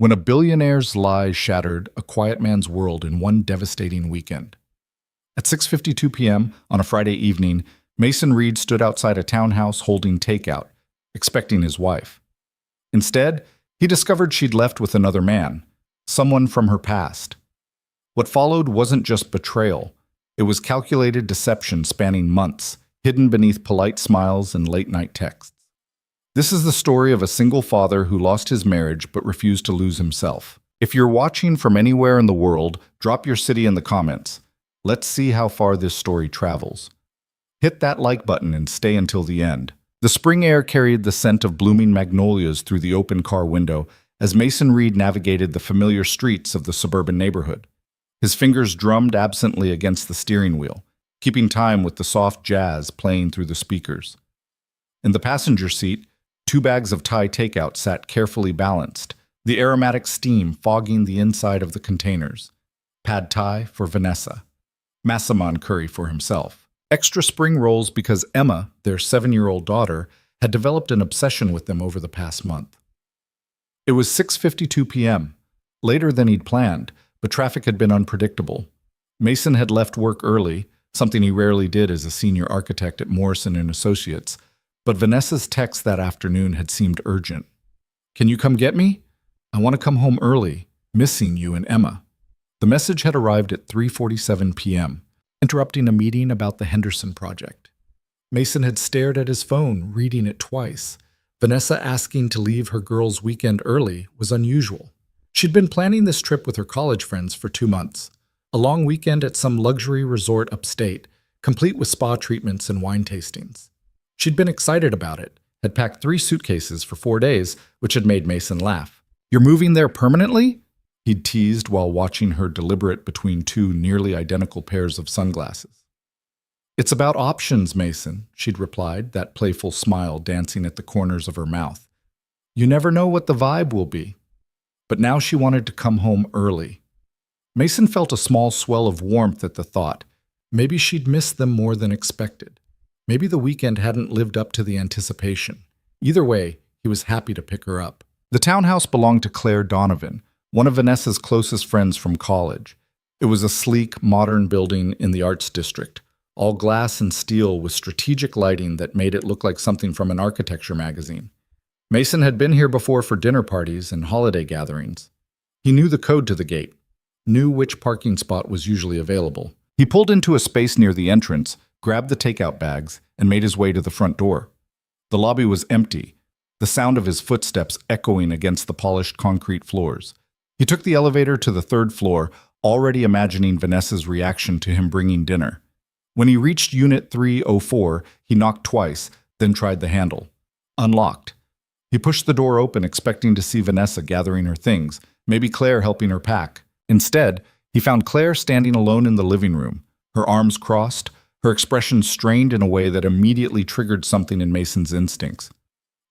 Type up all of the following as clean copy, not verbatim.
when a billionaire's lies shattered a quiet man's world in one devastating weekend. At 6:52 p.m. on a Friday evening, Mason Reed stood outside a townhouse holding takeout, expecting his wife. Instead, he discovered she'd left with another man, someone from her past. What followed wasn't just betrayal. It was calculated deception spanning months, hidden beneath polite smiles and late-night texts. This is the story of a single father who lost his marriage but refused to lose himself. If you're watching from anywhere in the world, drop your city in the comments. Let's see how far this story travels. Hit that like button and stay until the end. The spring air carried the scent of blooming magnolias through the open car window as Mason Reed navigated the familiar streets of the suburban neighborhood. His fingers drummed absently against the steering wheel, keeping time with the soft jazz playing through the speakers. In the passenger seat, 2 bags of Thai takeout sat carefully balanced, the aromatic steam fogging the inside of the containers. Pad Thai for Vanessa, Massaman curry for himself. Extra spring rolls because Emma, their 7-year-old daughter, had developed an obsession with them over the past month. It was 6:52 p.m., later than he'd planned, but traffic had been unpredictable. Mason had left work early, something he rarely did as a senior architect at Morrison & Associates, but Vanessa's text that afternoon had seemed urgent. "Can you come get me? I want to come home early, missing you and Emma." The message had arrived at 3:47 p.m., interrupting a meeting about the Henderson project. Mason had stared at his phone, reading it twice. Vanessa asking to leave her girls' weekend early was unusual. She'd been planning this trip with her college friends for 2 months, a long weekend at some luxury resort upstate, complete with spa treatments and wine tastings. She'd been excited about it, had packed 3 suitcases for 4 days, which had made Mason laugh. "You're moving there permanently?" he'd teased while watching her deliberate between 2 nearly identical pairs of sunglasses. "It's about options, Mason," she'd replied, that playful smile dancing at the corners of her mouth. "You never know what the vibe will be." But now she wanted to come home early. Mason felt a small swell of warmth at the thought. Maybe she'd missed them more than expected. Maybe the weekend hadn't lived up to the anticipation. Either way, he was happy to pick her up. The townhouse belonged to Claire Donovan, one of Vanessa's closest friends from college. It was a sleek, modern building in the Arts District, all glass and steel with strategic lighting that made it look like something from an architecture magazine. Mason had been here before for dinner parties and holiday gatherings. He knew the code to the gate, knew which parking spot was usually available. He pulled into a space near the entrance, grabbed the takeout bags, and made his way to the front door. The lobby was empty, the sound of his footsteps echoing against the polished concrete floors. He took the elevator to the 3rd floor, already imagining Vanessa's reaction to him bringing dinner. When he reached Unit 304, he knocked twice, then tried the handle. Unlocked. He pushed the door open, expecting to see Vanessa gathering her things, maybe Claire helping her pack. Instead, he found Claire standing alone in the living room, her arms crossed, her expression strained in a way that immediately triggered something in Mason's instincts.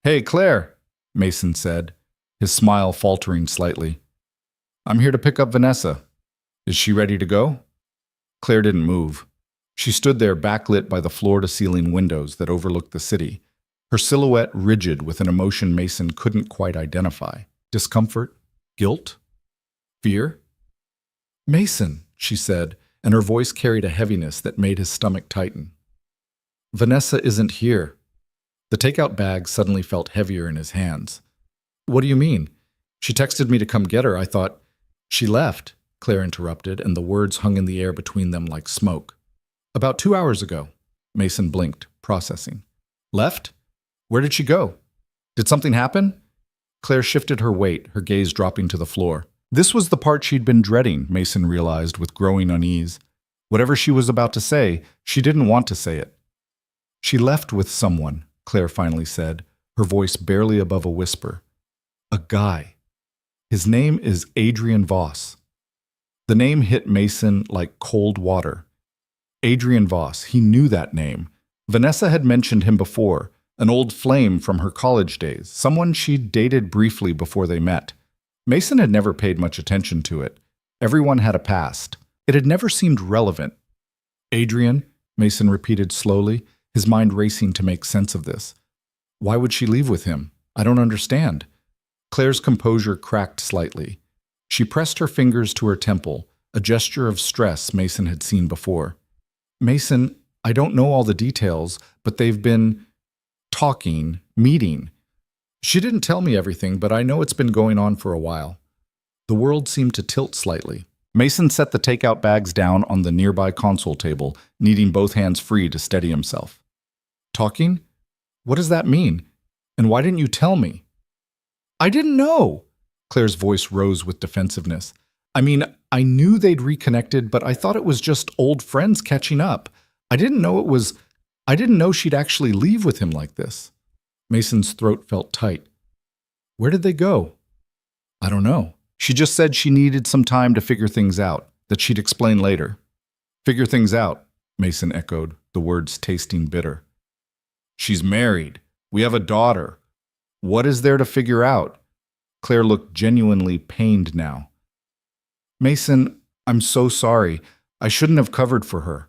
"Hey, Claire," Mason said, his smile faltering slightly. "I'm here to pick up Vanessa. Is she ready to go?" Claire didn't move. She stood there backlit by the floor-to-ceiling windows that overlooked the city, her silhouette rigid with an emotion Mason couldn't quite identify. Discomfort? Guilt? Fear? "Mason," she said, and her voice carried a heaviness that made his stomach tighten. "Vanessa isn't here." The takeout bag suddenly felt heavier in his hands. "What do you mean? She texted me to come get her. I thought—" "She left," Claire interrupted, and the words hung in the air between them like smoke. "About 2 hours ago." Mason blinked, processing. "Left? Where did she go? Did something happen?" Claire shifted her weight, her gaze dropping to the floor. This was the part she'd been dreading, Mason realized with growing unease. Whatever she was about to say, she didn't want to say it. "She left with someone," Claire finally said, her voice barely above a whisper. "A guy. His name is Adrian Voss." The name hit Mason like cold water. Adrian Voss, he knew that name. Vanessa had mentioned him before, an old flame from her college days, someone she'd dated briefly before they met. Mason had never paid much attention to it. Everyone had a past. It had never seemed relevant. "Adrian," Mason repeated slowly, his mind racing to make sense of this. "Why would she leave with him? I don't understand." Claire's composure cracked slightly. She pressed her fingers to her temple, a gesture of stress Mason had seen before. Mason, I don't know all the details, but they've been talking, meeting. She didn't tell me everything, but I know it's been going on for a while. The world seemed to tilt slightly. Mason set the takeout bags down on the nearby console table, needing both hands free to steady himself. Talking? What does that mean? And why didn't you tell me? I didn't know. Claire's voice rose with defensiveness. I mean, I knew they'd reconnected, but I thought it was just old friends catching up. I didn't know she'd actually leave with him like this. Mason's throat felt tight. Where did they go? I don't know. She just said she needed some time to figure things out, that she'd explain later. Figure things out, Mason echoed, the words tasting bitter. She's married. We have a daughter. What is there to figure out? Claire looked genuinely pained now. Mason, I'm so sorry. I shouldn't have covered for her.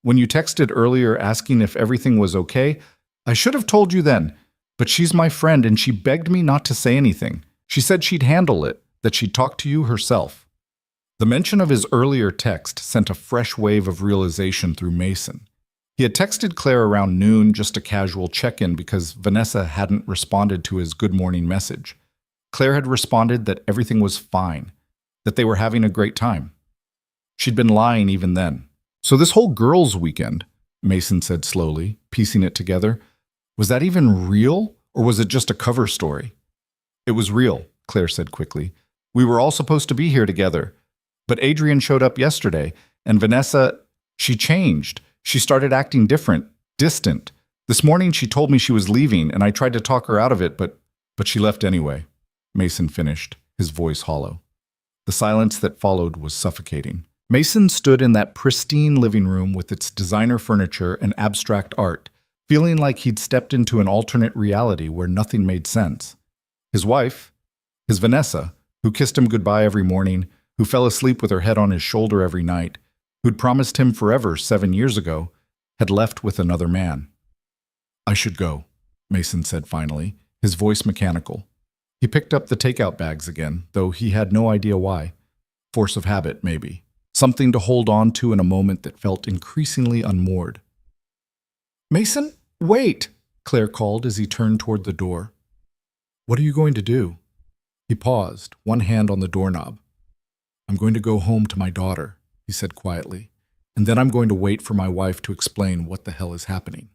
When you texted earlier asking if everything was okay, I should have told you then. But she's my friend and she begged me not to say anything. She said she'd handle it, that she'd talk to you herself. The mention of his earlier text sent a fresh wave of realization through Mason. He had texted Claire around noon, just a casual check-in because Vanessa hadn't responded to his good morning message. Claire had responded that everything was fine, that they were having a great time. She'd been lying even then. So this whole girls' weekend, Mason said slowly, piecing it together, was that even real, or was it just a cover story? It was real, Claire said quickly. We were all supposed to be here together. But Adrian showed up yesterday, and Vanessa, she changed. She started acting different, distant. This morning she told me she was leaving, and I tried to talk her out of it, but she left anyway, Mason finished, his voice hollow. The silence that followed was suffocating. Mason stood in that pristine living room with its designer furniture and abstract art, feeling like he'd stepped into an alternate reality where nothing made sense. His wife, his Vanessa, who kissed him goodbye every morning, who fell asleep with her head on his shoulder every night, who'd promised him forever 7 years ago, had left with another man. I should go, Mason said finally, his voice mechanical. He picked up the takeout bags again, though he had no idea why. Force of habit, maybe. Something to hold on to in a moment that felt increasingly unmoored. Mason, wait, Claire called as he turned toward the door. What are you going to do? He paused, one hand on the doorknob. I'm going to go home to my daughter, he said quietly, and then I'm going to wait for my wife to explain what the hell is happening.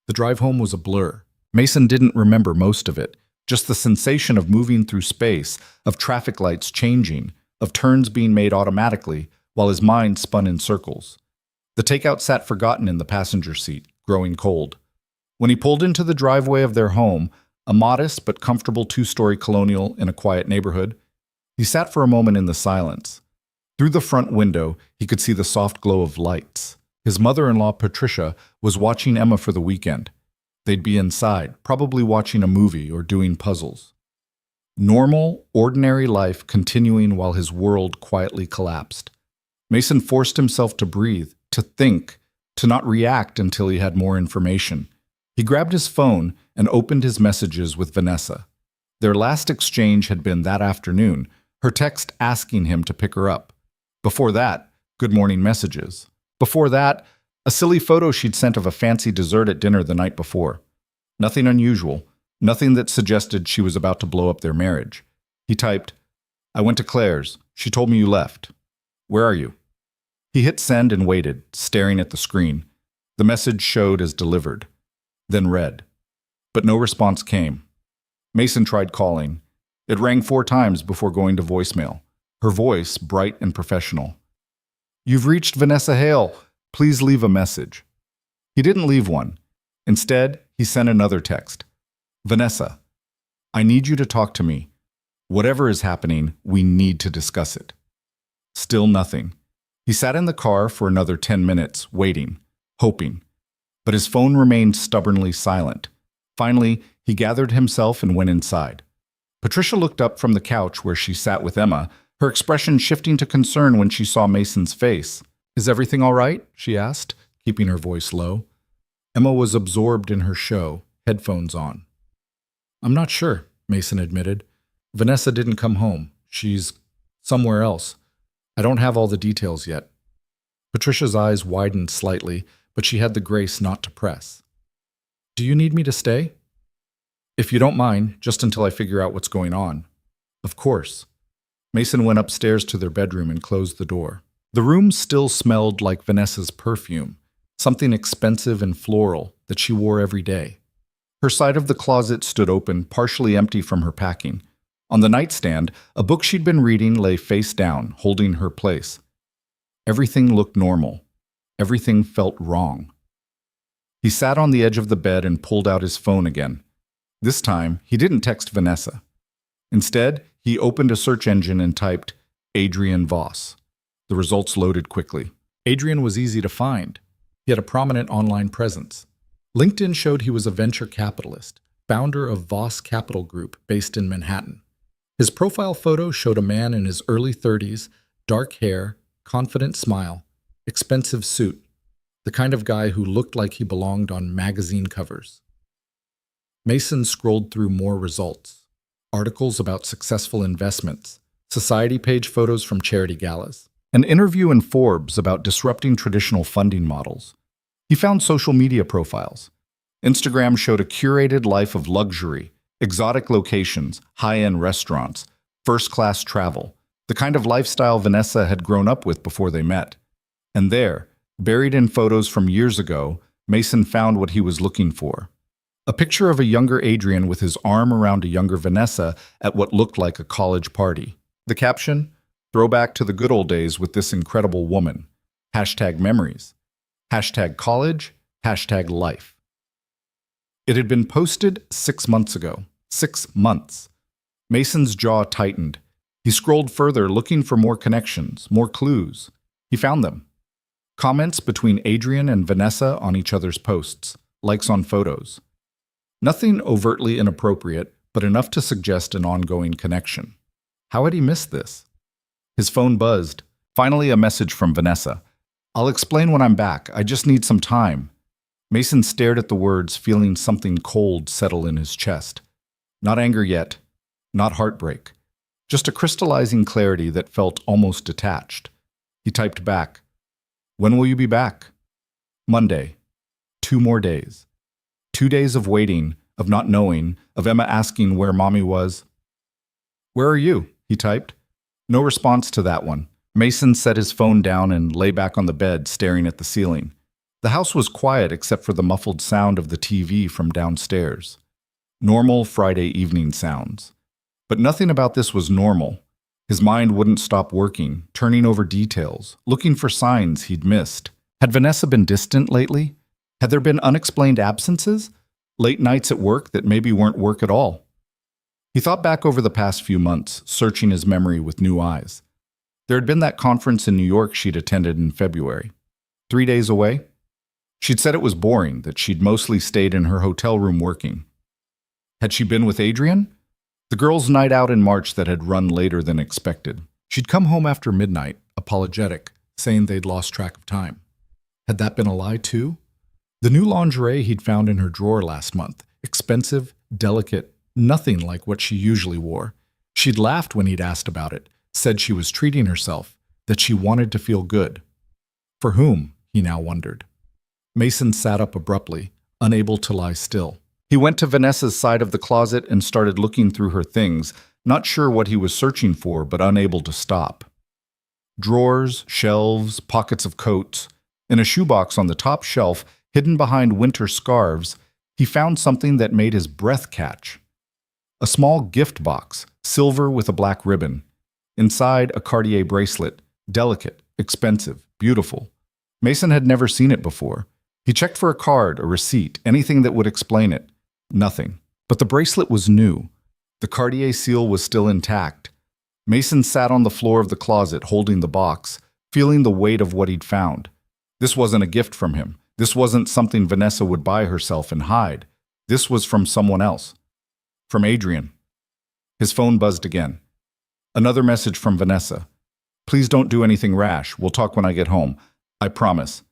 The drive home was a blur. Mason didn't remember most of it, just the sensation of moving through space, of traffic lights changing, of turns being made automatically, while his mind spun in circles. The takeout sat forgotten in the passenger seat, growing cold. When he pulled into the driveway of their home, a modest but comfortable 2-story colonial in a quiet neighborhood, he sat for a moment in the silence. Through the front window, he could see the soft glow of lights. His mother-in-law, Patricia, was watching Emma for the weekend. They'd be inside, probably watching a movie or doing puzzles. Normal, ordinary life continuing while his world quietly collapsed. Mason forced himself to breathe, to think, to not react until he had more information. He grabbed his phone and opened his messages with Vanessa. Their last exchange had been that afternoon, her text asking him to pick her up. Before that, good morning messages. Before that, a silly photo she'd sent of a fancy dessert at dinner the night before. Nothing unusual, nothing that suggested she was about to blow up their marriage. He typed, I went to Claire's. She told me you left. Where are you? He hit send and waited, staring at the screen. The message showed as delivered, then read. But no response came. Mason tried calling. It rang 4 times before going to voicemail, her voice bright and professional. You've reached Vanessa Hale. Please leave a message. He didn't leave one. Instead, he sent another text. Vanessa, I need you to talk to me. Whatever is happening, we need to discuss it. Still nothing. He sat in the car for another 10 minutes, waiting, hoping. But his phone remained stubbornly silent. Finally, he gathered himself and went inside. Patricia looked up from the couch where she sat with Emma, her expression shifting to concern when she saw Mason's face. Is everything all right? She asked, keeping her voice low. Emma was absorbed in her show, headphones on. I'm not sure, Mason admitted. Vanessa didn't come home. She's somewhere else. I don't have all the details yet. Patricia's eyes widened slightly, but she had the grace not to press. Do you need me to stay? If you don't mind, just until I figure out what's going on. Of course. Mason went upstairs to their bedroom and closed the door. The room still smelled like Vanessa's perfume, something expensive and floral that she wore every day. Her side of the closet stood open, partially empty from her packing. On the nightstand, a book she'd been reading lay face down, holding her place. Everything looked normal. Everything felt wrong. He sat on the edge of the bed and pulled out his phone again. This time, he didn't text Vanessa. Instead, he opened a search engine and typed Adrian Voss. The results loaded quickly. Adrian was easy to find. He had a prominent online presence. LinkedIn showed he was a venture capitalist, founder of Voss Capital Group based in Manhattan. His profile photo showed a man in his early 30s, dark hair, confident smile, expensive suit, the kind of guy who looked like he belonged on magazine covers. Mason scrolled through more results. Articles about successful investments, society page photos from charity galas, an interview in Forbes about disrupting traditional funding models. He found social media profiles. Instagram showed a curated life of luxury, exotic locations, high-end restaurants, first-class travel, the kind of lifestyle Vanessa had grown up with before they met. And there, buried in photos from years ago, Mason found what he was looking for. A picture of a younger Adrian with his arm around a younger Vanessa at what looked like a college party. The caption, "Throwback to the good old days with this incredible woman. #memories. #college. #life. It had been posted 6 months ago. 6 months. Mason's jaw tightened. He scrolled further, looking for more connections, more clues. He found them. Comments between Adrian and Vanessa on each other's posts, likes on photos. Nothing overtly inappropriate, but enough to suggest an ongoing connection. How had he missed this? His phone buzzed. Finally, a message from Vanessa. "I'll explain when I'm back. I just need some time." Mason stared at the words, feeling something cold settle in his chest. Not anger yet, not heartbreak. Just a crystallizing clarity that felt almost detached. He typed back, "When will you be back?" "Monday." 2 more days. 2 days of waiting, of not knowing, of Emma asking where Mommy was. "Where are you?" he typed. No response to that one. Mason set his phone down and lay back on the bed, staring at the ceiling. The house was quiet except for the muffled sound of the TV from downstairs. Normal Friday evening sounds. But nothing about this was normal. His mind wouldn't stop working, turning over details, looking for signs he'd missed. Had Vanessa been distant lately? Had there been unexplained absences? Late nights at work that maybe weren't work at all? He thought back over the past few months, searching his memory with new eyes. There had been that conference in New York she'd attended in February. 3 days away? She'd said it was boring, that she'd mostly stayed in her hotel room working. Had she been with Adrian? The girls' night out in March that had run later than expected. She'd come home after midnight, apologetic, saying they'd lost track of time. Had that been a lie too? The new lingerie he'd found in her drawer last month, expensive, delicate, nothing like what she usually wore. She'd laughed when he'd asked about it, said she was treating herself, that she wanted to feel good. For whom, he now wondered. Mason sat up abruptly, unable to lie still. He went to Vanessa's side of the closet and started looking through her things, not sure what he was searching for, but unable to stop. Drawers, shelves, pockets of coats. In a shoebox on the top shelf, hidden behind winter scarves, he found something that made his breath catch. A small gift box, silver with a black ribbon. Inside, a Cartier bracelet, delicate, expensive, beautiful. Mason had never seen it before. He checked for a card, a receipt, anything that would explain it. Nothing. But the bracelet was new. The Cartier seal was still intact. Mason sat on the floor of the closet, holding the box, feeling the weight of what he'd found. This wasn't a gift from him. This wasn't something Vanessa would buy herself and hide. This was from someone else. From Adrian. His phone buzzed again. Another message from Vanessa. "Please don't do anything rash. We'll talk when I get home. I promise."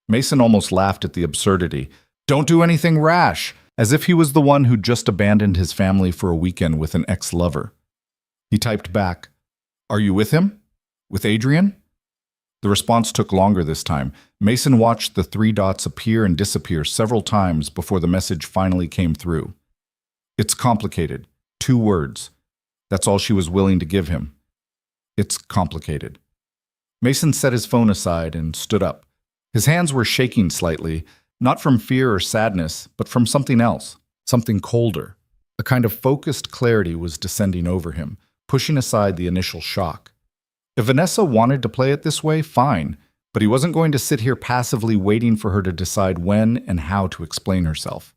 Mason almost laughed at the absurdity. Don't do anything rash. as if he was the one who'd just abandoned his family for a weekend with an ex-lover. He typed back, "Are you with him? With Adrian?" The response took longer this time. Mason watched the three dots appear and disappear several times before the message finally came through. "It's complicated. 2 words. That's all she was willing to give him. It's complicated." Mason set his phone aside and stood up. His hands were shaking slightly, not from fear or sadness, but from something else, something colder. A kind of focused clarity was descending over him, pushing aside the initial shock. If Vanessa wanted to play it this way, fine, but he wasn't going to sit here passively waiting for her to decide when and how to explain herself.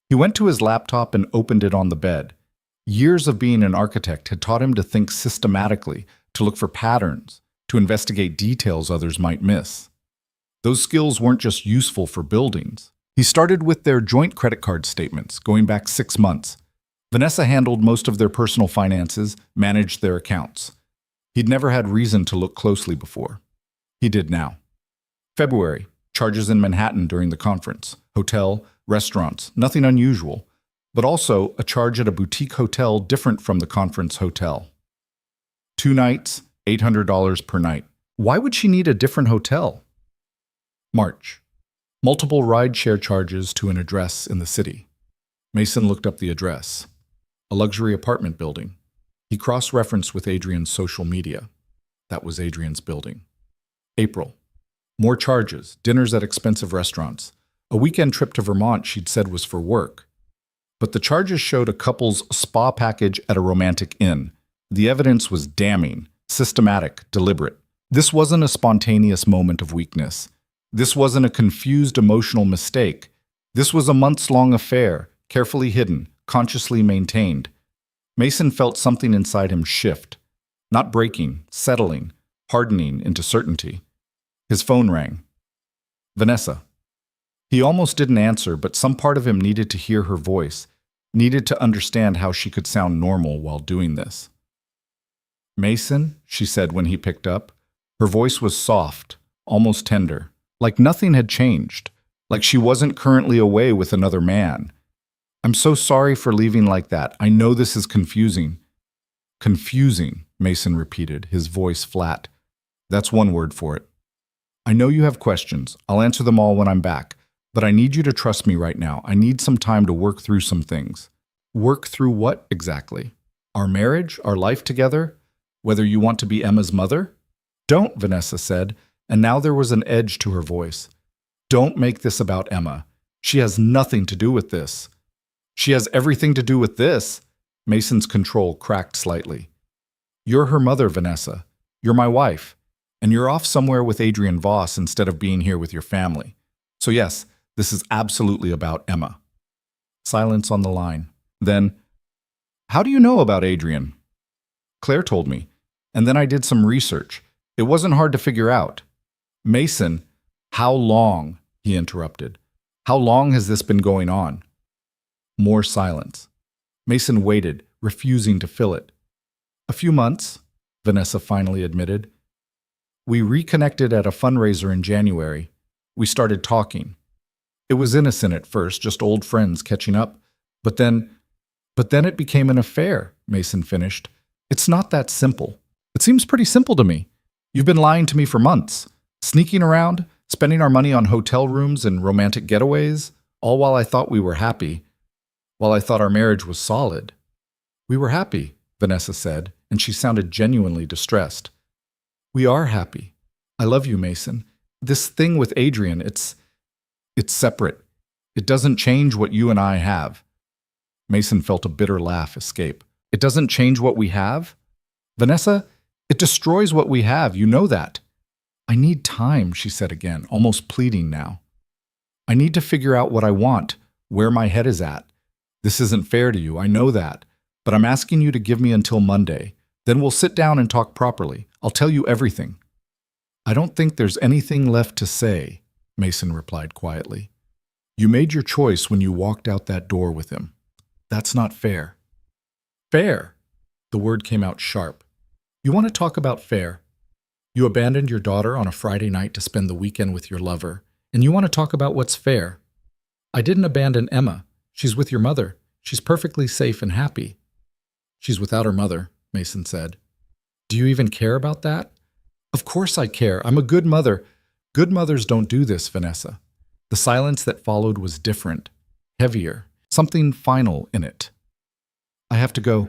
He went to his laptop and opened it on the bed. Years of being an architect had taught him to think systematically, to look for patterns, to investigate details others might miss. Those skills weren't just useful for buildings. He started with their joint credit card statements, going back 6 months. Vanessa handled most of their personal finances, managed their accounts. He'd never had reason to look closely before. He did now. February, charges in Manhattan during the conference. Hotel, restaurants, nothing unusual, but also a charge at a boutique hotel different from the conference hotel. 2 nights, $800 per night. Why would she need a different hotel? March, multiple rideshare charges to an address in the city. Mason looked up the address. A luxury apartment building. He cross-referenced with Adrian's social media. That was Adrian's building. April. More charges, dinners at expensive restaurants. A weekend trip to Vermont she'd said was for work. But the charges showed a couple's spa package at a romantic inn. The evidence was damning, systematic, deliberate. This wasn't a spontaneous moment of weakness. This wasn't a confused emotional mistake. This was a months-long affair, carefully hidden, consciously maintained. Mason felt something inside him shift, not breaking, settling, hardening into certainty. His phone rang. Vanessa. He almost didn't answer, but some part of him needed to hear her voice, needed to understand how she could sound normal while doing this. "Mason," she said when he picked up. Her voice was soft, almost tender, like nothing had changed, like she wasn't currently away with another man. "I'm so sorry for leaving like that. I know this is confusing." "Confusing," Mason repeated, his voice flat. "That's one word for it. I know you have questions. I'll answer them all when I'm back. But I need you to trust me right now. I need some time to work through some things." "Work through what exactly? Our marriage? Our life together? Whether you want to be Emma's mother?" "Don't," Vanessa said, and now there was an edge to her voice. "Don't make this about Emma. She has nothing to do with this." "She has everything to do with this." Mason's control cracked slightly. "You're her mother, Vanessa. You're my wife. And you're off somewhere with Adrian Voss instead of being here with your family. So yes, this is absolutely about Emma." Silence on the line. Then, "How do you know about Adrian?" "Claire told me. And then I did some research. It wasn't hard to figure out." "Mason, how long?" he interrupted. "How long has this been going on?" More silence. Mason waited, refusing to fill it. "A few months," Vanessa finally admitted. "We reconnected at a fundraiser in January. We started talking. It was innocent at first, just old friends catching up. But then it became an affair," Mason finished. "It's not that simple. It seems pretty simple to me. You've been lying to me for months, sneaking around, spending our money on hotel rooms and romantic getaways, all while I thought we were happy, while I thought our marriage was solid." "We were happy," Vanessa said, and she sounded genuinely distressed. "We are happy. I love you, Mason. This thing with Adrian, it's separate. It doesn't change what you and I have." Mason felt a bitter laugh escape. "It doesn't change what we have? Vanessa, it destroys what we have. You know that." "I need time," she said again, almost pleading now. "I need to figure out what I want, where my head is at. This isn't fair to you, I know that. But I'm asking you to give me until Monday. Then we'll sit down and talk properly. I'll tell you everything." "I don't think there's anything left to say," Mason replied quietly. "You made your choice when you walked out that door with him. That's not fair." "Fair?" The word came out sharp. "You want to talk about fair? You abandoned your daughter on a Friday night to spend the weekend with your lover, and you want to talk about what's fair? I didn't abandon Emma. She's with your mother. She's perfectly safe and happy. She's without her mother, Mason said. Do you even care about that? Of course I care. I'm a good mother. Good mothers don't do this, Vanessa. The silence that followed was different, heavier, something final in it. I have to go,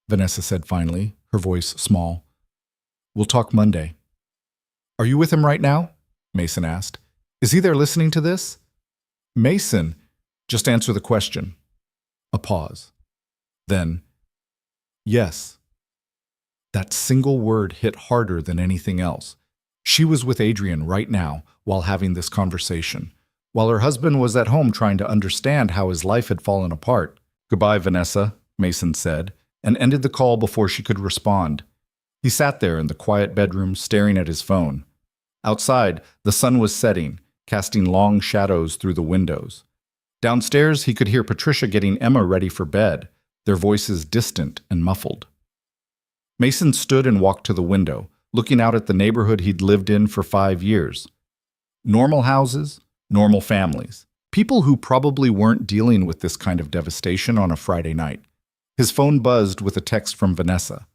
Vanessa said finally, her voice small. We'll talk Monday. Are you with him right now? Mason asked. Is he there listening to this? Mason, just answer the question. A pause. Then, yes. That single word hit harder than anything else. She was with Adrian right now while having this conversation, while her husband was at home trying to understand how his life had fallen apart. Goodbye, Vanessa, Mason said, and ended the call before she could respond. He sat there in the quiet bedroom staring at his phone. Outside, the sun was setting, casting long shadows through the windows. Downstairs, he could hear Patricia getting Emma ready for bed, their voices distant and muffled. Mason stood and walked to the window, looking out at the neighborhood he'd lived in for 5 years. Normal houses, normal families. People who probably weren't dealing with this kind of devastation on a Friday night. His phone buzzed with a text from Vanessa.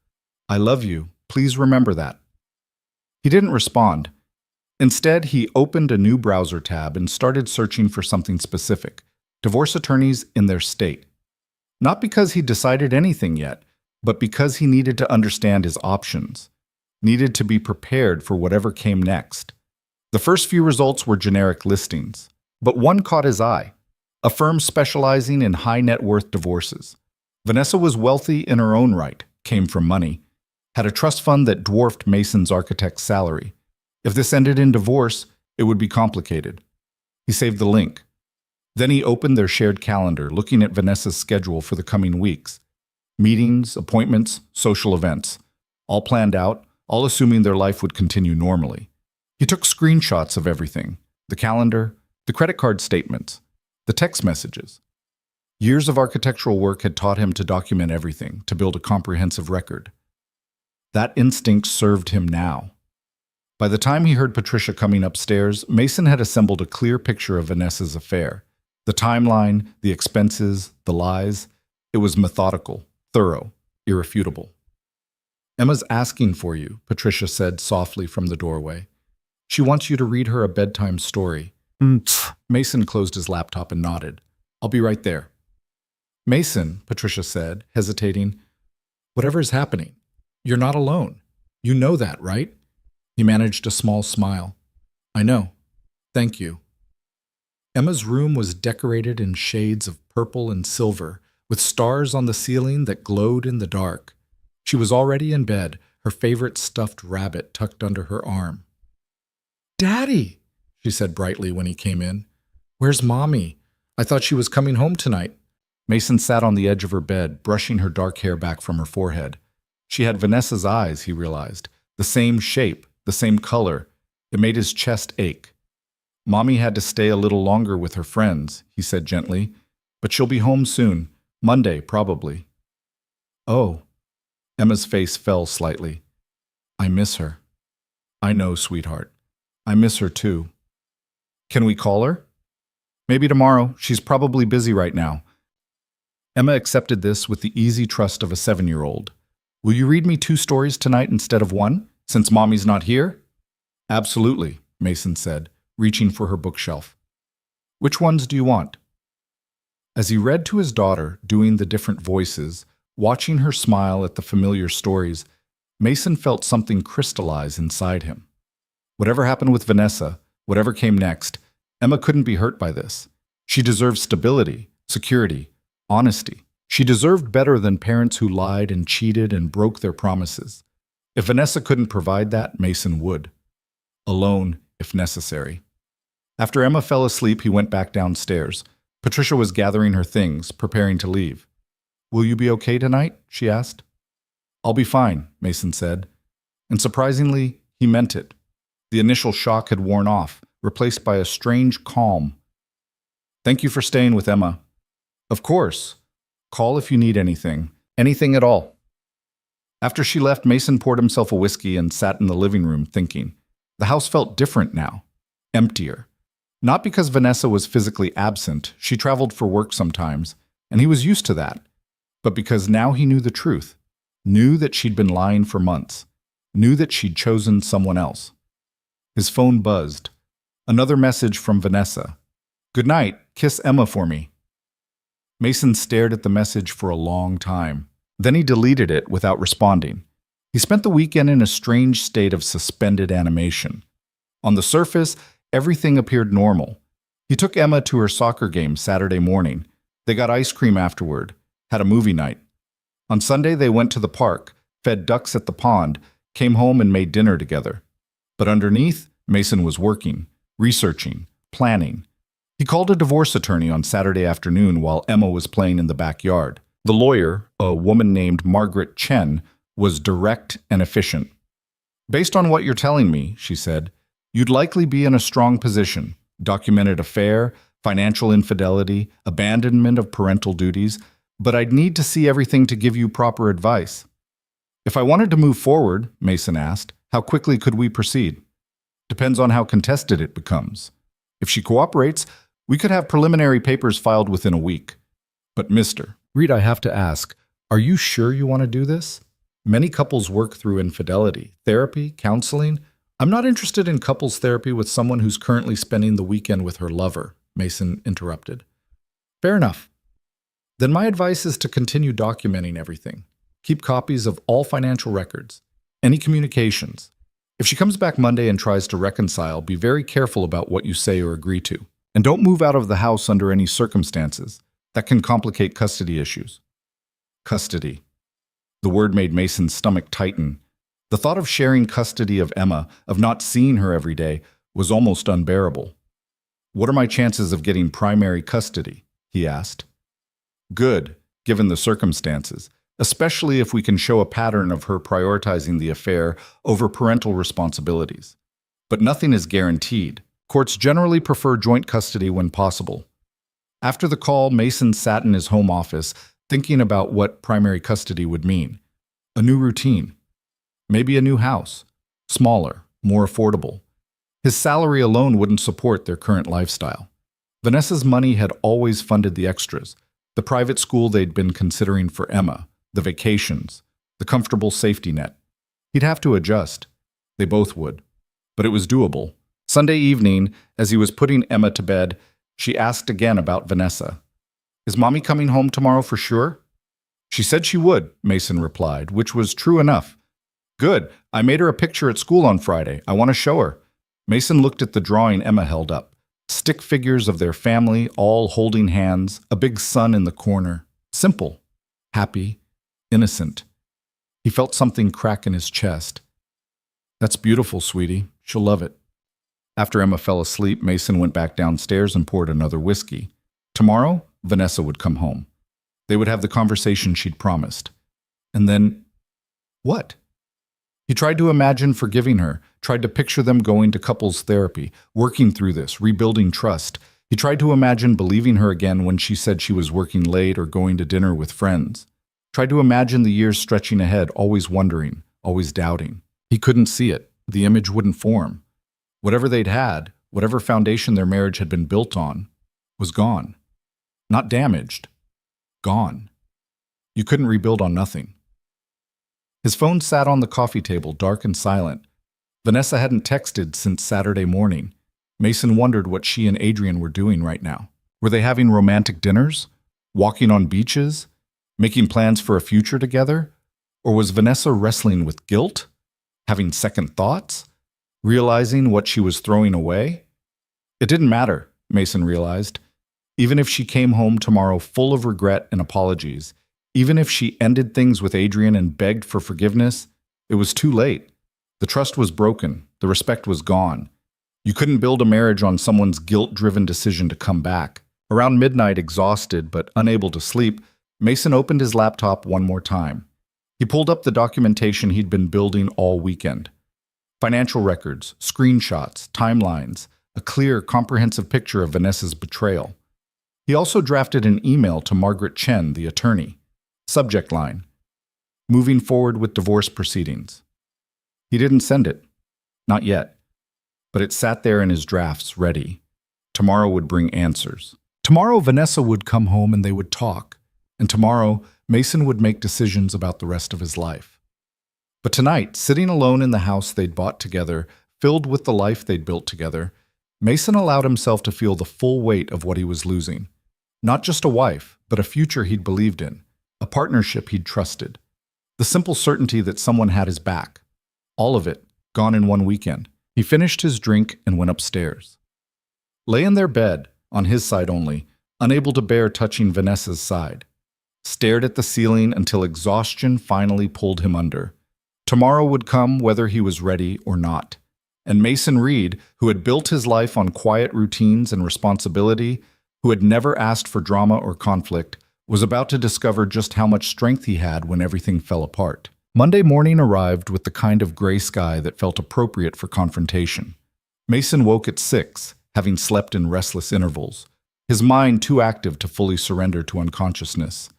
I love you. Please remember that. He didn't respond. Instead, he opened a new browser tab and started searching for something specific. Divorce attorneys in their state. Not because he decided anything yet, but because he needed to understand his options. Needed to be prepared for whatever came next. The first few results were generic listings, but one caught his eye. A firm specializing in high net worth divorces. Vanessa was wealthy in her own right, came from money, had a trust fund that dwarfed Mason's architect's salary. If this ended in divorce, it would be complicated. He saved the link. Then he opened their shared calendar, looking at Vanessa's schedule for the coming weeks. Meetings, appointments, social events. All planned out, all assuming their life would continue normally. He took screenshots of everything. The calendar, the credit card statements, the text messages. Years of architectural work had taught him to document everything, to build a comprehensive record. That instinct served him now. By the time he heard Patricia coming upstairs, Mason had assembled a clear picture of Vanessa's affair. The timeline, the expenses, the lies. It was methodical, thorough, irrefutable. Emma's asking for you, Patricia said softly from the doorway. She wants you to read her a bedtime story. Mason closed his laptop and nodded. I'll be right there. Mason, Patricia said, hesitating, whatever is happening, you're not alone. You know that, right? He managed a small smile. I know. Thank you. Emma's room was decorated in shades of purple and silver, with stars on the ceiling that glowed in the dark. She was already in bed, her favorite stuffed rabbit tucked under her arm. Daddy, she said brightly when he came in. Where's Mommy? I thought she was coming home tonight. Mason sat on the edge of her bed, brushing her dark hair back from her forehead. She had Vanessa's eyes, he realized. The same shape, the same color. It made his chest ache. Mommy had to stay a little longer with her friends, he said gently. But she'll be home soon. Monday, probably. Oh. Emma's face fell slightly. I miss her. I know, sweetheart. I miss her too. Can we call her? Maybe tomorrow. She's probably busy right now. Emma accepted this with the easy trust of a 7-year-old. Will you read me 2 stories tonight instead of 1, since Mommy's not here? Absolutely, Mason said, reaching for her bookshelf. Which ones do you want? As he read to his daughter, doing the different voices, watching her smile at the familiar stories, Mason felt something crystallize inside him. Whatever happened with Vanessa, whatever came next, Emma couldn't be hurt by this. She deserved stability, security, honesty. She deserved better than parents who lied and cheated and broke their promises. If Vanessa couldn't provide that, Mason would. Alone, if necessary. After Emma fell asleep, he went back downstairs. Patricia was gathering her things, preparing to leave. Will you be okay tonight? She asked. I'll be fine, Mason said. And surprisingly, he meant it. The initial shock had worn off, replaced by a strange calm. Thank you for staying with Emma. Of course. Call if you need anything. Anything at all. After she left, Mason poured himself a whiskey and sat in the living room thinking. The house felt different now. Emptier. Not because Vanessa was physically absent, she traveled for work sometimes, and he was used to that, but because now he knew the truth, knew that she'd been lying for months, knew that she'd chosen someone else. His phone buzzed. Another message from Vanessa. "Good night, kiss Emma for me." Mason stared at the message for a long time. Then he deleted it without responding. He spent the weekend in a strange state of suspended animation. On the surface, everything appeared normal. He took Emma to her soccer game Saturday morning. They got ice cream afterward, had a movie night. On Sunday, they went to the park, fed ducks at the pond, came home and made dinner together. But underneath, Mason was working, researching, planning. He called a divorce attorney on Saturday afternoon while Emma was playing in the backyard. The lawyer, a woman named Margaret Chen, was direct and efficient. "Based on what you're telling me," she said, "you'd likely be in a strong position. Documented affair, financial infidelity, abandonment of parental duties, but I'd need to see everything to give you proper advice." "If I wanted to move forward," Mason asked, "how quickly could we proceed?" "Depends on how contested it becomes. If she cooperates, we could have preliminary papers filed within a week." "But Mr. Reed, I have to ask, are you sure you want to do this? Many couples work through infidelity, therapy, counseling. I'm not interested in couples therapy with someone who's currently spending the weekend with her lover," Mason interrupted. "Fair enough. Then my advice is to continue documenting everything. Keep copies of all financial records, any communications. If she comes back Monday and tries to reconcile, be very careful about what you say or agree to. And don't move out of the house under any circumstances. That can complicate custody issues." Custody. The word made Mason's stomach tighten. The thought of sharing custody of Emma, of not seeing her every day, was almost unbearable. "What are my chances of getting primary custody?" he asked. "Good, given the circumstances, especially if we can show a pattern of her prioritizing the affair over parental responsibilities. But nothing is guaranteed. Courts generally prefer joint custody when possible." After the call, Mason sat in his home office, thinking about what primary custody would mean. A new routine. Maybe a new house. Smaller, more affordable. His salary alone wouldn't support their current lifestyle. Vanessa's money had always funded the extras. The private school they'd been considering for Emma, the vacations, the comfortable safety net. He'd have to adjust. They both would. But it was doable. Sunday evening, as he was putting Emma to bed, she asked again about Vanessa. "Is Mommy coming home tomorrow for sure?" "She said she would," Mason replied, which was true enough. "Good. I made her a picture at school on Friday. I want to show her." Mason looked at the drawing Emma held up. Stick figures of their family, all holding hands, a big sun in the corner. Simple. Happy. Innocent. He felt something crack in his chest. "That's beautiful, sweetie. She'll love it." After Emma fell asleep, Mason went back downstairs and poured another whiskey. Tomorrow, Vanessa would come home. They would have the conversation she'd promised. And then, what? He tried to imagine forgiving her, tried to picture them going to couples therapy, working through this, rebuilding trust. He tried to imagine believing her again when she said she was working late or going to dinner with friends. Tried to imagine the years stretching ahead, always wondering, always doubting. He couldn't see it. The image wouldn't form. Whatever they'd had, whatever foundation their marriage had been built on, was gone. Not damaged. Gone. You couldn't rebuild on nothing. His phone sat on the coffee table, dark and silent. Vanessa hadn't texted since Saturday morning. Mason wondered what she and Adrian were doing right now. Were they having romantic dinners? Walking on beaches? Making plans for a future together? Or was Vanessa wrestling with guilt? Having second thoughts? Realizing what she was throwing away? It didn't matter, Mason realized. Even if she came home tomorrow full of regret and apologies, even if she ended things with Adrian and begged for forgiveness, it was too late. The trust was broken. The respect was gone. You couldn't build a marriage on someone's guilt-driven decision to come back. Around midnight, exhausted but unable to sleep, Mason opened his laptop one more time. He pulled up the documentation he'd been building all weekend. Financial records, screenshots, timelines, a clear, comprehensive picture of Vanessa's betrayal. He also drafted an email to Margaret Chen, the attorney. Subject line: moving forward with divorce proceedings. He didn't send it. Not yet. But it sat there in his drafts, ready. Tomorrow would bring answers. Tomorrow, Vanessa would come home and they would talk. And tomorrow, Mason would make decisions about the rest of his life. But tonight, sitting alone in the house they'd bought together, filled with the life they'd built together, Mason allowed himself to feel the full weight of what he was losing. Not just a wife, but a future he'd believed in, a partnership he'd trusted. The simple certainty that someone had his back. All of it, gone in one weekend. He finished his drink and went upstairs. Lay in their bed, on his side only, unable to bear touching Vanessa's side. Stared at the ceiling until exhaustion finally pulled him under. Tomorrow would come whether he was ready or not. And Mason Reed, who had built his life on quiet routines and responsibility, who had never asked for drama or conflict, was about to discover just how much strength he had when everything fell apart. Monday morning arrived with the kind of gray sky that felt appropriate for confrontation. Mason woke at 6, having slept in restless intervals, his mind too active to fully surrender to unconsciousness.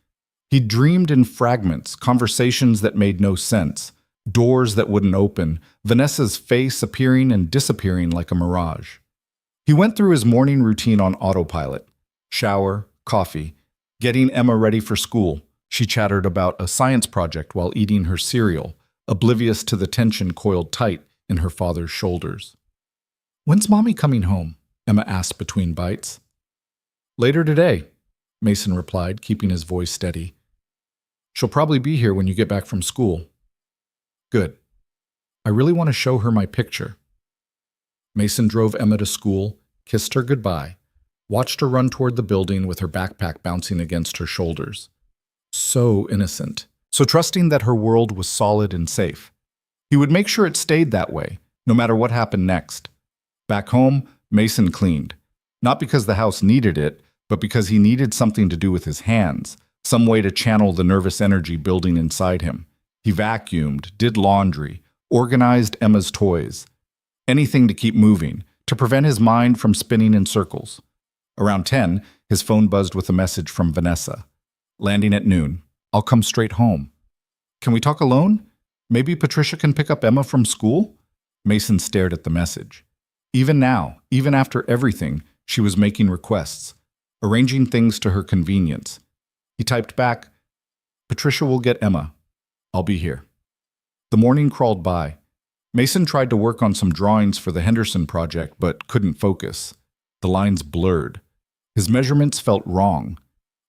He dreamed in fragments, conversations that made no sense, doors that wouldn't open, Vanessa's face appearing and disappearing like a mirage. He went through his morning routine on autopilot. Shower, coffee, getting Emma ready for school. She chattered about a science project while eating her cereal, oblivious to the tension coiled tight in her father's shoulders. "When's Mommy coming home?" Emma asked between bites. "Later today," Mason replied, keeping his voice steady. "She'll probably be here when you get back from school." "Good. I really want to show her my picture." Mason drove Emma to school, kissed her goodbye, watched her run toward the building with her backpack bouncing against her shoulders. So innocent, so trusting that her world was solid and safe. He would make sure it stayed that way, no matter what happened next. Back home, Mason cleaned. Not because the house needed it, but because he needed something to do with his hands, some way to channel the nervous energy building inside him. He vacuumed, did laundry, organized Emma's toys. Anything to keep moving, to prevent his mind from spinning in circles. Around 10, his phone buzzed with a message from Vanessa. "Landing at noon. I'll come straight home." "Can we talk alone? Maybe Patricia can pick up Emma from school?" Mason stared at the message. Even now, even after everything, she was making requests, arranging things to her convenience. He typed back, "Patricia will get Emma. I'll be here." The morning crawled by. Mason tried to work on some drawings for the Henderson project, but couldn't focus. The lines blurred. His measurements felt wrong.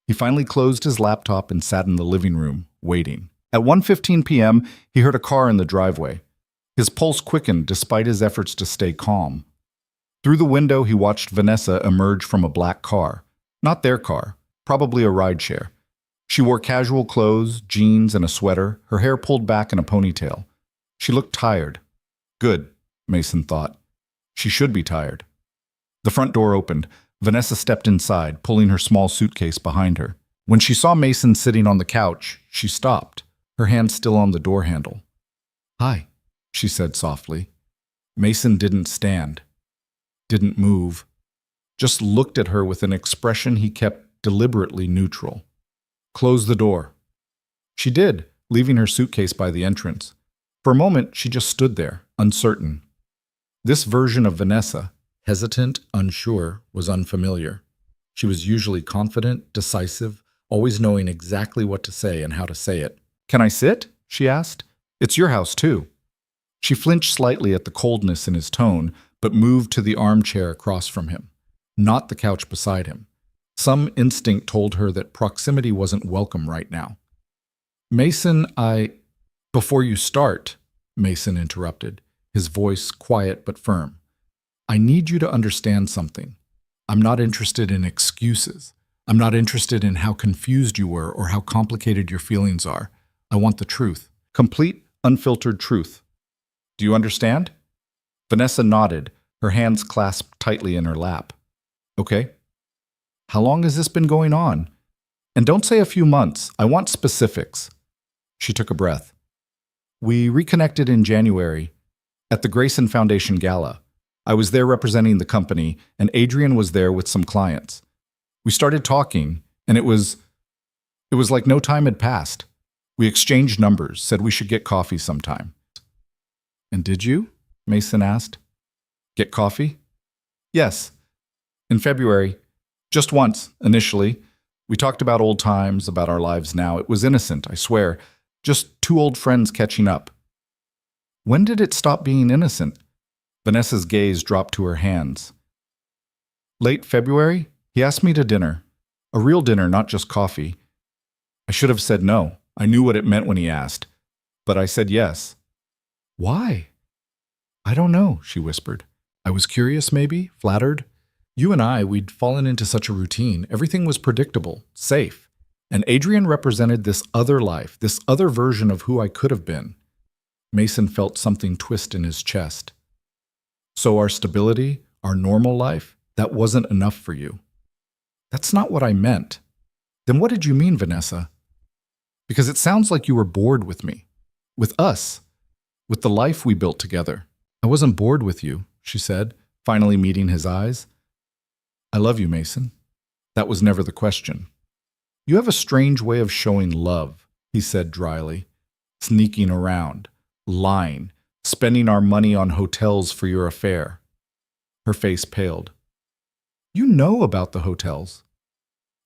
He finally closed his laptop and sat in the living room, waiting. At 1:15 p.m., he heard a car in the driveway. His pulse quickened despite his efforts to stay calm. Through the window, he watched Vanessa emerge from a black car. Not their car, probably a rideshare. She wore casual clothes, jeans, and a sweater, her hair pulled back in a ponytail. She looked tired. Good, Mason thought. She should be tired. The front door opened. Vanessa stepped inside, pulling her small suitcase behind her. When she saw Mason sitting on the couch, she stopped, her hand still on the door handle. "Hi," she said softly. Mason didn't stand, didn't move, just looked at her with an expression he kept deliberately neutral. "Close the door." She did, leaving her suitcase by the entrance. For a moment, she just stood there, uncertain. This version of Vanessa, hesitant, unsure, was unfamiliar. She was usually confident, decisive, always knowing exactly what to say and how to say it. "Can I sit?" she asked. "It's your house, too." She flinched slightly at the coldness in his tone, but moved to the armchair across from him, not the couch beside him. Some instinct told her that proximity wasn't welcome right now. "Mason, Before you start," Mason interrupted, his voice quiet but firm. "I need you to understand something. I'm not interested in excuses. I'm not interested in how confused you were or how complicated your feelings are. I want the truth. Complete, unfiltered truth. Do you understand?" Vanessa nodded, her hands clasped tightly in her lap. "Okay. How long has this been going on? And don't say a few months. I want specifics." She took a breath. "We reconnected in January at the Grayson Foundation Gala. I was there representing the company, and Adrian was there with some clients. We started talking, and it was like no time had passed. We exchanged numbers, said we should get coffee sometime." "And did you?" Mason asked. "Get coffee?" "Yes. In February. Just once, initially. We talked about old times, about our lives now. It was innocent, I swear. Just two old friends catching up. When did it stop being innocent? Vanessa's gaze dropped to her hands. Late February, he asked me to dinner. A real dinner, not just coffee. I should have said no. I knew what it meant when he asked. But I said yes. Why? I don't know, she whispered. I was curious, maybe, flattered. You and I, we'd fallen into such a routine. Everything was predictable, safe. And Adrian represented this other life, this other version of who I could have been. Mason felt something twist in his chest. So our stability, our normal life, that wasn't enough for you. That's not what I meant. Then what did you mean, Vanessa? Because it sounds like you were bored with me. With us. With the life we built together. I wasn't bored with you, she said, finally meeting his eyes. I love you, Mason. That was never the question. You have a strange way of showing love, he said dryly. Sneaking around, lying, spending our money on hotels for your affair. Her face paled. You know about the hotels.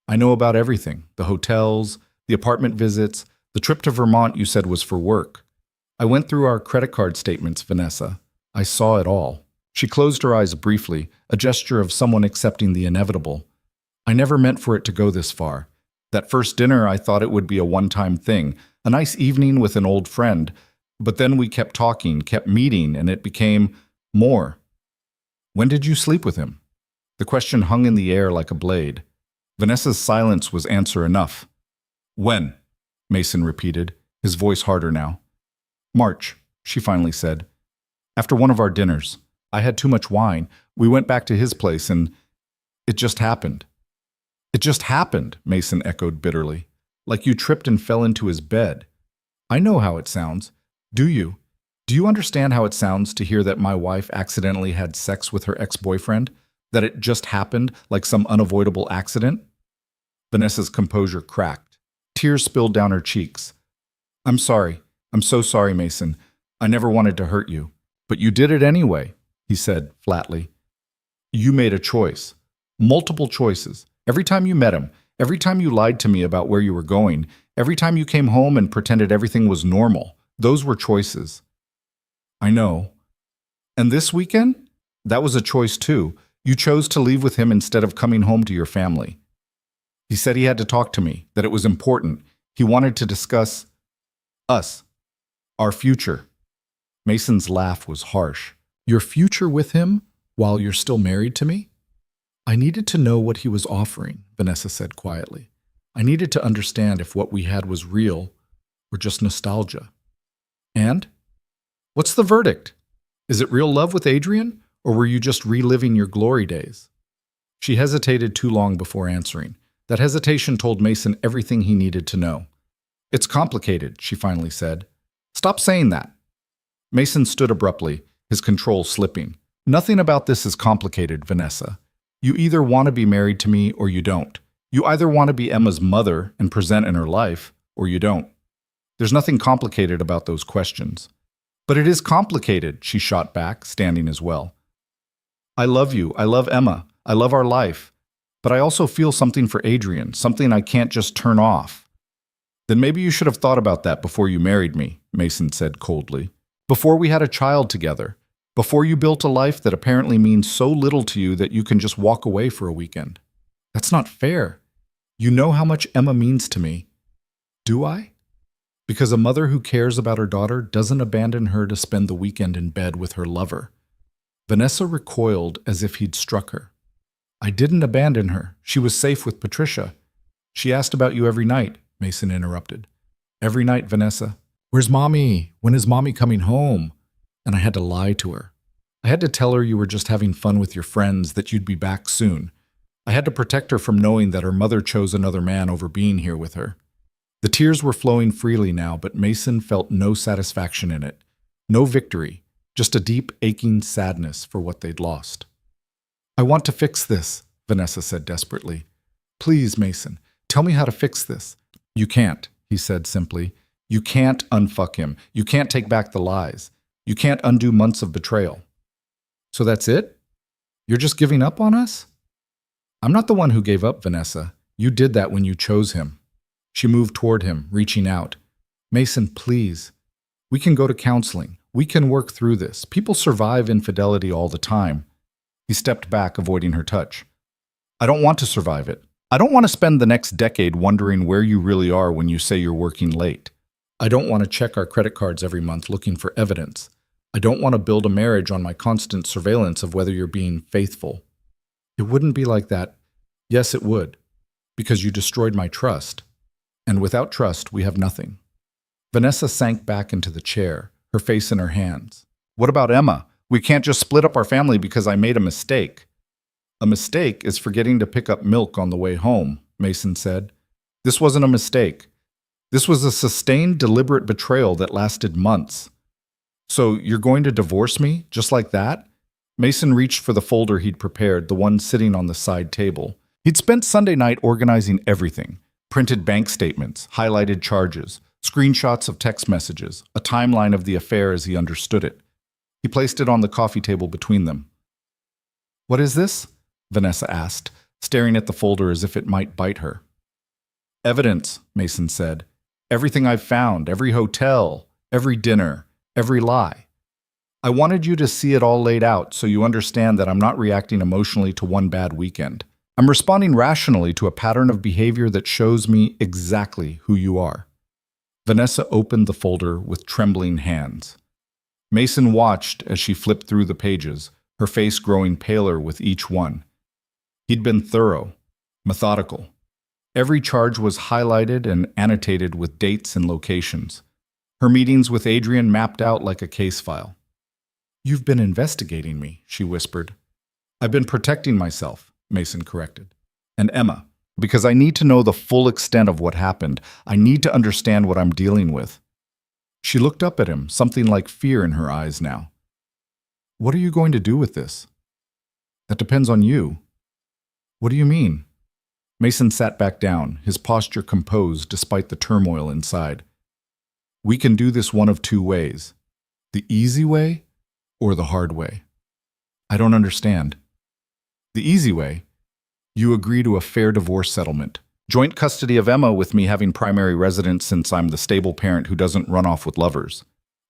I know about everything. The hotels, the apartment visits, the trip to Vermont you said was for work. I went through our credit card statements, Vanessa. I saw it all. She closed her eyes briefly, a gesture of someone accepting the inevitable. I never meant for it to go this far. That first dinner, I thought it would be a one-time thing, a nice evening with an old friend. But then we kept talking, kept meeting, and it became more. When did you sleep with him? The question hung in the air like a blade. Vanessa's silence was answer enough. When? Mason repeated, his voice harder now. March, she finally said. After one of our dinners. I had too much wine. We went back to his place and it just happened. It just happened, Mason echoed bitterly. Like you tripped and fell into his bed. I know how it sounds. Do you? Do you understand how it sounds to hear that my wife accidentally had sex with her ex-boyfriend? That it just happened like some unavoidable accident? Vanessa's composure cracked. Tears spilled down her cheeks. I'm sorry. I'm so sorry, Mason. I never wanted to hurt you. But you did it anyway, he said flatly. You made a choice. Multiple choices. Every time you met him, every time you lied to me about where you were going, every time you came home and pretended everything was normal, those were choices. I know. And this weekend? That was a choice too. You chose to leave with him instead of coming home to your family. He said he had to talk to me, that it was important. He wanted to discuss us, our future. Mason's laugh was harsh. Your future with him while you're still married to me? I needed to know what he was offering, Vanessa said quietly. I needed to understand if what we had was real or just nostalgia. And? What's the verdict? Is it real love with Adrian, or were you just reliving your glory days? She hesitated too long before answering. That hesitation told Mason everything he needed to know. It's complicated, she finally said. Stop saying that. Mason stood abruptly, his control slipping. Nothing about this is complicated, Vanessa. You either want to be married to me or you don't. You either want to be Emma's mother and present in her life, or you don't. There's nothing complicated about those questions. But it is complicated, she shot back, standing as well. I love you. I love Emma. I love our life. But I also feel something for Adrian, something I can't just turn off. Then maybe you should have thought about that before you married me, Mason said coldly. Before we had a child together. Before you built a life that apparently means so little to you that you can just walk away for a weekend. That's not fair. You know how much Emma means to me. Do I? Because a mother who cares about her daughter doesn't abandon her to spend the weekend in bed with her lover. Vanessa recoiled as if he'd struck her. I didn't abandon her. She was safe with Patricia. She asked about you every night, Mason interrupted. Every night, Vanessa. Where's Mommy? When is Mommy coming home? And I had to lie to her. I had to tell her you were just having fun with your friends, that you'd be back soon. I had to protect her from knowing that her mother chose another man over being here with her. The tears were flowing freely now, but Mason felt no satisfaction in it. No victory, just a deep, aching sadness for what they'd lost. I want to fix this, Vanessa said desperately. Please, Mason, tell me how to fix this. You can't, he said simply. You can't unfuck him. You can't take back the lies. You can't undo months of betrayal. So that's it? You're just giving up on us? I'm not the one who gave up, Vanessa. You did that when you chose him. She moved toward him, reaching out. Mason, please. We can go to counseling. We can work through this. People survive infidelity all the time. He stepped back, avoiding her touch. I don't want to survive it. I don't want to spend the next decade wondering where you really are when you say you're working late. I don't want to check our credit cards every month looking for evidence. I don't want to build a marriage on my constant surveillance of whether you're being faithful. It wouldn't be like that. Yes, it would. Because you destroyed my trust. And without trust, we have nothing. Vanessa sank back into the chair, her face in her hands. What about Emma? We can't just split up our family because I made a mistake. A mistake is forgetting to pick up milk on the way home, Mason said. This wasn't a mistake. This was a sustained, deliberate betrayal that lasted months. So you're going to divorce me, just like that? Mason reached for the folder he'd prepared, the one sitting on the side table. He'd spent Sunday night organizing everything. Printed bank statements, highlighted charges, screenshots of text messages, a timeline of the affair as he understood it. He placed it on the coffee table between them. What is this? Vanessa asked, staring at the folder as if it might bite her. Evidence, Mason said. Everything I've found, every hotel, every dinner, every lie. I wanted you to see it all laid out so you understand that I'm not reacting emotionally to one bad weekend. I'm responding rationally to a pattern of behavior that shows me exactly who you are. Vanessa opened the folder with trembling hands. Mason watched as she flipped through the pages, her face growing paler with each one. He'd been thorough, methodical. Every charge was highlighted and annotated with dates and locations. Her meetings with Adrian mapped out like a case file. You've been investigating me, she whispered. I've been protecting myself, Mason corrected. And Emma, because I need to know the full extent of what happened. I need to understand what I'm dealing with. She looked up at him, something like fear in her eyes now. What are you going to do with this? That depends on you. What do you mean? Mason sat back down, his posture composed despite the turmoil inside. We can do this one of two ways. The easy way or the hard way. I don't understand. The easy way? You agree to a fair divorce settlement. Joint custody of Emma with me having primary residence since I'm the stable parent who doesn't run off with lovers.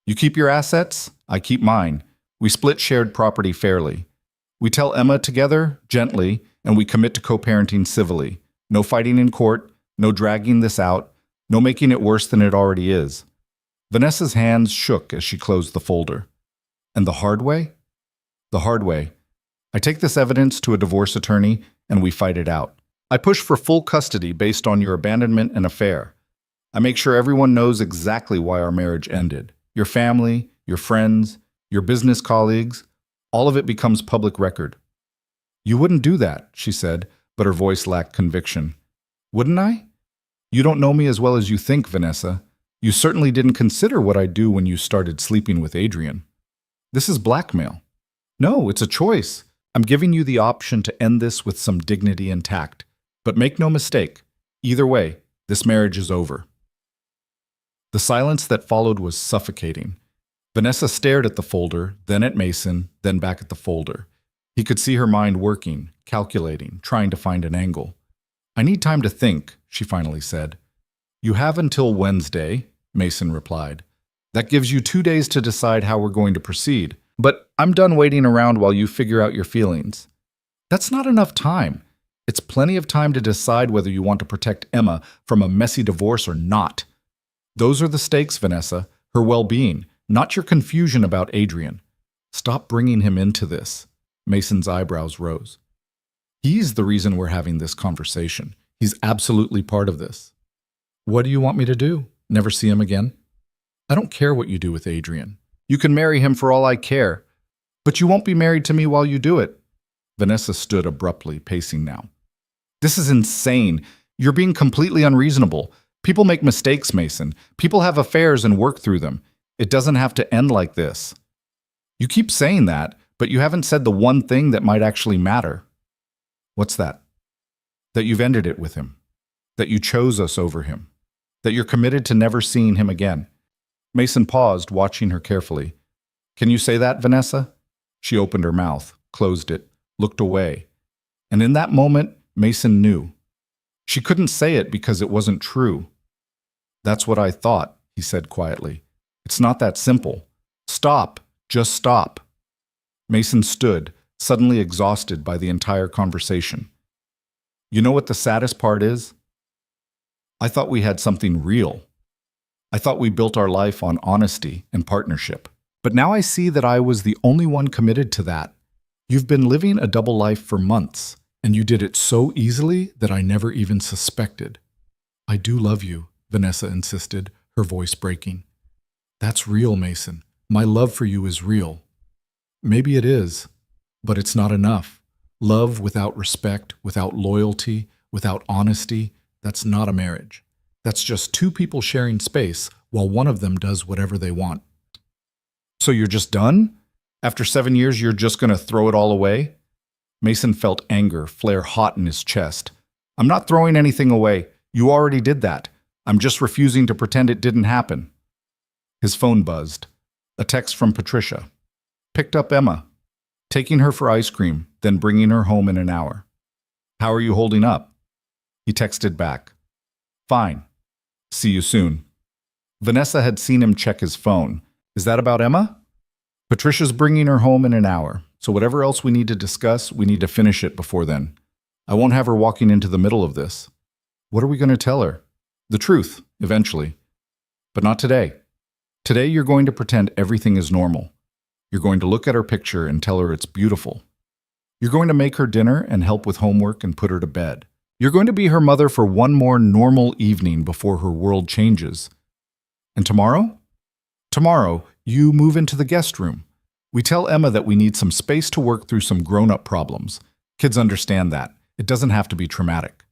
You keep your assets, I keep mine. We split shared property fairly. We tell Emma together, gently, and we commit to co-parenting civilly. No fighting in court, no dragging this out, no making it worse than it already is. Vanessa's hands shook as she closed the folder. And the hard way? The hard way. I take this evidence to a divorce attorney and we fight it out. I push for full custody based on your abandonment and affair. I make sure everyone knows exactly why our marriage ended. Your family, your friends, your business colleagues, all of it becomes public record. You wouldn't do that, she said, but her voice lacked conviction. Wouldn't I? You don't know me as well as you think, Vanessa. You certainly didn't consider what I'd do when you started sleeping with Adrian. This is blackmail. No, it's a choice. I'm giving you the option to end this with some dignity and tact. But make no mistake, either way, this marriage is over. The silence that followed was suffocating. Vanessa stared at the folder, then at Mason, then back at the folder. He could see her mind working, calculating, trying to find an angle. I need time to think, she finally said. You have until Wednesday, Mason replied. That gives you 2 days to decide how we're going to proceed. But I'm done waiting around while you figure out your feelings. That's not enough time. It's plenty of time to decide whether you want to protect Emma from a messy divorce or not. Those are the stakes, Vanessa, her well-being, not your confusion about Adrian. Stop bringing him into this. Mason's eyebrows rose. He's the reason we're having this conversation. He's absolutely part of this. What do you want me to do? Never see him again? I don't care what you do with Adrian. You can marry him for all I care. But you won't be married to me while you do it. Vanessa stood abruptly, pacing now. This is insane. You're being completely unreasonable. People make mistakes, Mason. People have affairs and work through them. It doesn't have to end like this. You keep saying that, but you haven't said the one thing that might actually matter. What's that? That you've ended it with him. That you chose us over him. That you're committed to never seeing him again. Mason paused, watching her carefully. Can you say that, Vanessa? She opened her mouth, closed it, looked away. And in that moment, Mason knew. She couldn't say it because it wasn't true. That's what I thought, he said quietly. It's not that simple. Stop. Just stop. Mason stood, suddenly exhausted by the entire conversation. You know what the saddest part is? I thought we had something real. I thought we built our life on honesty and partnership. But now I see that I was the only one committed to that. You've been living a double life for months, and you did it so easily that I never even suspected. I do love you, Vanessa insisted, her voice breaking. That's real, Mason. My love for you is real. Maybe it is, but it's not enough. Love without respect, without loyalty, without honesty, that's not a marriage. That's just two people sharing space while one of them does whatever they want. So you're just done? After 7 years, you're just going to throw it all away? Mason felt anger flare hot in his chest. I'm not throwing anything away. You already did that. I'm just refusing to pretend it didn't happen. His phone buzzed. A text from Patricia. Picked up Emma. Taking her for ice cream, then bringing her home in an hour. How are you holding up? He texted back. Fine. See you soon. Vanessa had seen him check his phone. Is that about Emma? Patricia's bringing her home in an hour, so whatever else we need to discuss, we need to finish it before then. I won't have her walking into the middle of this. What are we going to tell her? The truth, eventually. But not today. Today you're going to pretend everything is normal. You're going to look at her picture and tell her it's beautiful. You're going to make her dinner and help with homework and put her to bed. You're going to be her mother for one more normal evening before her world changes. And tomorrow? Tomorrow, you move into the guest room. We tell Emma that we need some space to work through some grown-up problems. Kids understand that. It doesn't have to be traumatic.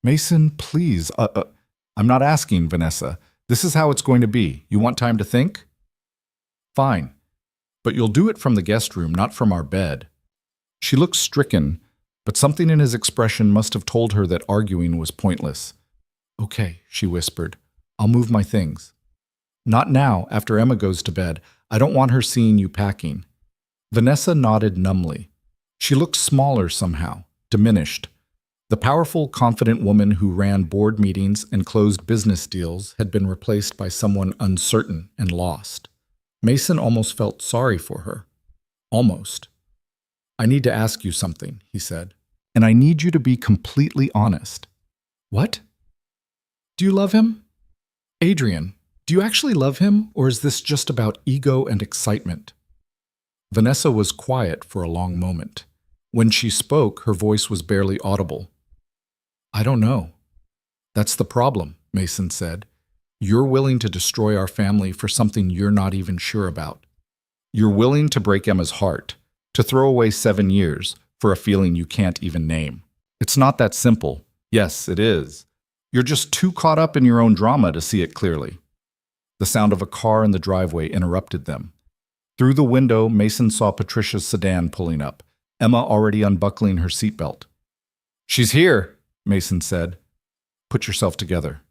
Mason, please. I'm not asking, Vanessa. This is how it's going to be. You want time to think? Fine. But you'll do it from the guest room, not from our bed. She looked stricken, but something in his expression must have told her that arguing was pointless. Okay, she whispered. I'll move my things. Not now, after Emma goes to bed. I don't want her seeing you packing. Vanessa nodded numbly. She looked smaller somehow, diminished. The powerful, confident woman who ran board meetings and closed business deals had been replaced by someone uncertain and lost. Mason almost felt sorry for her. Almost. I need to ask you something, he said, and I need you to be completely honest. What? Do you love him? Adrian, do you actually love him, or is this just about ego and excitement? Vanessa was quiet for a long moment. When she spoke, her voice was barely audible. I don't know. That's the problem, Mason said. You're willing to destroy our family for something you're not even sure about. You're willing to break Emma's heart, to throw away 7 years for a feeling you can't even name. It's not that simple. Yes, it is. You're just too caught up in your own drama to see it clearly. The sound of a car in the driveway interrupted them. Through the window, Mason saw Patricia's sedan pulling up, Emma already unbuckling her seatbelt. She's here, Mason said. Put yourself together.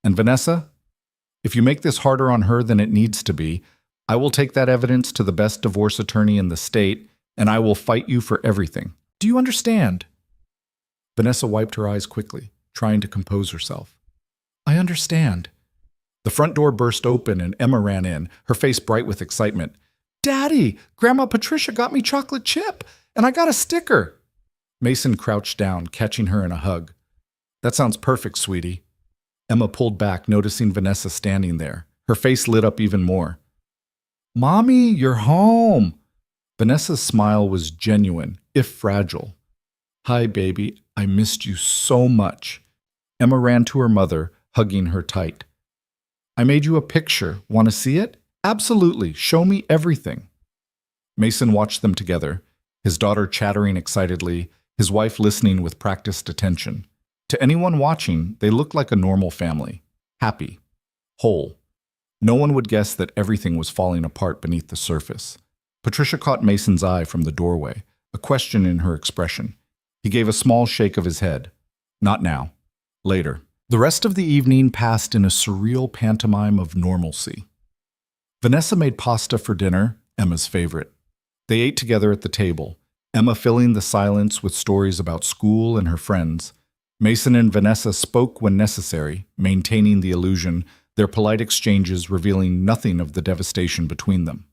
And Vanessa, if you make this harder on her than it needs to be, I will take that evidence to the best divorce attorney in the state, and I will fight you for everything. Do you understand? Vanessa wiped her eyes quickly, trying to compose herself. I understand. The front door burst open and Emma ran in, her face bright with excitement. Daddy, Grandma Patricia got me chocolate chip, and I got a sticker. Mason crouched down, catching her in a hug. That sounds perfect, sweetie. Emma pulled back, noticing Vanessa standing there. Her face lit up even more. Mommy, you're home. Vanessa's smile was genuine, if fragile. Hi, baby. I missed you so much. Emma ran to her mother, hugging her tight. I made you a picture. Want to see it? Absolutely. Show me everything. Mason watched them together, his daughter chattering excitedly, his wife listening with practiced attention. To anyone watching, they looked like a normal family. Happy. Whole. No one would guess that everything was falling apart beneath the surface. Patricia caught Mason's eye from the doorway, a question in her expression. He gave a small shake of his head. Not now. Later. The rest of the evening passed in a surreal pantomime of normalcy. Vanessa made pasta for dinner, Emma's favorite. They ate together at the table, Emma filling the silence with stories about school and her friends. Mason and Vanessa spoke when necessary, maintaining the illusion, their polite exchanges revealing nothing of the devastation between them.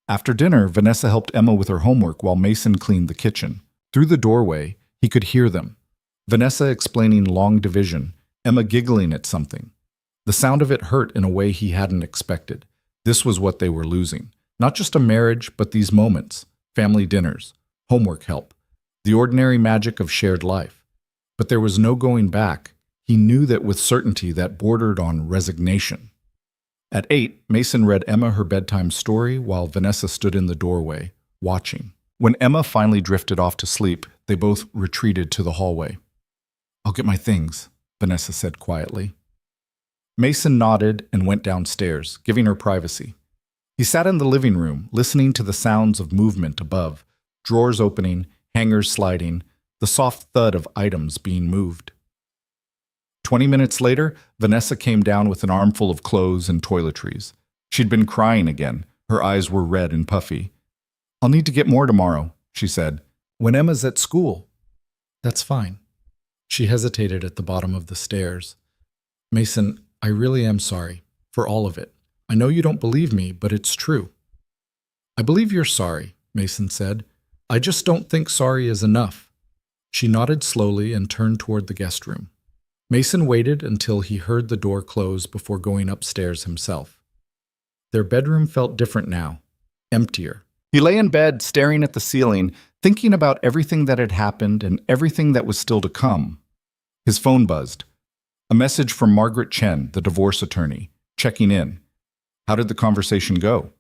After dinner, Vanessa helped Emma with her homework while Mason cleaned the kitchen. Through the doorway, he could hear them. Vanessa explaining long division, Emma giggling at something. The sound of it hurt in a way he hadn't expected. This was what they were losing. Not just a marriage, but these moments, family dinners, homework help, the ordinary magic of shared life. But there was no going back. He knew that with certainty that bordered on resignation. At 8, Mason read Emma her bedtime story while Vanessa stood in the doorway, watching. When Emma finally drifted off to sleep, they both retreated to the hallway. "I'll get my things," Vanessa said quietly. Mason nodded and went downstairs, giving her privacy. He sat in the living room, listening to the sounds of movement above, drawers opening, hangers sliding, the soft thud of items being moved. 20 minutes later, Vanessa came down with an armful of clothes and toiletries. She'd been crying again. Her eyes were red and puffy. "I'll need to get more tomorrow," she said. "When Emma's at school." "That's fine." She hesitated at the bottom of the stairs. "Mason, I really am sorry. For all of it. I know you don't believe me, but it's true." "I believe you're sorry," Mason said. "I just don't think sorry is enough." She nodded slowly and turned toward the guest room. Mason waited until he heard the door close before going upstairs himself. Their bedroom felt different now, emptier. He lay in bed, staring at the ceiling, thinking about everything that had happened and everything that was still to come. His phone buzzed. A message from Margaret Chen, the divorce attorney, checking in. How did the conversation go?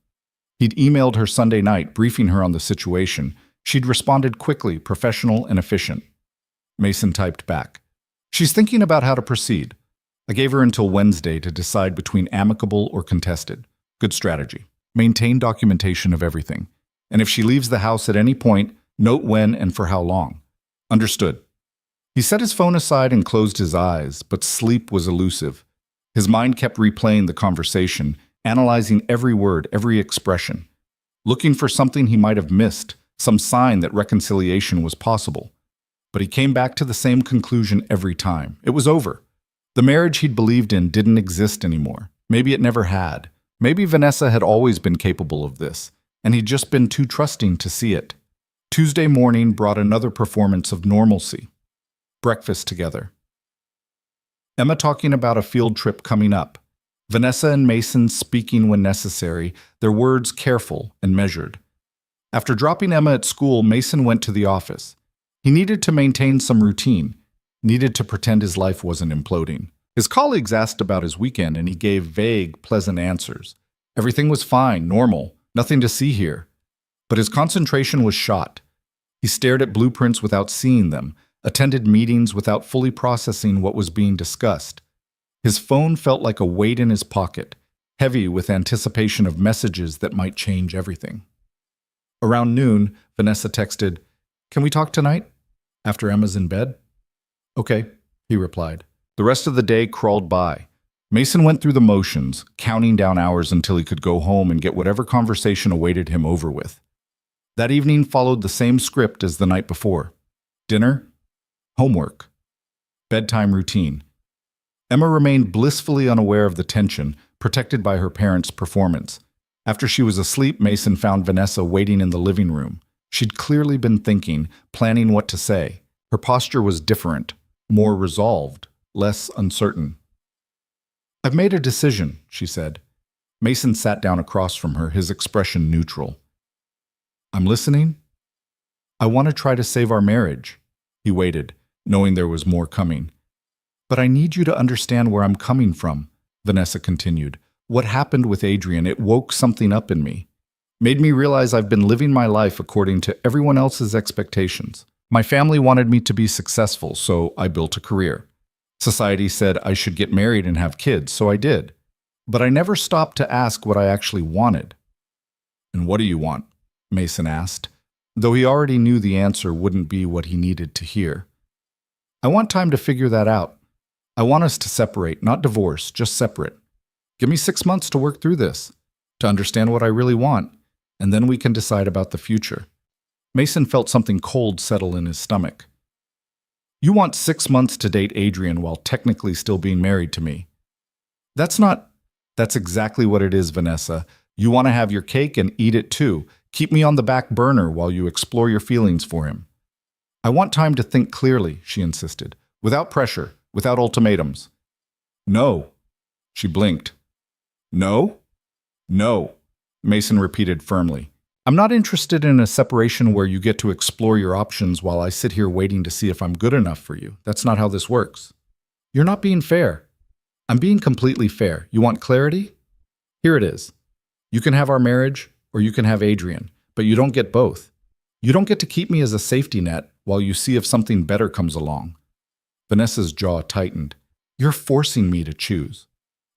He'd emailed her Sunday night, briefing her on the situation. She'd responded quickly, professional and efficient. Mason typed back. "She's thinking about how to proceed. I gave her until Wednesday to decide between amicable or contested. Good strategy. Maintain documentation of everything. And if she leaves the house at any point, note when and for how long. Understood." He set his phone aside and closed his eyes, but sleep was elusive. His mind kept replaying the conversation, analyzing every word, every expression, looking for something he might have missed, some sign that reconciliation was possible. But he came back to the same conclusion every time. It was over. The marriage he'd believed in didn't exist anymore. Maybe it never had. Maybe Vanessa had always been capable of this, and he'd just been too trusting to see it. Tuesday morning brought another performance of normalcy. Breakfast together. Emma talking about a field trip coming up. Vanessa and Mason speaking when necessary, their words careful and measured. After dropping Emma at school, Mason went to the office. He needed to maintain some routine, needed to pretend his life wasn't imploding. His colleagues asked about his weekend, and he gave vague, pleasant answers. Everything was fine, normal, nothing to see here. But his concentration was shot. He stared at blueprints without seeing them, attended meetings without fully processing what was being discussed. His phone felt like a weight in his pocket, heavy with anticipation of messages that might change everything. Around noon, Vanessa texted, "Can we talk tonight? After Emma's in bed?" "Okay," he replied. The rest of the day crawled by. Mason went through the motions, counting down hours until he could go home and get whatever conversation awaited him over with. That evening followed the same script as the night before. Dinner, homework, bedtime routine. Emma remained blissfully unaware of the tension, protected by her parents' performance. After she was asleep, Mason found Vanessa waiting in the living room. She'd clearly been thinking, planning what to say. Her posture was different, more resolved, less uncertain. "I've made a decision," she said. Mason sat down across from her, his expression neutral. "I'm listening." "I want to try to save our marriage." He waited, knowing there was more coming. "But I need you to understand where I'm coming from," Vanessa continued. "What happened with Adrian, it woke something up in me. Made me realize I've been living my life according to everyone else's expectations. My family wanted me to be successful, so I built a career. Society said I should get married and have kids, so I did. But I never stopped to ask what I actually wanted." "And what do you want?" Mason asked, though he already knew the answer wouldn't be what he needed to hear. "I want time to figure that out. I want us to separate, not divorce, just separate. Give me 6 months to work through this, to understand what I really want, and then we can decide about the future." Mason felt something cold settle in his stomach. You want 6 months to date Adrian while technically still being married to me. That's not... That's exactly what it is, Vanessa. You want to have your cake and eat it too. Keep me on the back burner while you explore your feelings for him. I want time to think clearly, she insisted, without pressure, without ultimatums. No. She blinked. No? No, Mason repeated firmly. I'm not interested in a separation where you get to explore your options while I sit here waiting to see if I'm good enough for you. That's not how this works. You're not being fair. I'm being completely fair. You want clarity? Here it is. You can have our marriage, or you can have Adrian, but you don't get both. You don't get to keep me as a safety net while you see if something better comes along. Vanessa's jaw tightened. You're forcing me to choose.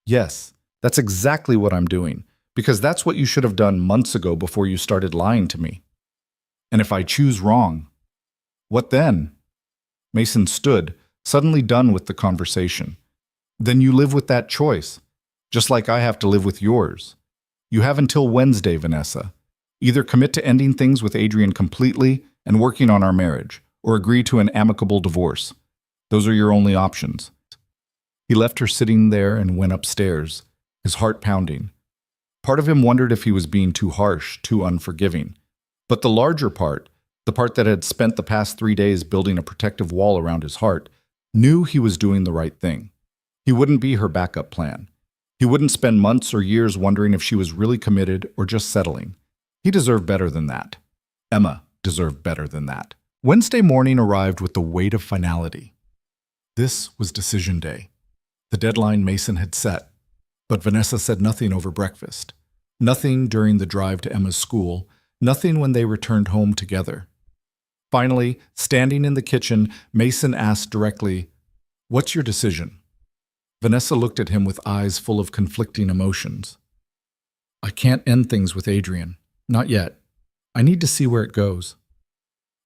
Yes, that's exactly what I'm doing, because that's what you should have done months ago before you started lying to me. And if I choose wrong, what then? Mason stood, suddenly done with the conversation. Then you live with that choice, just like I have to live with yours. You have until Wednesday, Vanessa. Either commit to ending things with Adrian completely and working on our marriage, or agree to an amicable divorce. Those are your only options. He left her sitting there and went upstairs, his heart pounding. Part of him wondered if he was being too harsh, too unforgiving. But the larger part, the part that had spent the past 3 days building a protective wall around his heart, knew he was doing the right thing. He wouldn't be her backup plan. He wouldn't spend months or years wondering if she was really committed or just settling. He deserved better than that. Emma deserved better than that. Wednesday morning arrived with the weight of finality. This was decision day. The deadline Mason had set. But Vanessa said nothing over breakfast. Nothing during the drive to Emma's school. Nothing when they returned home together. Finally, standing in the kitchen, Mason asked directly, "What's your decision?" Vanessa looked at him with eyes full of conflicting emotions. "I can't end things with Adrian. Not yet. I need to see where it goes."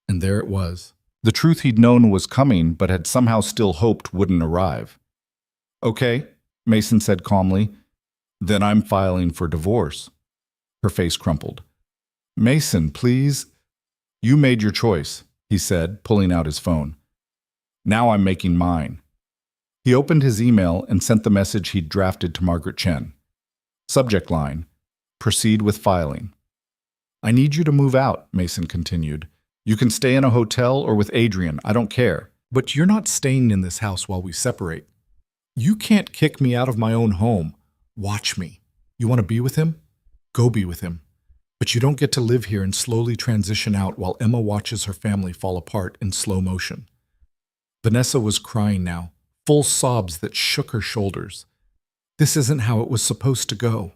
And there it was. The truth he'd known was coming, but had somehow still hoped wouldn't arrive. "Okay," Mason said calmly. "Then I'm filing for divorce." Her face crumpled. "Mason, please." "You made your choice," he said, pulling out his phone. "Now I'm making mine." He opened his email and sent the message he'd drafted to Margaret Chen. Subject line, "Proceed with filing." "I need you to move out," Mason continued. "You can stay in a hotel or with Adrian, I don't care. But you're not staying in this house while we separate. You can't kick me out of my own home. Watch me. You want to be with him? Go be with him. But you don't get to live here and slowly transition out while Emma watches her family fall apart in slow motion." Vanessa was crying now, full sobs that shook her shoulders. This isn't how it was supposed to go.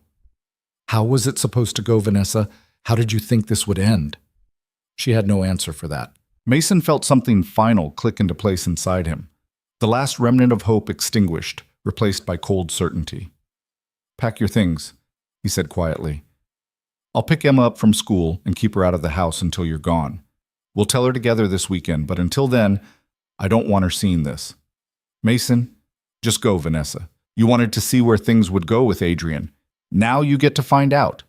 How was it supposed to go, Vanessa? How did you think this would end? She had no answer for that. Mason felt something final click into place inside him. The last remnant of hope extinguished, replaced by cold certainty. "Pack your things," he said quietly. "I'll pick Emma up from school and keep her out of the house until you're gone. We'll tell her together this weekend, but until then, I don't want her seeing this. Mason, just go, Vanessa. You wanted to see where things would go with Adrian. Now you get to find out."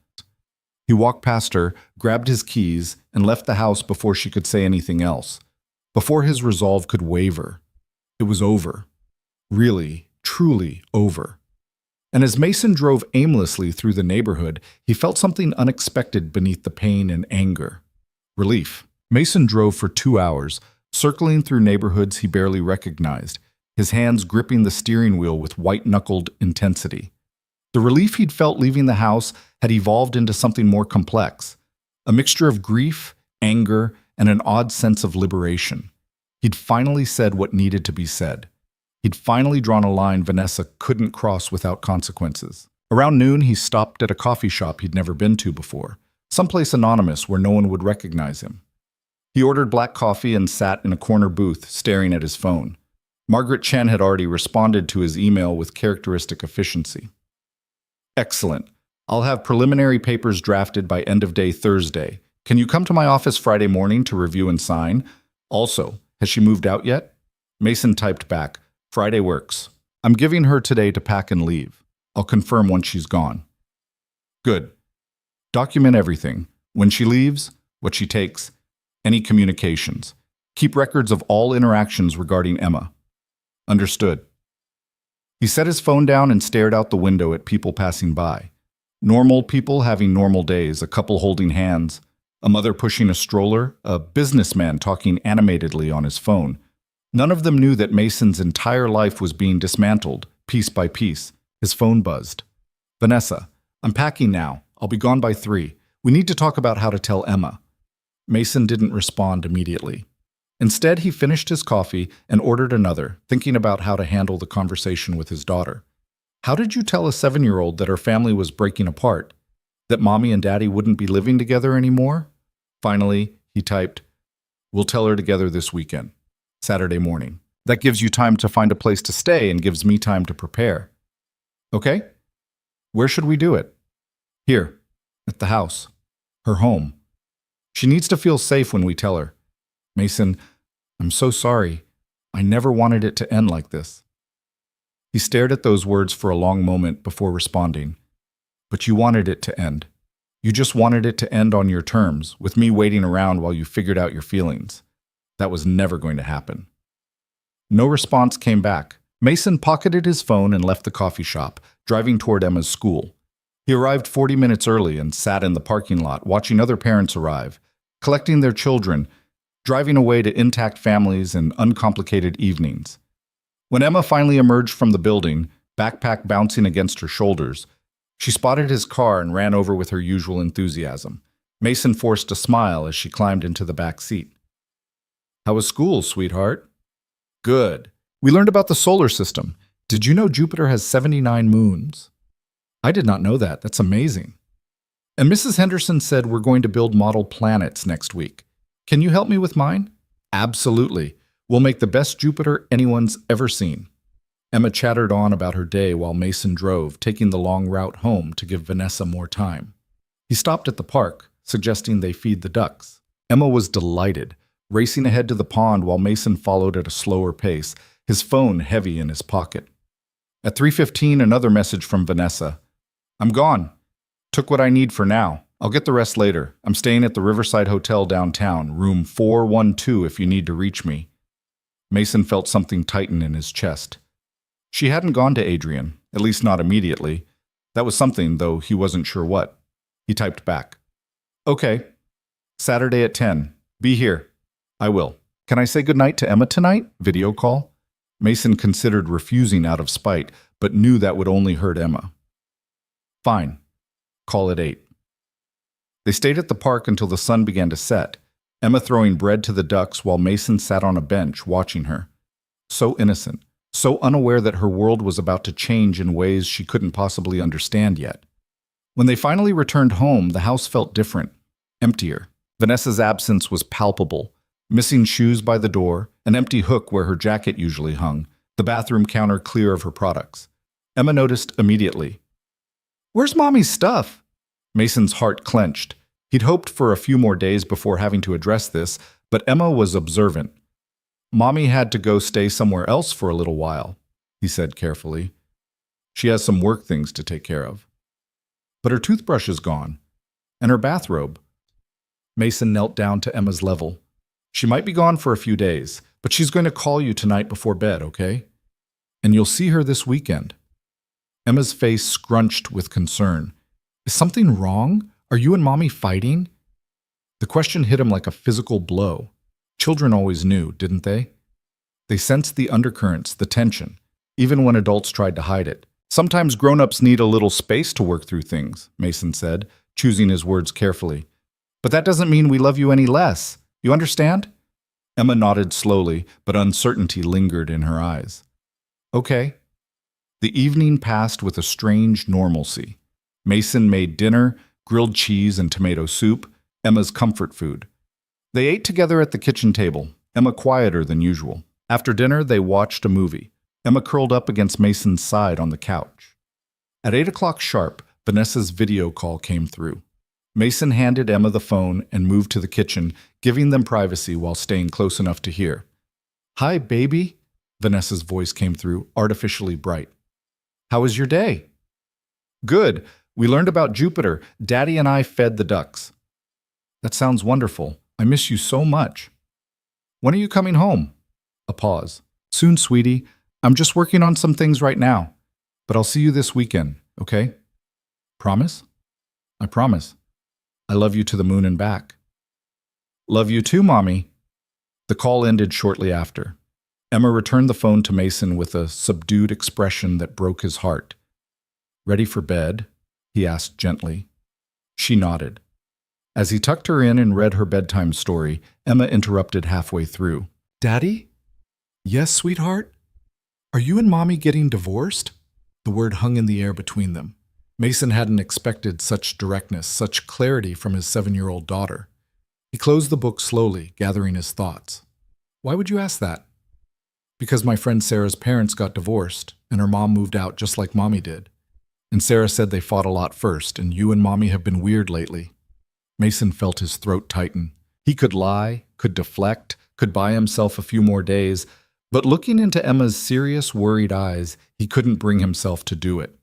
He walked past her, grabbed his keys, and left the house before she could say anything else. Before his resolve could waver. It was over. Really, truly over. And as Mason drove aimlessly through the neighborhood, he felt something unexpected beneath the pain and anger. Relief. Mason drove for 2 hours, circling through neighborhoods he barely recognized, his hands gripping the steering wheel with white-knuckled intensity. The relief he'd felt leaving the house had evolved into something more complex, a mixture of grief, anger, and an odd sense of liberation. He'd finally said what needed to be said. He'd finally drawn a line Vanessa couldn't cross without consequences. Around noon, he stopped at a coffee shop he'd never been to before, someplace anonymous where no one would recognize him. He ordered black coffee and sat in a corner booth, staring at his phone. Margaret Chen had already responded to his email with characteristic efficiency. "Excellent. I'll have preliminary papers drafted by end of day Thursday. Can you come to my office Friday morning to review and sign? Also, has she moved out yet?" Mason typed back, "Friday works. I'm giving her today to pack and leave. I'll confirm once she's gone." "Good. Document everything. When she leaves, what she takes, any communications. Keep records of all interactions regarding Emma. Understood. He set his phone down and stared out the window at people passing by. Normal people having normal days, a couple holding hands, a mother pushing a stroller, a businessman talking animatedly on his phone. None of them knew that Mason's entire life was being dismantled, piece by piece. His phone buzzed. Vanessa, I'm packing now. I'll be gone by 3. We need to talk about how to tell Emma. Mason didn't respond immediately. Instead, he finished his coffee and ordered another, thinking about how to handle the conversation with his daughter. How did you tell a 7-year-old that her family was breaking apart? That mommy and daddy wouldn't be living together anymore? Finally, he typed, "We'll tell her together this weekend, Saturday morning. That gives you time to find a place to stay and gives me time to prepare. Okay? Where should we do it?" "Here, at the house. Her home. She needs to feel safe when we tell her." "Mason, I'm so sorry. I never wanted it to end like this." He stared at those words for a long moment before responding. "But you wanted it to end. You just wanted it to end on your terms, with me waiting around while you figured out your feelings. That was never going to happen." No response came back. Mason pocketed his phone and left the coffee shop, driving toward Emma's school. He arrived 40 minutes early and sat in the parking lot, watching other parents arrive, collecting their children, driving away to intact families and uncomplicated evenings. When Emma finally emerged from the building, backpack bouncing against her shoulders, she spotted his car and ran over with her usual enthusiasm. Mason forced a smile as she climbed into the back seat. "How was school, sweetheart?" "Good. We learned about the solar system. Did you know Jupiter has 79 moons?" "I did not know that. That's amazing." "And Mrs. Henderson said we're going to build model planets next week. Can you help me with mine?" "Absolutely. We'll make the best Jupiter anyone's ever seen." Emma chattered on about her day while Mason drove, taking the long route home to give Vanessa more time. He stopped at the park, suggesting they feed the ducks. Emma was delighted, racing ahead to the pond while Mason followed at a slower pace, his phone heavy in his pocket. At 3:15, another message from Vanessa. "I'm gone. Took what I need for now. I'll get the rest later. I'm staying at the Riverside Hotel downtown, room 412 if you need to reach me." Mason felt something tighten in his chest. She hadn't gone to Adrian, at least not immediately. That was something, though he wasn't sure what. He typed back. "Okay. Saturday at 10. Be here." "I will. Can I say goodnight to Emma tonight? Video call?" Mason considered refusing out of spite, but knew that would only hurt Emma. "Fine. Call at 8. They stayed at the park until the sun began to set, Emma throwing bread to the ducks while Mason sat on a bench watching her. So innocent, so unaware that her world was about to change in ways she couldn't possibly understand yet. When they finally returned home, the house felt different, emptier. Vanessa's absence was palpable. Missing shoes by the door, an empty hook where her jacket usually hung, the bathroom counter clear of her products. Emma noticed immediately. "Where's Mommy's stuff?" Mason's heart clenched. He'd hoped for a few more days before having to address this, but Emma was observant. "Mommy had to go stay somewhere else for a little while," he said carefully. "She has some work things to take care of." "But her toothbrush is gone. And her bathrobe." Mason knelt down to Emma's level. "She might be gone for a few days, but she's going to call you tonight before bed, okay? And you'll see her this weekend." Emma's face scrunched with concern. "Is something wrong? Are you and Mommy fighting?" The question hit him like a physical blow. Children always knew, didn't they? They sensed the undercurrents, the tension, even when adults tried to hide it. "Sometimes grown-ups need a little space to work through things," Mason said, choosing his words carefully. "But that doesn't mean we love you any less. You understand?" Emma nodded slowly, but uncertainty lingered in her eyes. "Okay." The evening passed with a strange normalcy. Mason made dinner, grilled cheese and tomato soup, Emma's comfort food. They ate together at the kitchen table, Emma quieter than usual. After dinner, they watched a movie, Emma curled up against Mason's side on the couch. At 8 o'clock sharp, Vanessa's video call came through. Mason handed Emma the phone and moved to the kitchen, giving them privacy while staying close enough to hear. "Hi, baby," Vanessa's voice came through, artificially bright. "How was your day?" "Good. We learned about Jupiter. Daddy and I fed the ducks." "That sounds wonderful. I miss you so much. When are you coming home? A pause. Soon, sweetie. I'm just working on some things right now. But I'll see you this weekend, okay? Promise? I promise. I love you to the moon and back. Love you too, Mommy. The call ended shortly after. Emma returned the phone to Mason with a subdued expression that broke his heart. Ready for bed? He asked gently. She nodded. As he tucked her in and read her bedtime story, Emma interrupted halfway through. Daddy? Yes, sweetheart? Are you and Mommy getting divorced? The word hung in the air between them. Mason hadn't expected such directness, such clarity from his 7-year-old daughter. He closed the book slowly, gathering his thoughts. Why would you ask that? Because my friend Sarah's parents got divorced, and her mom moved out just like Mommy did. And Sarah said they fought a lot first, and you and Mommy have been weird lately. Mason felt his throat tighten. He could lie, could deflect, could buy himself a few more days, but looking into Emma's serious, worried eyes, he couldn't bring himself to do it.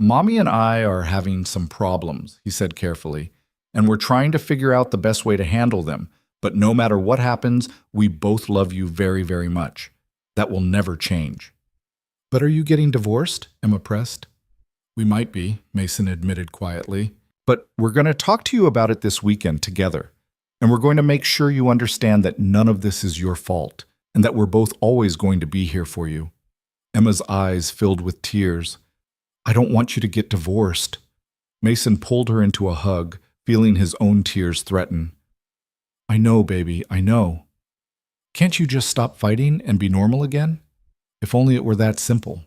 Mommy and I are having some problems, he said carefully, and we're trying to figure out the best way to handle them, but no matter what happens, we both love you very, very much. That will never change. But are you getting divorced? Emma pressed. We might be, Mason admitted quietly. But we're going to talk to you about it this weekend together. And we're going to make sure you understand that none of this is your fault, and that we're both always going to be here for you. Emma's eyes filled with tears. I don't want you to get divorced. Mason pulled her into a hug, feeling his own tears threaten. I know, baby, I know. Can't you just stop fighting and be normal again? If only it were that simple.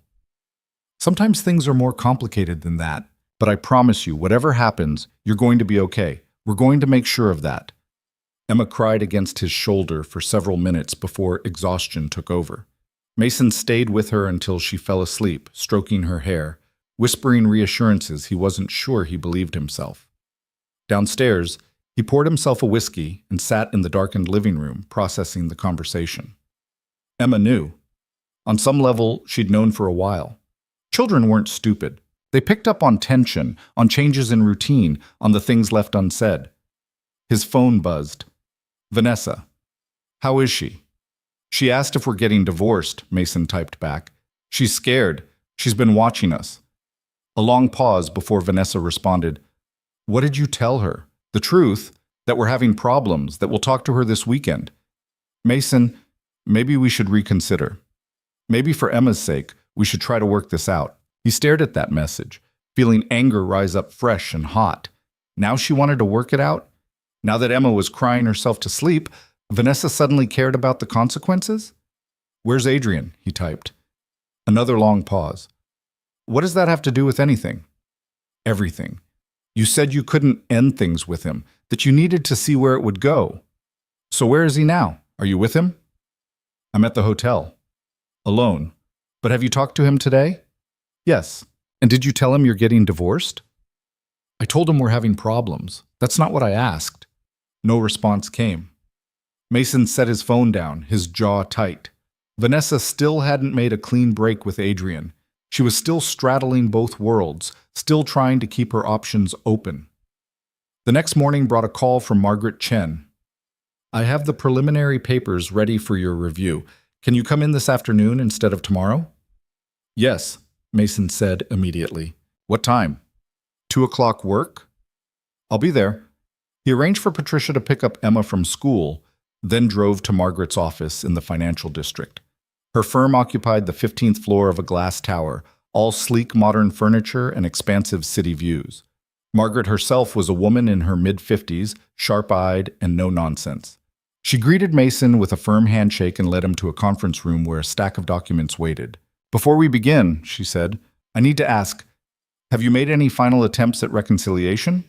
Sometimes things are more complicated than that. But I promise you, whatever happens, you're going to be okay. We're going to make sure of that. Emma cried against his shoulder for several minutes before exhaustion took over. Mason stayed with her until she fell asleep, stroking her hair, whispering reassurances he wasn't sure he believed himself. Downstairs, he poured himself a whiskey and sat in the darkened living room, processing the conversation. Emma knew. On some level, she'd known for a while. Children weren't stupid. They picked up on tension, on changes in routine, on the things left unsaid. His phone buzzed. Vanessa. How is she? She asked if we're getting divorced, Mason typed back. She's scared. She's been watching us. A long pause before Vanessa responded. What did you tell her? The truth, that we're having problems, that we'll talk to her this weekend. Mason, maybe we should reconsider. Maybe for Emma's sake, we should try to work this out. He stared at that message, feeling anger rise up fresh and hot. Now she wanted to work it out? Now that Emma was crying herself to sleep, Vanessa suddenly cared about the consequences? Where's Adrian? He typed. Another long pause. What does that have to do with anything? Everything. You said you couldn't end things with him, that you needed to see where it would go. So where is he now? Are you with him? I'm at the hotel. Alone. But have you talked to him today? Yes. And did you tell him you're getting divorced? I told him we're having problems. That's not what I asked. No response came. Mason set his phone down, his jaw tight. Vanessa still hadn't made a clean break with Adrian. She was still straddling both worlds, still trying to keep her options open. The next morning brought a call from Margaret Chen. I have the preliminary papers ready for your review. Can you come in this afternoon instead of tomorrow? Yes, Mason said immediately. What time? 2 o'clock work? I'll be there. He arranged for Patricia to pick up Emma from school, then drove to Margaret's office in the financial district. Her firm occupied the 15th floor of a glass tower, all sleek modern furniture and expansive city views. Margaret herself was a woman in her mid-50s, sharp-eyed and no-nonsense. She greeted Mason with a firm handshake and led him to a conference room where a stack of documents waited. Before we begin, she said, I need to ask, have you made any final attempts at reconciliation?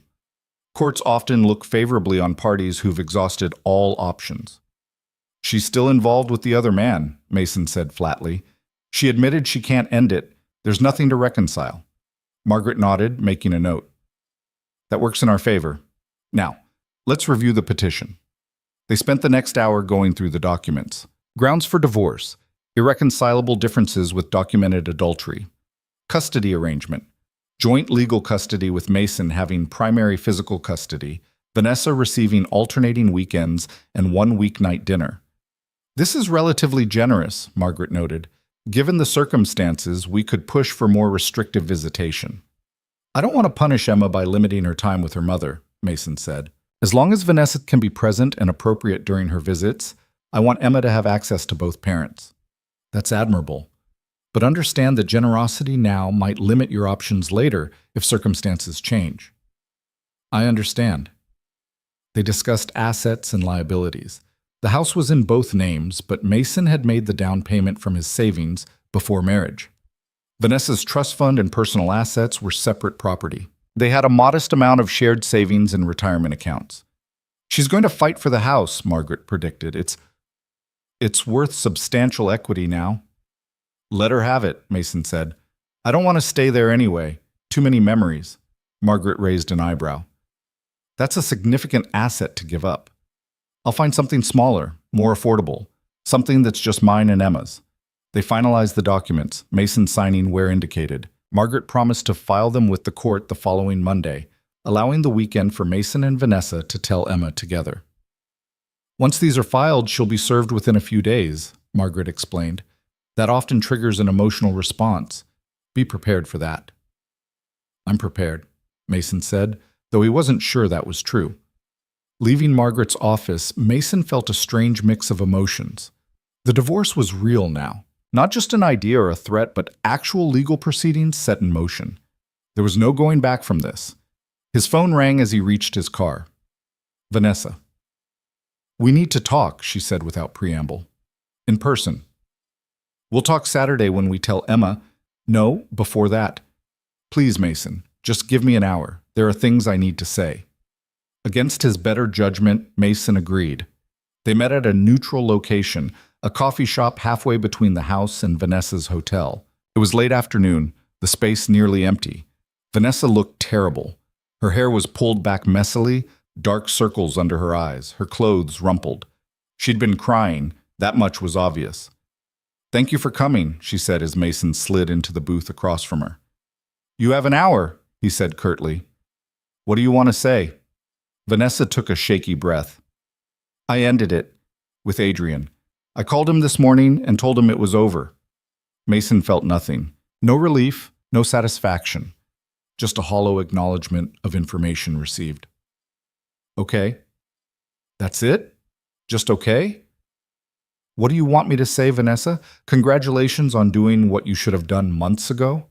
Courts often look favorably on parties who've exhausted all options. She's still involved with the other man, Mason said flatly. She admitted she can't end it. There's nothing to reconcile. Margaret nodded, making a note. That works in our favor. Now, let's review the petition. They spent the next hour going through the documents. Grounds for divorce. Irreconcilable differences with documented adultery. Custody arrangement. Joint legal custody with Mason having primary physical custody. Vanessa receiving alternating weekends and one weeknight dinner. This is relatively generous, Margaret noted. Given the circumstances, we could push for more restrictive visitation. I don't want to punish Emma by limiting her time with her mother, Mason said. As long as Vanessa can be present and appropriate during her visits, I want Emma to have access to both parents. That's admirable. But understand that generosity now might limit your options later if circumstances change. I understand. They discussed assets and liabilities. The house was in both names, but Mason had made the down payment from his savings before marriage. Vanessa's trust fund and personal assets were separate property. They had a modest amount of shared savings and retirement accounts. She's going to fight for the house, Margaret predicted. It's worth substantial equity now. Let her have it, Mason said. I don't want to stay there anyway. Too many memories. Margaret raised an eyebrow. That's a significant asset to give up. I'll find something smaller, more affordable, something that's just mine and Emma's. They finalized the documents, Mason signing where indicated. Margaret promised to file them with the court the following Monday, allowing the weekend for Mason and Vanessa to tell Emma together. Once these are filed, she'll be served within a few days, Margaret explained. That often triggers an emotional response. Be prepared for that. I'm prepared, Mason said, though he wasn't sure that was true. Leaving Margaret's office, Mason felt a strange mix of emotions. The divorce was real now. Not just an idea or a threat, but actual legal proceedings set in motion. There was no going back from this. His phone rang as he reached his car. Vanessa. We need to talk, she said without preamble. In person. We'll talk Saturday when we tell Emma. No, before that. Please, Mason, just give me an hour. There are things I need to say. Against his better judgment, Mason agreed. They met at a neutral location, a coffee shop halfway between the house and Vanessa's hotel. It was late afternoon, the space nearly empty. Vanessa looked terrible. Her hair was pulled back messily, dark circles under her eyes, her clothes rumpled. She'd been crying, that much was obvious. Thank you for coming, she said as Mason slid into the booth across from her. You have an hour, he said curtly. What do you want to say? Vanessa took a shaky breath. I ended it with Adrian. I called him this morning and told him it was over. Mason felt nothing. No relief, no satisfaction. Just a hollow acknowledgement of information received. Okay. That's it? Just okay? What do you want me to say, Vanessa? Congratulations on doing what you should have done months ago?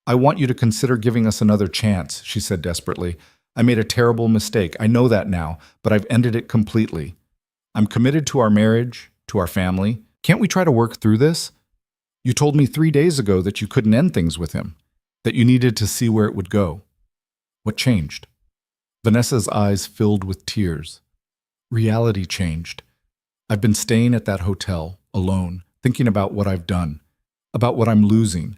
I want you to consider giving us another chance, she said desperately. I made a terrible mistake. I know that now, but I've ended it completely. I'm committed to our marriage, to our family. Can't we try to work through this? You told me 3 days ago that you couldn't end things with him, that you needed to see where it would go. What changed? Vanessa's eyes filled with tears. Reality changed. I've been staying at that hotel, alone, thinking about what I've done, about what I'm losing,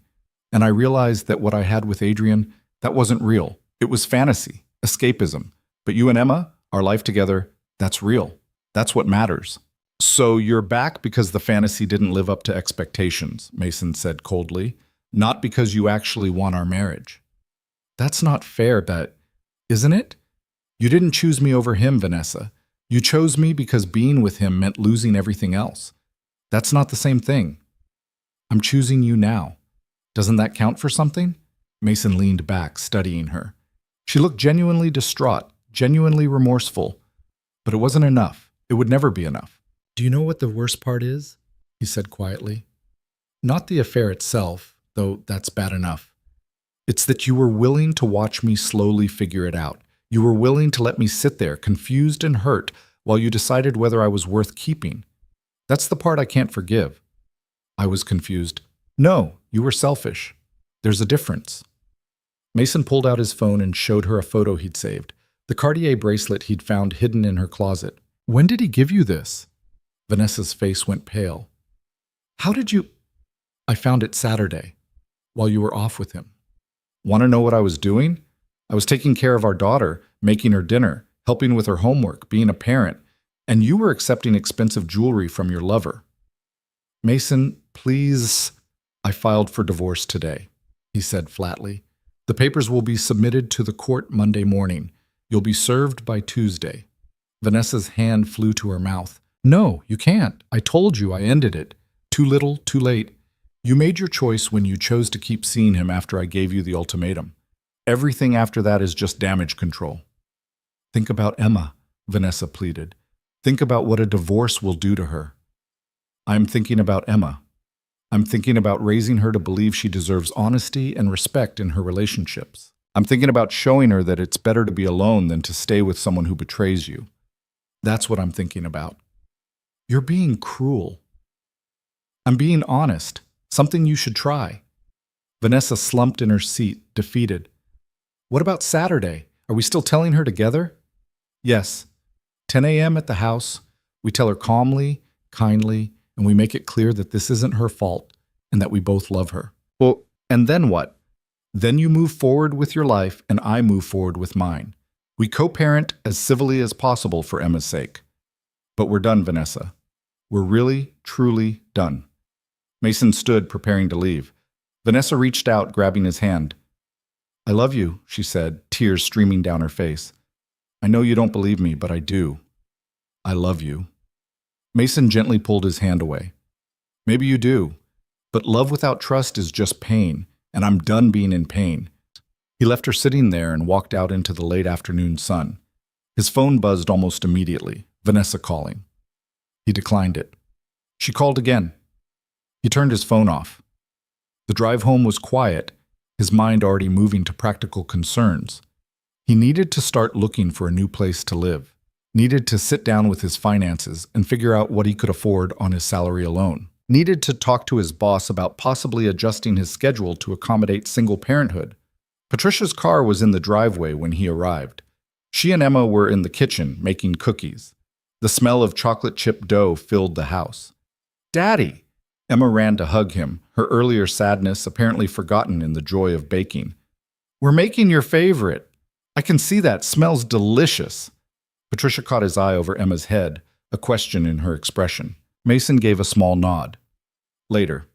and I realized that what I had with Adrian, that wasn't real. It was fantasy, escapism. But you and Emma, our life together, that's real. That's what matters. So you're back because the fantasy didn't live up to expectations, Mason said coldly, not because you actually want our marriage. That's not fair, isn't it? You didn't choose me over him, Vanessa. You chose me because being with him meant losing everything else. That's not the same thing. I'm choosing you now. Doesn't that count for something? Mason leaned back, studying her. She looked genuinely distraught, genuinely remorseful. But it wasn't enough. It would never be enough. Do you know what the worst part is? He said quietly. Not the affair itself, though that's bad enough. It's that you were willing to watch me slowly figure it out. You were willing to let me sit there, confused and hurt, while you decided whether I was worth keeping. That's the part I can't forgive. I was confused. No, you were selfish. There's a difference. Mason pulled out his phone and showed her a photo he'd saved, the Cartier bracelet he'd found hidden in her closet. When did he give you this? Vanessa's face went pale. How did you... I found it Saturday, while you were off with him. Want to know what I was doing? I was taking care of our daughter, making her dinner, helping with her homework, being a parent, and you were accepting expensive jewelry from your lover. Mason, please... I filed for divorce today, he said flatly. The papers will be submitted to the court Monday morning. You'll be served by Tuesday. Vanessa's hand flew to her mouth. No, you can't. I told you I ended it. Too little, too late. You made your choice when you chose to keep seeing him after I gave you the ultimatum. Everything after that is just damage control. Think about Emma, Vanessa pleaded. Think about what a divorce will do to her. I'm thinking about Emma. I'm thinking about raising her to believe she deserves honesty and respect in her relationships. I'm thinking about showing her that it's better to be alone than to stay with someone who betrays you. That's what I'm thinking about. You're being cruel. I'm being honest, something you should try. Vanessa slumped in her seat, defeated. What about Saturday? Are we still telling her together? Yes. 10 a.m. at the house. We tell her calmly, kindly, and we make it clear that this isn't her fault and that we both love her. Well, and then what? Then you move forward with your life and I move forward with mine. We co-parent as civilly as possible for Emma's sake. But we're done, Vanessa. We're really, truly done. Mason stood, preparing to leave. Vanessa reached out, grabbing his hand. I love you, she said, tears streaming down her face. I know you don't believe me, but I do. I love you. Mason gently pulled his hand away. Maybe you do, but love without trust is just pain, and I'm done being in pain. He left her sitting there and walked out into the late afternoon sun. His phone buzzed almost immediately, Vanessa calling. He declined it. She called again. He turned his phone off. The drive home was quiet, his mind already moving to practical concerns. He needed to start looking for a new place to live, needed to sit down with his finances and figure out what he could afford on his salary alone, needed to talk to his boss about possibly adjusting his schedule to accommodate single parenthood. Patricia's car was in the driveway when he arrived. She and Emma were in the kitchen making cookies. The smell of chocolate chip dough filled the house. Daddy! Emma ran to hug him, her earlier sadness apparently forgotten in the joy of baking. We're making your favorite. I can see that. Smells delicious. Patricia caught his eye over Emma's head, a question in her expression. Mason gave a small nod. Later,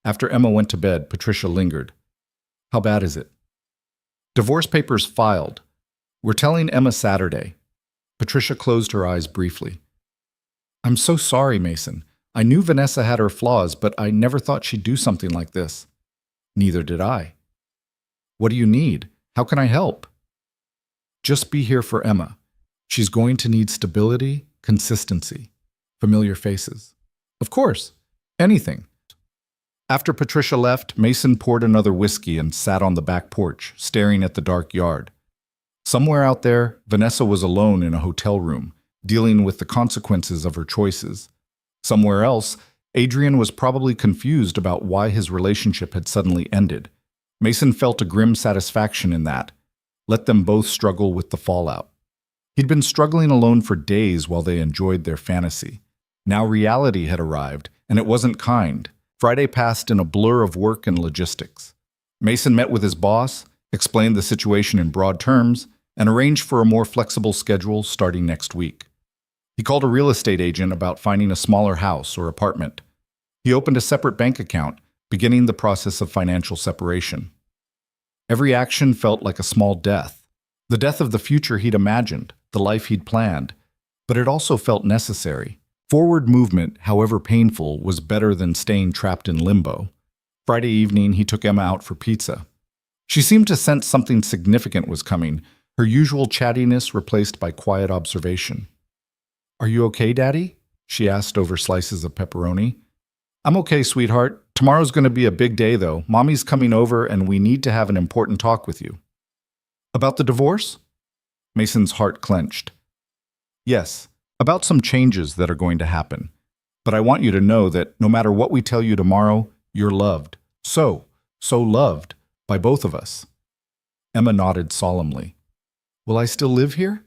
after Emma went to bed, Patricia lingered. How bad is it? Divorce papers filed. We're telling Emma Saturday. Patricia closed her eyes briefly. I'm so sorry, Mason. I knew Vanessa had her flaws, but I never thought she'd do something like this. Neither did I. What do you need? How can I help? Just be here for Emma. She's going to need stability, consistency, familiar faces. Of course, anything. After Patricia left, Mason poured another whiskey and sat on the back porch, staring at the dark yard. Somewhere out there, Vanessa was alone in a hotel room, dealing with the consequences of her choices. Somewhere else, Adrian was probably confused about why his relationship had suddenly ended. Mason felt a grim satisfaction in that. Let them both struggle with the fallout. He'd been struggling alone for days while they enjoyed their fantasy. Now reality had arrived, and it wasn't kind. Friday passed in a blur of work and logistics. Mason met with his boss, explained the situation in broad terms, and arranged for a more flexible schedule starting next week. He called a real estate agent about finding a smaller house or apartment. He opened a separate bank account, beginning the process of financial separation. Every action felt like a small death. The death of the future he'd imagined, the life he'd planned. But it also felt necessary. Forward movement, however painful, was better than staying trapped in limbo. Friday evening, he took Emma out for pizza. She seemed to sense something significant was coming, her usual chattiness replaced by quiet observation. Are you okay, Daddy? She asked over slices of pepperoni. I'm okay, sweetheart. Tomorrow's going to be a big day, though. Mommy's coming over, and we need to have an important talk with you. About the divorce? Mason's heart clenched. Yes, about some changes that are going to happen. But I want you to know that no matter what we tell you tomorrow, you're loved. So loved by both of us. Emma nodded solemnly. Will I still live here?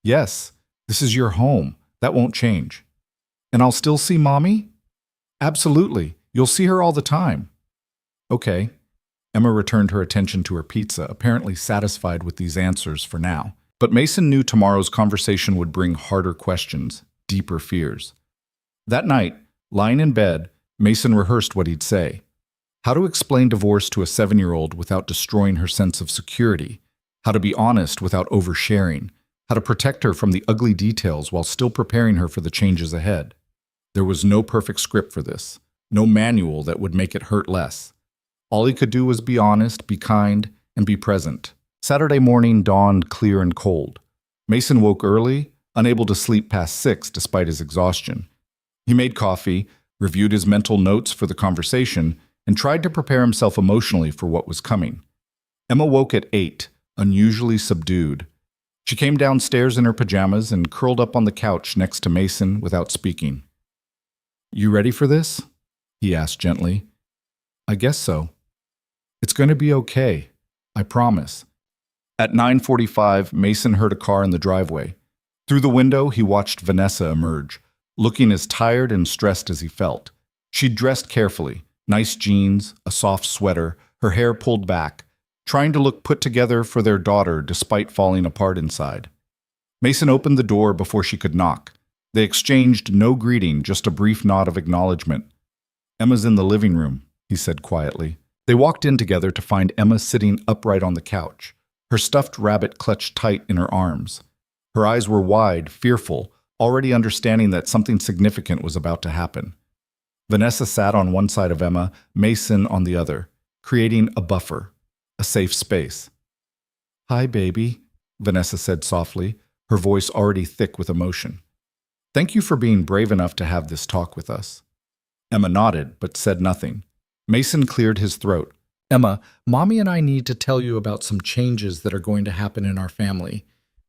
Yes. This is your home. That won't change. And I'll still see Mommy? Absolutely. You'll see her all the time. Okay. Emma returned her attention to her pizza, apparently satisfied with these answers for now. But Mason knew tomorrow's conversation would bring harder questions, deeper fears. That night, lying in bed, Mason rehearsed what he'd say. How to explain divorce to a 7-year-old without destroying her sense of security. how to be honest without oversharing, how to protect her from the ugly details while still preparing her for the changes ahead. There was no perfect script for this, no manual that would make it hurt less. All he could do was be honest, be kind, and be present. Saturday morning dawned clear and cold. Mason woke early, unable to sleep past 6 despite his exhaustion. He made coffee, reviewed his mental notes for the conversation, and tried to prepare himself emotionally for what was coming. Emma woke at 8, unusually subdued. She came downstairs in her pajamas and curled up on the couch next to Mason without speaking. "You ready for this?" he asked gently. "I guess so. It's going to be okay. I promise." At 9:45, Mason heard a car in the driveway. Through the window, he watched Vanessa emerge, looking as tired and stressed as he felt. She'd dressed carefully, nice jeans, a soft sweater, her hair pulled back, trying to look put together for their daughter despite falling apart inside. Mason opened the door before she could knock. They exchanged no greeting, just a brief nod of acknowledgement. "Emma's in the living room," he said quietly. They walked in together to find Emma sitting upright on the couch, her stuffed rabbit clutched tight in her arms. Her eyes were wide, fearful, already understanding that something significant was about to happen. Vanessa sat on one side of Emma, Mason on the other, creating a buffer, a safe space. "Hi, baby," Vanessa said softly, her voice already thick with emotion. "Thank you for being brave enough to have this talk with us." Emma nodded, but said nothing. Mason cleared his throat. "Emma, Mommy and I need to tell you about some changes that are going to happen in our family,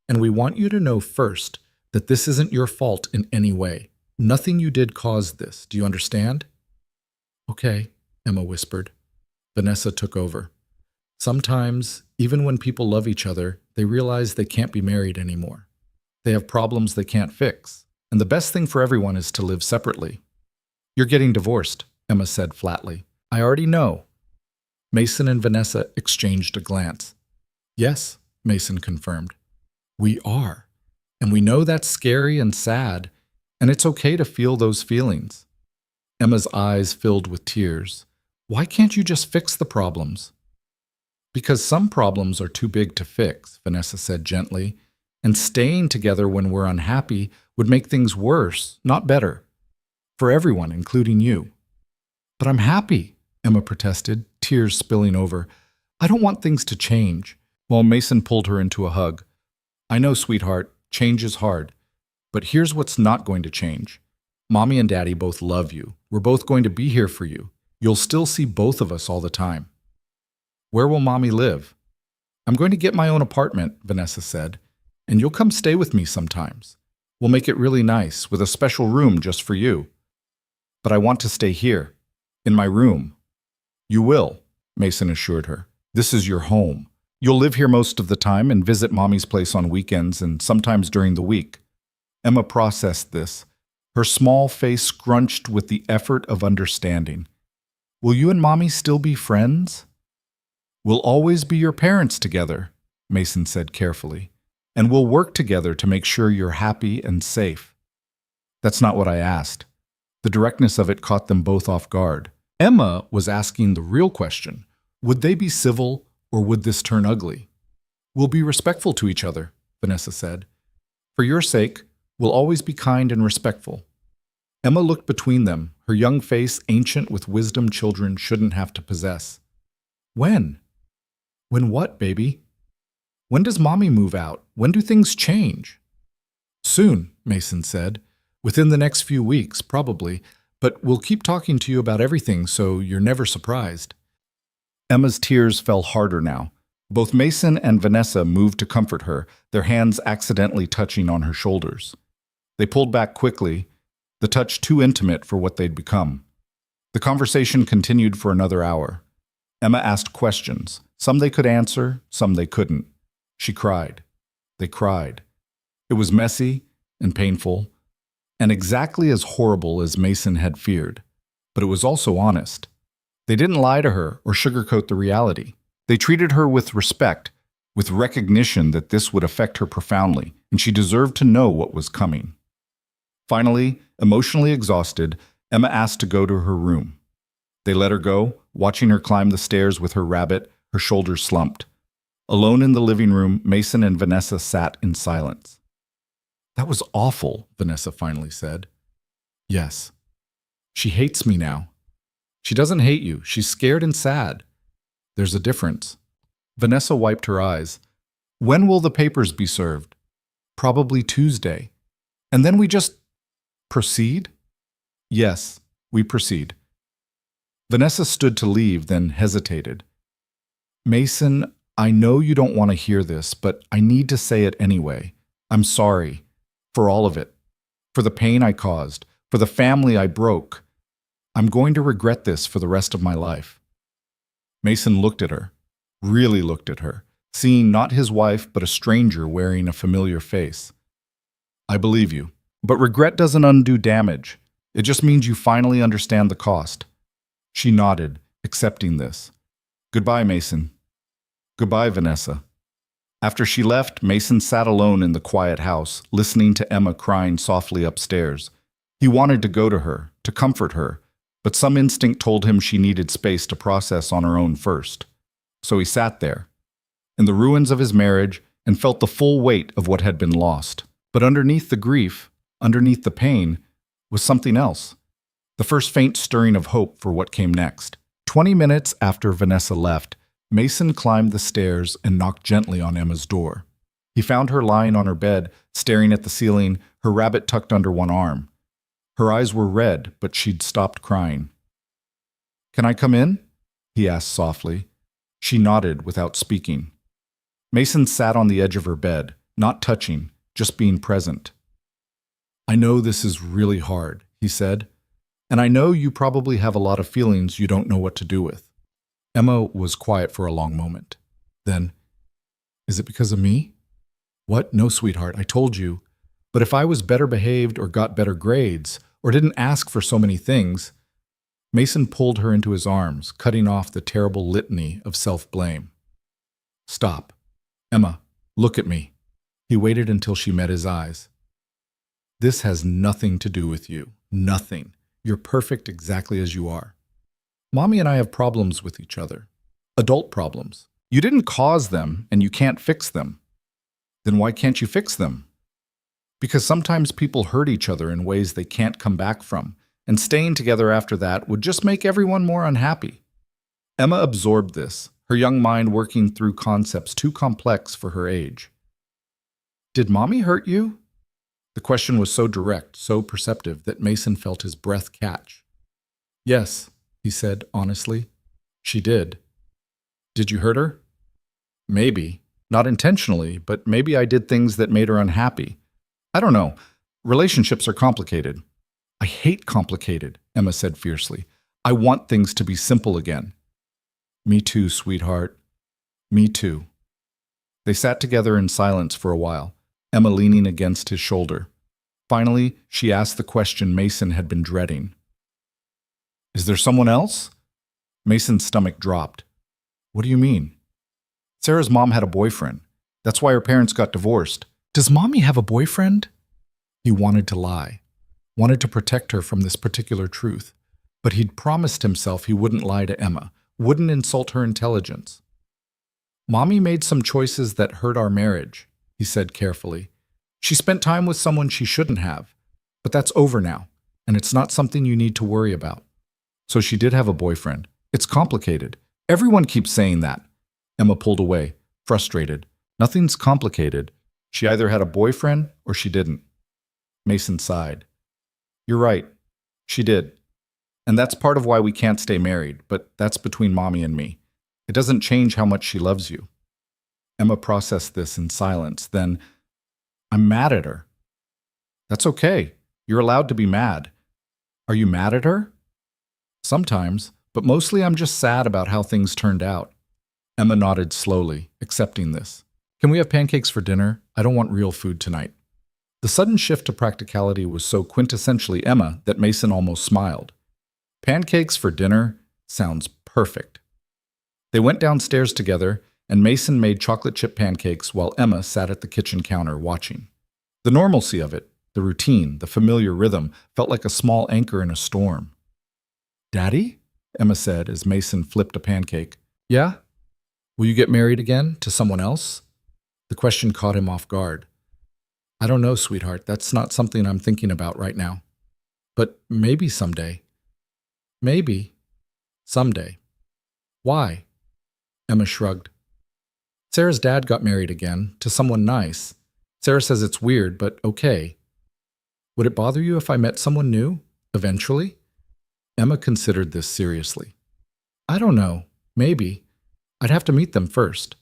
and we want you to know first that this isn't your fault in any way. Nothing you did caused this. Do you understand?" "Okay," Emma whispered. Vanessa took over. "Sometimes, even when people love each other, they realize they can't be married anymore. They have problems they can't fix, and the best thing for everyone is to live separately." "You're getting divorced," Emma said flatly. "I already know." Mason and Vanessa exchanged a glance. "Yes," Mason confirmed. "We are. And we know that's scary and sad, and it's okay to feel those feelings." Emma's eyes filled with tears. "Why can't you just fix the problems?" "Because some problems are too big to fix," Vanessa said gently, "and staying together when we're unhappy would make things worse, not better. For everyone, including you." "But I'm happy," Emma protested, tears spilling over. "I don't want things to change," while Mason pulled her into a hug. "I know, sweetheart, change is hard. But here's what's not going to change. Mommy and Daddy both love you. We're both going to be here for you. You'll still see both of us all the time." "Where will Mommy live?" "I'm going to get my own apartment," Vanessa said, "and you'll come stay with me sometimes. We'll make it really nice, with a special room just for you." "But I want to stay here, in my room." "You will," Mason assured her. "This is your home. You'll live here most of the time and visit Mommy's place on weekends and sometimes during the week." Emma processed this, her small face scrunched with the effort of understanding. "Will you and Mommy still be friends?" "We'll always be your parents together," Mason said carefully, "and we'll work together to make sure you're happy and safe." "That's not what I asked." The directness of it caught them both off guard. Emma was asking the real question. Would they be civil, or would this turn ugly? "We'll be respectful to each other," Vanessa said. "For your sake, we'll always be kind and respectful." Emma looked between them, her young face ancient with wisdom children shouldn't have to possess. "When?" "When what, baby?" "When does Mommy move out? When do things change?" "Soon," Mason said. "Within the next few weeks, probably. But we'll keep talking to you about everything so you're never surprised." Emma's tears fell harder now. Both Mason and Vanessa moved to comfort her, their hands accidentally touching on her shoulders. They pulled back quickly, the touch too intimate for what they'd become. The conversation continued for another hour. Emma asked questions. Some they could answer, some they couldn't. She cried. They cried. It was messy and painful, and exactly as horrible as Mason had feared. But it was also honest. They didn't lie to her or sugarcoat the reality. They treated her with respect, with recognition that this would affect her profoundly, and she deserved to know what was coming. Finally, emotionally exhausted, Emma asked to go to her room. They let her go, watching her climb the stairs with her rabbit, her shoulders slumped. Alone in the living room, Mason and Vanessa sat in silence. "That was awful," Vanessa finally said. "Yes. She hates me now." "She doesn't hate you. She's scared and sad." "There's a difference." Vanessa wiped her eyes. "When will the papers be served?" "Probably Tuesday." "And then we just proceed?" "Yes, we proceed." Vanessa stood to leave, then hesitated. "Mason, I know you don't want to hear this, but I need to say it anyway. I'm sorry. For all of it. For the pain I caused. For the family I broke. I'm going to regret this for the rest of my life." Mason looked at her. Really looked at her, seeing not his wife but a stranger wearing a familiar face. "I believe you. But regret doesn't undo damage. It just means you finally understand the cost." She nodded, accepting this. "Goodbye, Mason." "Goodbye, Vanessa." After she left, Mason sat alone in the quiet house, listening to Emma crying softly upstairs. He wanted to go to her, to comfort her, but some instinct told him she needed space to process on her own first. So he sat there, in the ruins of his marriage, and felt the full weight of what had been lost. But underneath the grief, underneath the pain, was something else. The first faint stirring of hope for what came next. 20 minutes after Vanessa left, Mason climbed the stairs and knocked gently on Emma's door. He found her lying on her bed, staring at the ceiling, her rabbit tucked under one arm. Her eyes were red, but she'd stopped crying. "Can I come in?" he asked softly. She nodded without speaking. Mason sat on the edge of her bed, not touching, just being present. "I know this is really hard," he said, "and I know you probably have a lot of feelings you don't know what to do with." Emma was quiet for a long moment. Then, "Is it because of me?" "What? No, sweetheart, I told you. But if I was better behaved or got better grades or didn't ask for so many things..." Mason pulled her into his arms, cutting off the terrible litany of self-blame. "Stop. Emma, look at me." He waited until she met his eyes. "This has nothing to do with you. Nothing. You're perfect exactly as you are. Mommy and I have problems with each other. Adult problems. You didn't cause them, and you can't fix them. Then why can't you fix them? Because sometimes people hurt each other in ways they can't come back from, and staying together after that would just make everyone more unhappy." Emma absorbed this, her young mind working through concepts too complex for her age. "Did Mommy hurt you?" The question was so direct, so perceptive, that Mason felt his breath catch. "Yes," he said honestly. "She did." "Did you hurt her?" "Maybe. Not intentionally, but maybe I did things that made her unhappy. I don't know. Relationships are complicated." "I hate complicated," Emma said fiercely. "I want things to be simple again." "Me too, sweetheart. Me too." They sat together in silence for a while, Emma leaning against his shoulder. Finally, she asked the question Mason had been dreading. "Is there someone else?" Mason's stomach dropped. "What do you mean?" "Sarah's mom had a boyfriend. That's why her parents got divorced." "Does Mommy have a boyfriend?" He wanted to lie, wanted to protect her from this particular truth, but he'd promised himself he wouldn't lie to Emma, wouldn't insult her intelligence. "Mommy made some choices that hurt our marriage," he said carefully. "She spent time with someone she shouldn't have, but that's over now, and it's not something you need to worry about." "So she did have a boyfriend. It's complicated. Everyone keeps saying that." Emma pulled away, frustrated. "Nothing's complicated. She either had a boyfriend or she didn't." Mason sighed. "You're right. She did. And that's part of why we can't stay married, but that's between Mommy and me. It doesn't change how much she loves you." Emma processed this in silence. Then, "I'm mad at her." "That's okay. You're allowed to be mad." "Are you mad at her?" "Sometimes, but mostly I'm just sad about how things turned out." Emma nodded slowly, accepting this. "Can we have pancakes for dinner? I don't want real food tonight." The sudden shift to practicality was so quintessentially Emma that Mason almost smiled. Pancakes for dinner sounds perfect. They went downstairs together, and Mason made chocolate chip pancakes while Emma sat at the kitchen counter watching. The normalcy of it, the routine, the familiar rhythm, felt like a small anchor in a storm. "Daddy?" Emma said as Mason flipped a pancake. "Yeah?" Will you get married again to someone else? The question caught him off guard. I don't know, sweetheart. That's not something I'm thinking about right now. But maybe someday. Maybe. Someday. Why? Emma shrugged. Sarah's dad got married again, to someone nice. Sarah says it's weird, but okay. Would it bother you if I met someone new, eventually? Emma considered this seriously. I don't know. Maybe. I'd have to meet them first.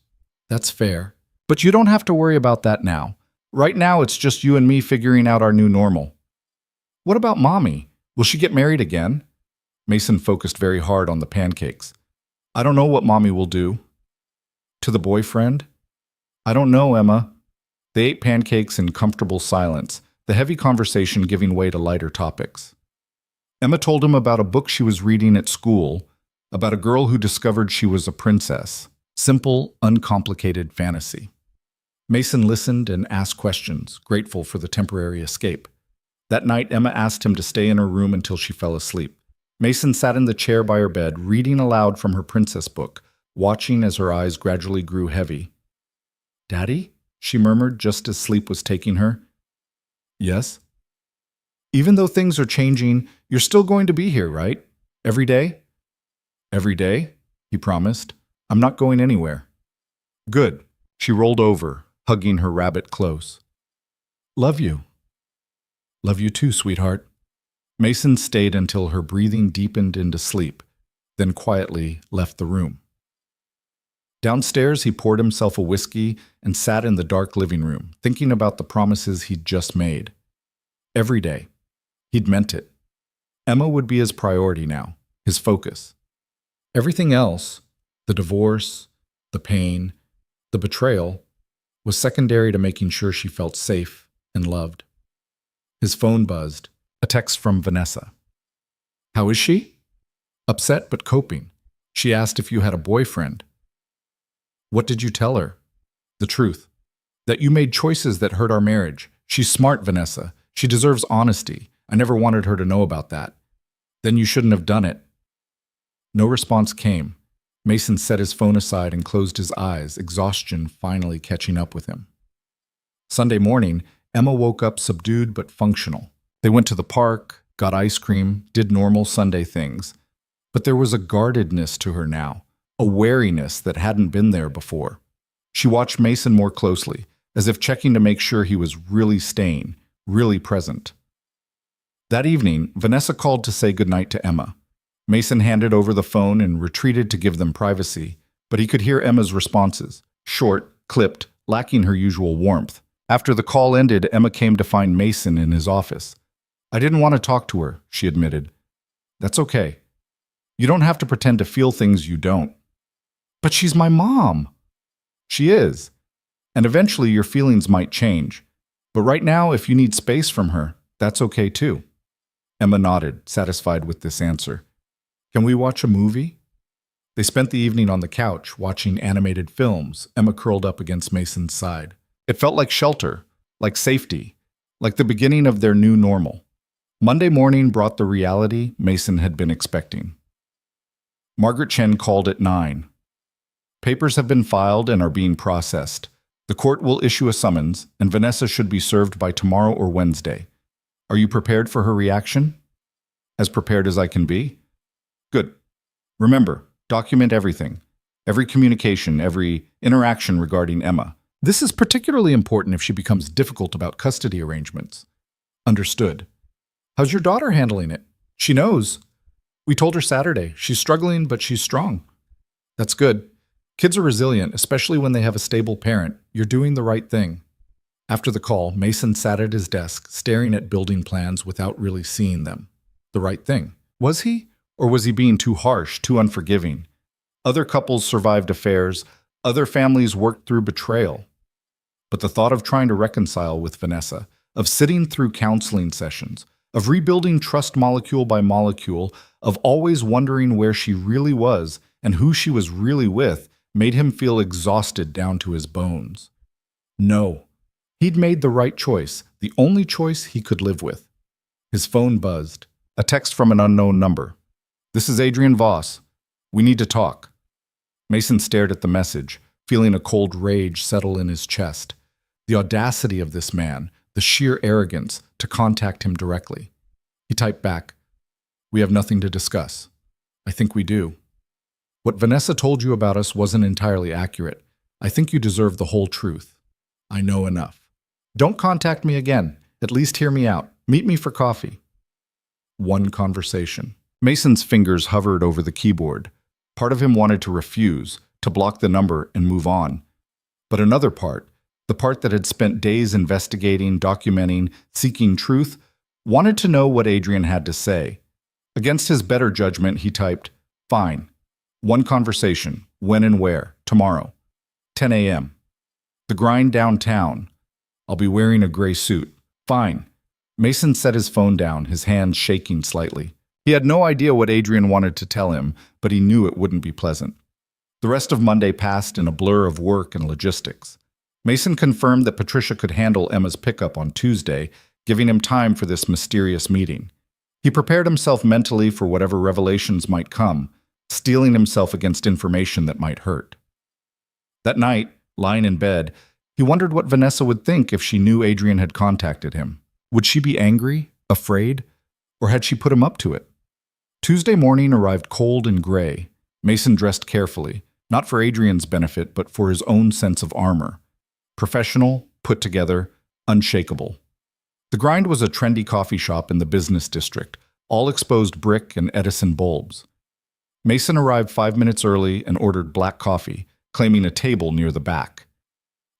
That's fair. But you don't have to worry about that now. Right now, it's just you and me figuring out our new normal. What about Mommy? Will she get married again? Mason focused very hard on the pancakes. I don't know what Mommy will do. To the boyfriend? I don't know, Emma. They ate pancakes in comfortable silence, the heavy conversation giving way to lighter topics. Emma told him about a book she was reading at school, about a girl who discovered she was a princess. Simple, uncomplicated fantasy. Mason listened and asked questions, grateful for the temporary escape. That night, Emma asked him to stay in her room until she fell asleep. Mason sat in the chair by her bed, reading aloud from her princess book, watching as her eyes gradually grew heavy. Daddy? She murmured just as sleep was taking her. Yes? Even though things are changing, you're still going to be here, right? Every day? Every day, he promised. I'm not going anywhere. Good. She rolled over, hugging her rabbit close. Love you. Love you too, sweetheart. Mason stayed until her breathing deepened into sleep, then quietly left the room. Downstairs, he poured himself a whiskey and sat in the dark living room, thinking about the promises he'd just made. Every day. He'd meant it. Emma would be his priority now, his focus. Everything else, the divorce, the pain, the betrayal, was secondary to making sure she felt safe and loved. His phone buzzed, a text from Vanessa. How is she? Upset but coping. She asked if you had a boyfriend. What did you tell her? The truth. That you made choices that hurt our marriage. She's smart, Vanessa. She deserves honesty. I never wanted her to know about that. Then you shouldn't have done it. No response came. Mason set his phone aside and closed his eyes, exhaustion finally catching up with him. Sunday morning, Emma woke up subdued but functional. They went to the park, got ice cream, did normal Sunday things. But there was a guardedness to her now, a wariness that hadn't been there before. She watched Mason more closely, as if checking to make sure he was really staying, really present. That evening, Vanessa called to say goodnight to Emma. Mason handed over the phone and retreated to give them privacy, but he could hear Emma's responses, short, clipped, lacking her usual warmth. After the call ended, Emma came to find Mason in his office. I didn't want to talk to her, she admitted. That's okay. You don't have to pretend to feel things you don't. But she's my mom. She is. And eventually your feelings might change. But right now, if you need space from her, that's okay too. Emma nodded, satisfied with this answer. Can we watch a movie? They spent the evening on the couch, watching animated films, Emma curled up against Mason's side. It felt like shelter, like safety, like the beginning of their new normal. Monday morning brought the reality Mason had been expecting. Margaret Chen called at 9. Papers have been filed and are being processed. The court will issue a summons, and Vanessa should be served by tomorrow or Wednesday. Are you prepared for her reaction? As prepared as I can be? Good. Remember, document everything. Every communication, every interaction regarding Emma. This is particularly important if she becomes difficult about custody arrangements. Understood. How's your daughter handling it? She knows. We told her Saturday. She's struggling, but she's strong. That's good. Kids are resilient, especially when they have a stable parent. You're doing the right thing. After the call, Mason sat at his desk, staring at building plans without really seeing them. The right thing. Was he? Or was he being too harsh, too unforgiving? Other couples survived affairs. Other families worked through betrayal. But the thought of trying to reconcile with Vanessa, of sitting through counseling sessions, of rebuilding trust molecule by molecule, of always wondering where she really was and who she was really with, made him feel exhausted down to his bones. No. He'd made the right choice, the only choice he could live with. His phone buzzed. A text from an unknown number. This is Adrian Voss. We need to talk. Mason stared at the message, feeling a cold rage settle in his chest. The audacity of this man, the sheer arrogance to contact him directly. He typed back, "We have nothing to discuss." "I think we do. What Vanessa told you about us wasn't entirely accurate. I think you deserve the whole truth. I know enough. Don't contact me again. At least hear me out. Meet me for coffee." One conversation. Mason's fingers hovered over the keyboard. Part of him wanted to refuse, to block the number and move on. But another part, the part that had spent days investigating, documenting, seeking truth, wanted to know what Adrian had to say. Against his better judgment, he typed, "Fine. One conversation. When and where? Tomorrow. 10 a.m. The grind downtown. I'll be wearing a gray suit. Fine." Mason set his phone down, his hands shaking slightly. He had no idea what Adrian wanted to tell him, but he knew it wouldn't be pleasant. The rest of Monday passed in a blur of work and logistics. Mason confirmed that Patricia could handle Emma's pickup on Tuesday, giving him time for this mysterious meeting. He prepared himself mentally for whatever revelations might come, steeling himself against information that might hurt. That night, lying in bed, he wondered what Vanessa would think if she knew Adrian had contacted him. Would she be angry, afraid, or had she put him up to it? Tuesday morning arrived cold and gray. Mason dressed carefully, not for Adrian's benefit, but for his own sense of armor. Professional, put together, unshakable. The Grind was a trendy coffee shop in the business district, all exposed brick and Edison bulbs. Mason arrived 5 minutes early and ordered black coffee, claiming a table near the back.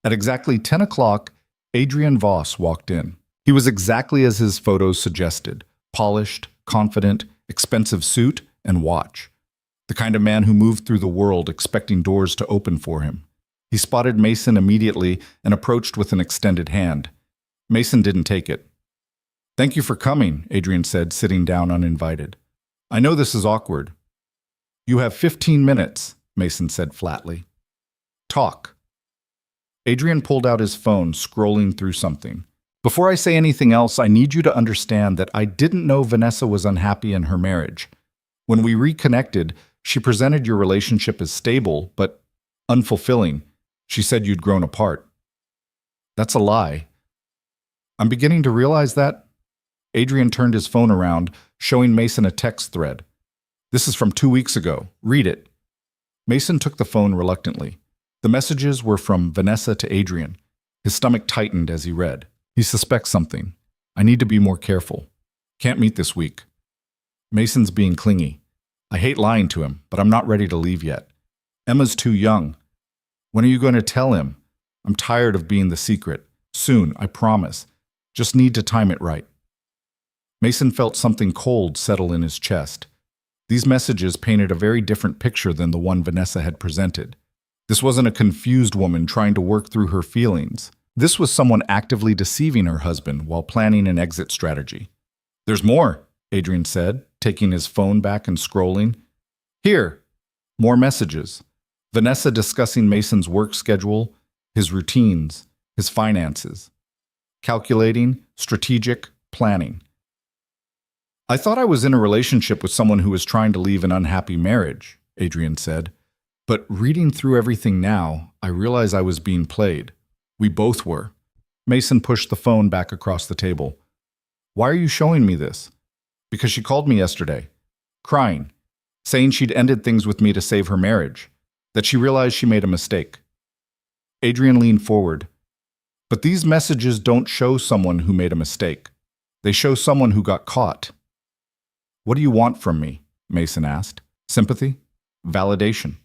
At exactly 10 o'clock, Adrian Voss walked in. He was exactly as his photos suggested, polished, confident, expensive suit and watch. The kind of man who moved through the world expecting doors to open for him. He spotted Mason immediately and approached with an extended hand. Mason didn't take it. "Thank you for coming," Adrian said, sitting down uninvited. "I know this is awkward." "You have 15 minutes, Mason said flatly. "Talk." Adrian pulled out his phone, scrolling through something. "Before I say anything else, I need you to understand that I didn't know Vanessa was unhappy in her marriage. When we reconnected, she presented your relationship as stable, but unfulfilling. She said you'd grown apart." "That's a lie." "I'm beginning to realize that." Adrian turned his phone around, showing Mason a text thread. "This is from 2 weeks ago. Read it." Mason took the phone reluctantly. The messages were from Vanessa to Adrian. His stomach tightened as he read. "He suspects something. I need to be more careful. Can't meet this week. Mason's being clingy. I hate lying to him, but I'm not ready to leave yet. Emma's too young. When are you going to tell him? I'm tired of being the secret. Soon, I promise. Just need to time it right." Mason felt something cold settle in his chest. These messages painted a very different picture than the one Vanessa had presented. This wasn't a confused woman trying to work through her feelings. This was someone actively deceiving her husband while planning an exit strategy. "There's more," Adrian said, taking his phone back and scrolling. "Here, more messages. Vanessa discussing Mason's work schedule, his routines, his finances. Calculating, strategic, planning. I thought I was in a relationship with someone who was trying to leave an unhappy marriage," Adrian said. "But reading through everything now, I realize I was being played. We both were." Mason pushed the phone back across the table. "Why are you showing me this?" "Because she called me yesterday, crying, saying she'd ended things with me to save her marriage, that she realized she made a mistake." Adrian leaned forward. "But these messages don't show someone who made a mistake. They show someone who got caught." "What do you want from me?" Mason asked. "Sympathy? Validation?"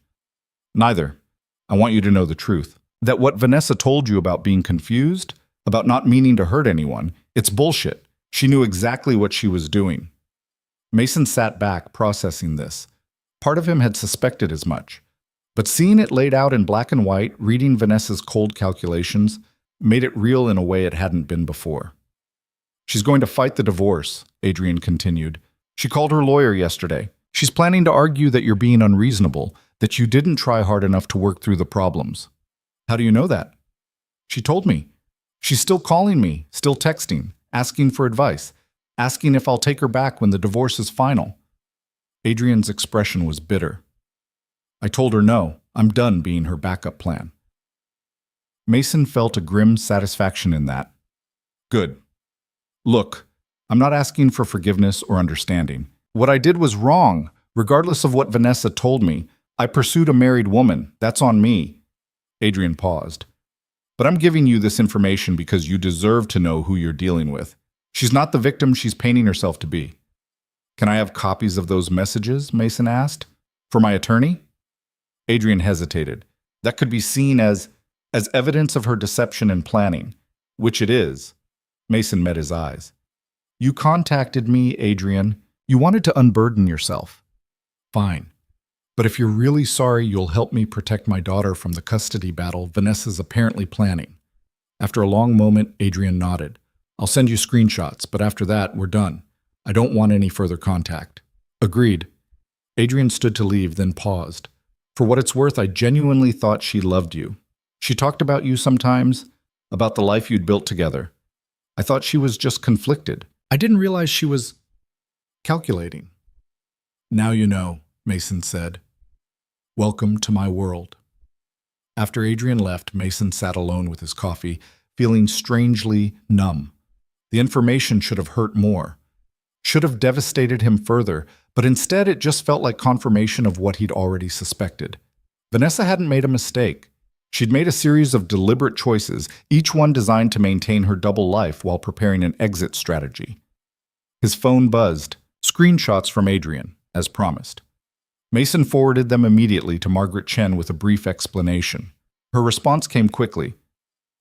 "Neither. I want you to know the truth. That what Vanessa told you about being confused, about not meaning to hurt anyone, it's bullshit. She knew exactly what she was doing." Mason sat back, processing this. Part of him had suspected as much. But seeing it laid out in black and white, reading Vanessa's cold calculations, made it real in a way it hadn't been before. "She's going to fight the divorce," Adrian continued. "She called her lawyer yesterday. She's planning to argue that you're being unreasonable, that you didn't try hard enough to work through the problems." "How do you know that?" "She told me. She's still calling me, still texting, asking for advice, asking if I'll take her back when the divorce is final." Adrian's expression was bitter. I told her no, I'm done being her backup plan. Mason felt a grim satisfaction in that. Good. Look, I'm not asking for forgiveness or understanding. What I did was wrong, regardless of what Vanessa told me. I pursued a married woman. That's on me. Adrian paused. But I'm giving you this information because you deserve to know who you're dealing with. She's not the victim she's painting herself to be. Can I have copies of those messages? Mason asked. For my attorney? Adrian hesitated. That could be seen as evidence of her deception and planning, which it is. Mason met his eyes. You contacted me, Adrian. You wanted to unburden yourself. Fine. But if you're really sorry, you'll help me protect my daughter from the custody battle Vanessa's apparently planning. After a long moment, Adrian nodded. I'll send you screenshots, but after that, we're done. I don't want any further contact. Agreed. Adrian stood to leave, then paused. For what it's worth, I genuinely thought she loved you. She talked about you sometimes, about the life you'd built together. I thought she was just conflicted. I didn't realize she was calculating. Now you know, Mason said. Welcome to my world. After Adrian left, Mason sat alone with his coffee, feeling strangely numb. The information should have hurt more, should have devastated him further, but instead it just felt like confirmation of what he'd already suspected. Vanessa hadn't made a mistake. She'd made a series of deliberate choices, each one designed to maintain her double life while preparing an exit strategy. His phone buzzed. Screenshots from Adrian, as promised. Mason forwarded them immediately to Margaret Chen with a brief explanation. Her response came quickly.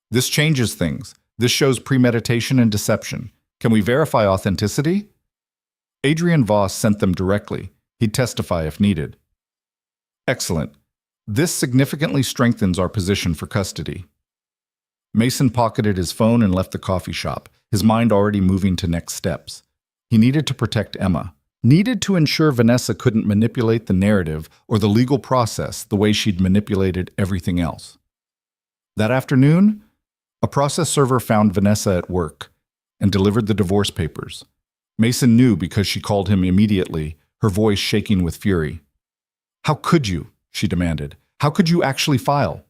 This changes things. This shows premeditation and deception. Can we verify authenticity? Adrian Voss sent them directly. He'd testify if needed. Excellent. This significantly strengthens our position for custody. Mason pocketed his phone and left the coffee shop, his mind already moving to next steps. He needed to protect Emma, needed to ensure Vanessa couldn't manipulate the narrative or the legal process the way she'd manipulated everything else. That afternoon, a process server found Vanessa at work and delivered the divorce papers. Mason knew because she called him immediately, her voice shaking with fury. How could you? She demanded. How could you actually file?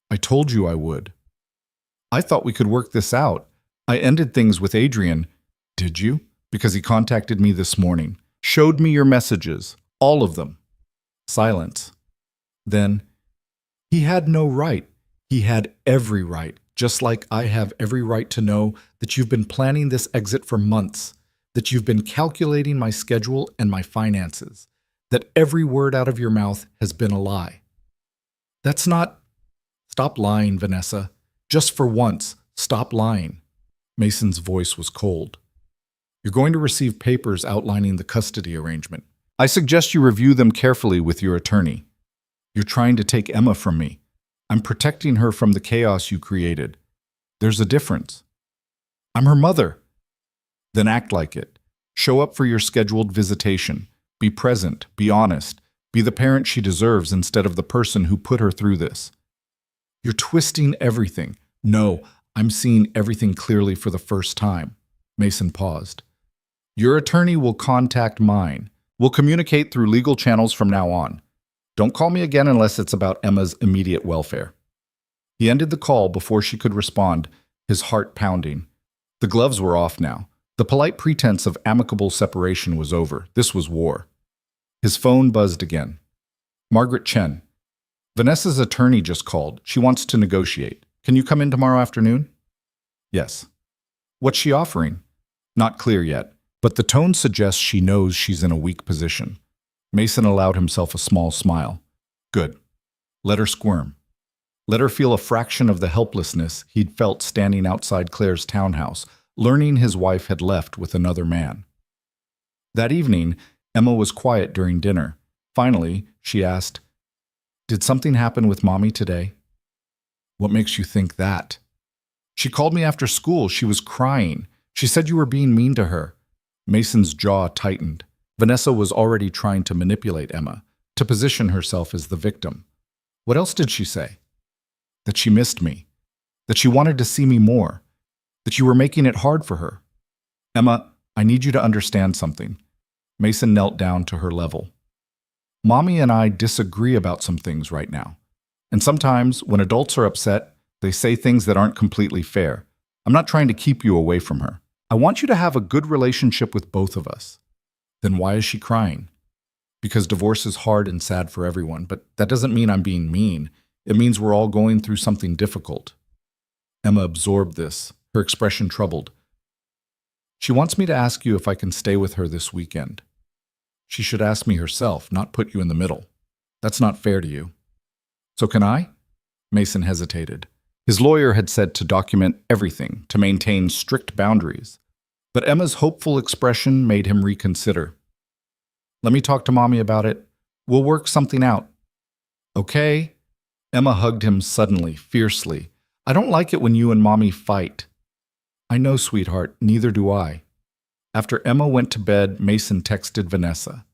I told you I would. I thought we could work this out. I ended things with Adrian. Did you? Because he contacted me this morning. Showed me your messages. All of them. Silence. Then, he had no right. He had every right, just like I have every right to know that you've been planning this exit for months, that you've been calculating my schedule and my finances, that every word out of your mouth has been a lie. That's not... Stop lying, Vanessa. Just for once, stop lying. Mason's voice was cold. You're going to receive papers outlining the custody arrangement. I suggest you review them carefully with your attorney. You're trying to take Emma from me. I'm protecting her from the chaos you created. There's a difference. I'm her mother. Then act like it. Show up for your scheduled visitation. Be present. Be honest. Be the parent she deserves instead of the person who put her through this. You're twisting everything. No, I'm seeing everything clearly for the first time. Mason paused. Your attorney will contact mine. We'll communicate through legal channels from now on. Don't call me again unless it's about Emma's immediate welfare. He ended the call before she could respond, his heart pounding. The gloves were off now. The polite pretense of amicable separation was over. This was war. His phone buzzed again. Margaret Chen. Vanessa's attorney just called. She wants to negotiate. Can you come in tomorrow afternoon? Yes. What's she offering? Not clear yet, but the tone suggests she knows she's in a weak position. Mason allowed himself a small smile. Good. Let her squirm. Let her feel a fraction of the helplessness he'd felt standing outside Claire's townhouse, learning his wife had left with another man. That evening, Emma was quiet during dinner. Finally, she asked, Did something happen with Mommy today? What makes you think that? She called me after school. She was crying. She said you were being mean to her. Mason's jaw tightened. Vanessa was already trying to manipulate Emma, to position herself as the victim. What else did she say? That she missed me. That she wanted to see me more. That you were making it hard for her. Emma, I need you to understand something. Mason knelt down to her level. Mommy and I disagree about some things right now. And sometimes, when adults are upset, they say things that aren't completely fair. I'm not trying to keep you away from her. I want you to have a good relationship with both of us. Then why is she crying? Because divorce is hard and sad for everyone, but that doesn't mean I'm being mean. It means we're all going through something difficult. Emma absorbed this, her expression troubled. She wants me to ask you if I can stay with her this weekend. She should ask me herself, not put you in the middle. That's not fair to you. So can I? Mason hesitated. His lawyer had said to document everything, to maintain strict boundaries. But Emma's hopeful expression made him reconsider. Let me talk to Mommy about it. We'll work something out. Okay? Emma hugged him suddenly, fiercely. I don't like it when you and Mommy fight. I know, sweetheart, neither do I. After Emma went to bed, Mason texted Vanessa.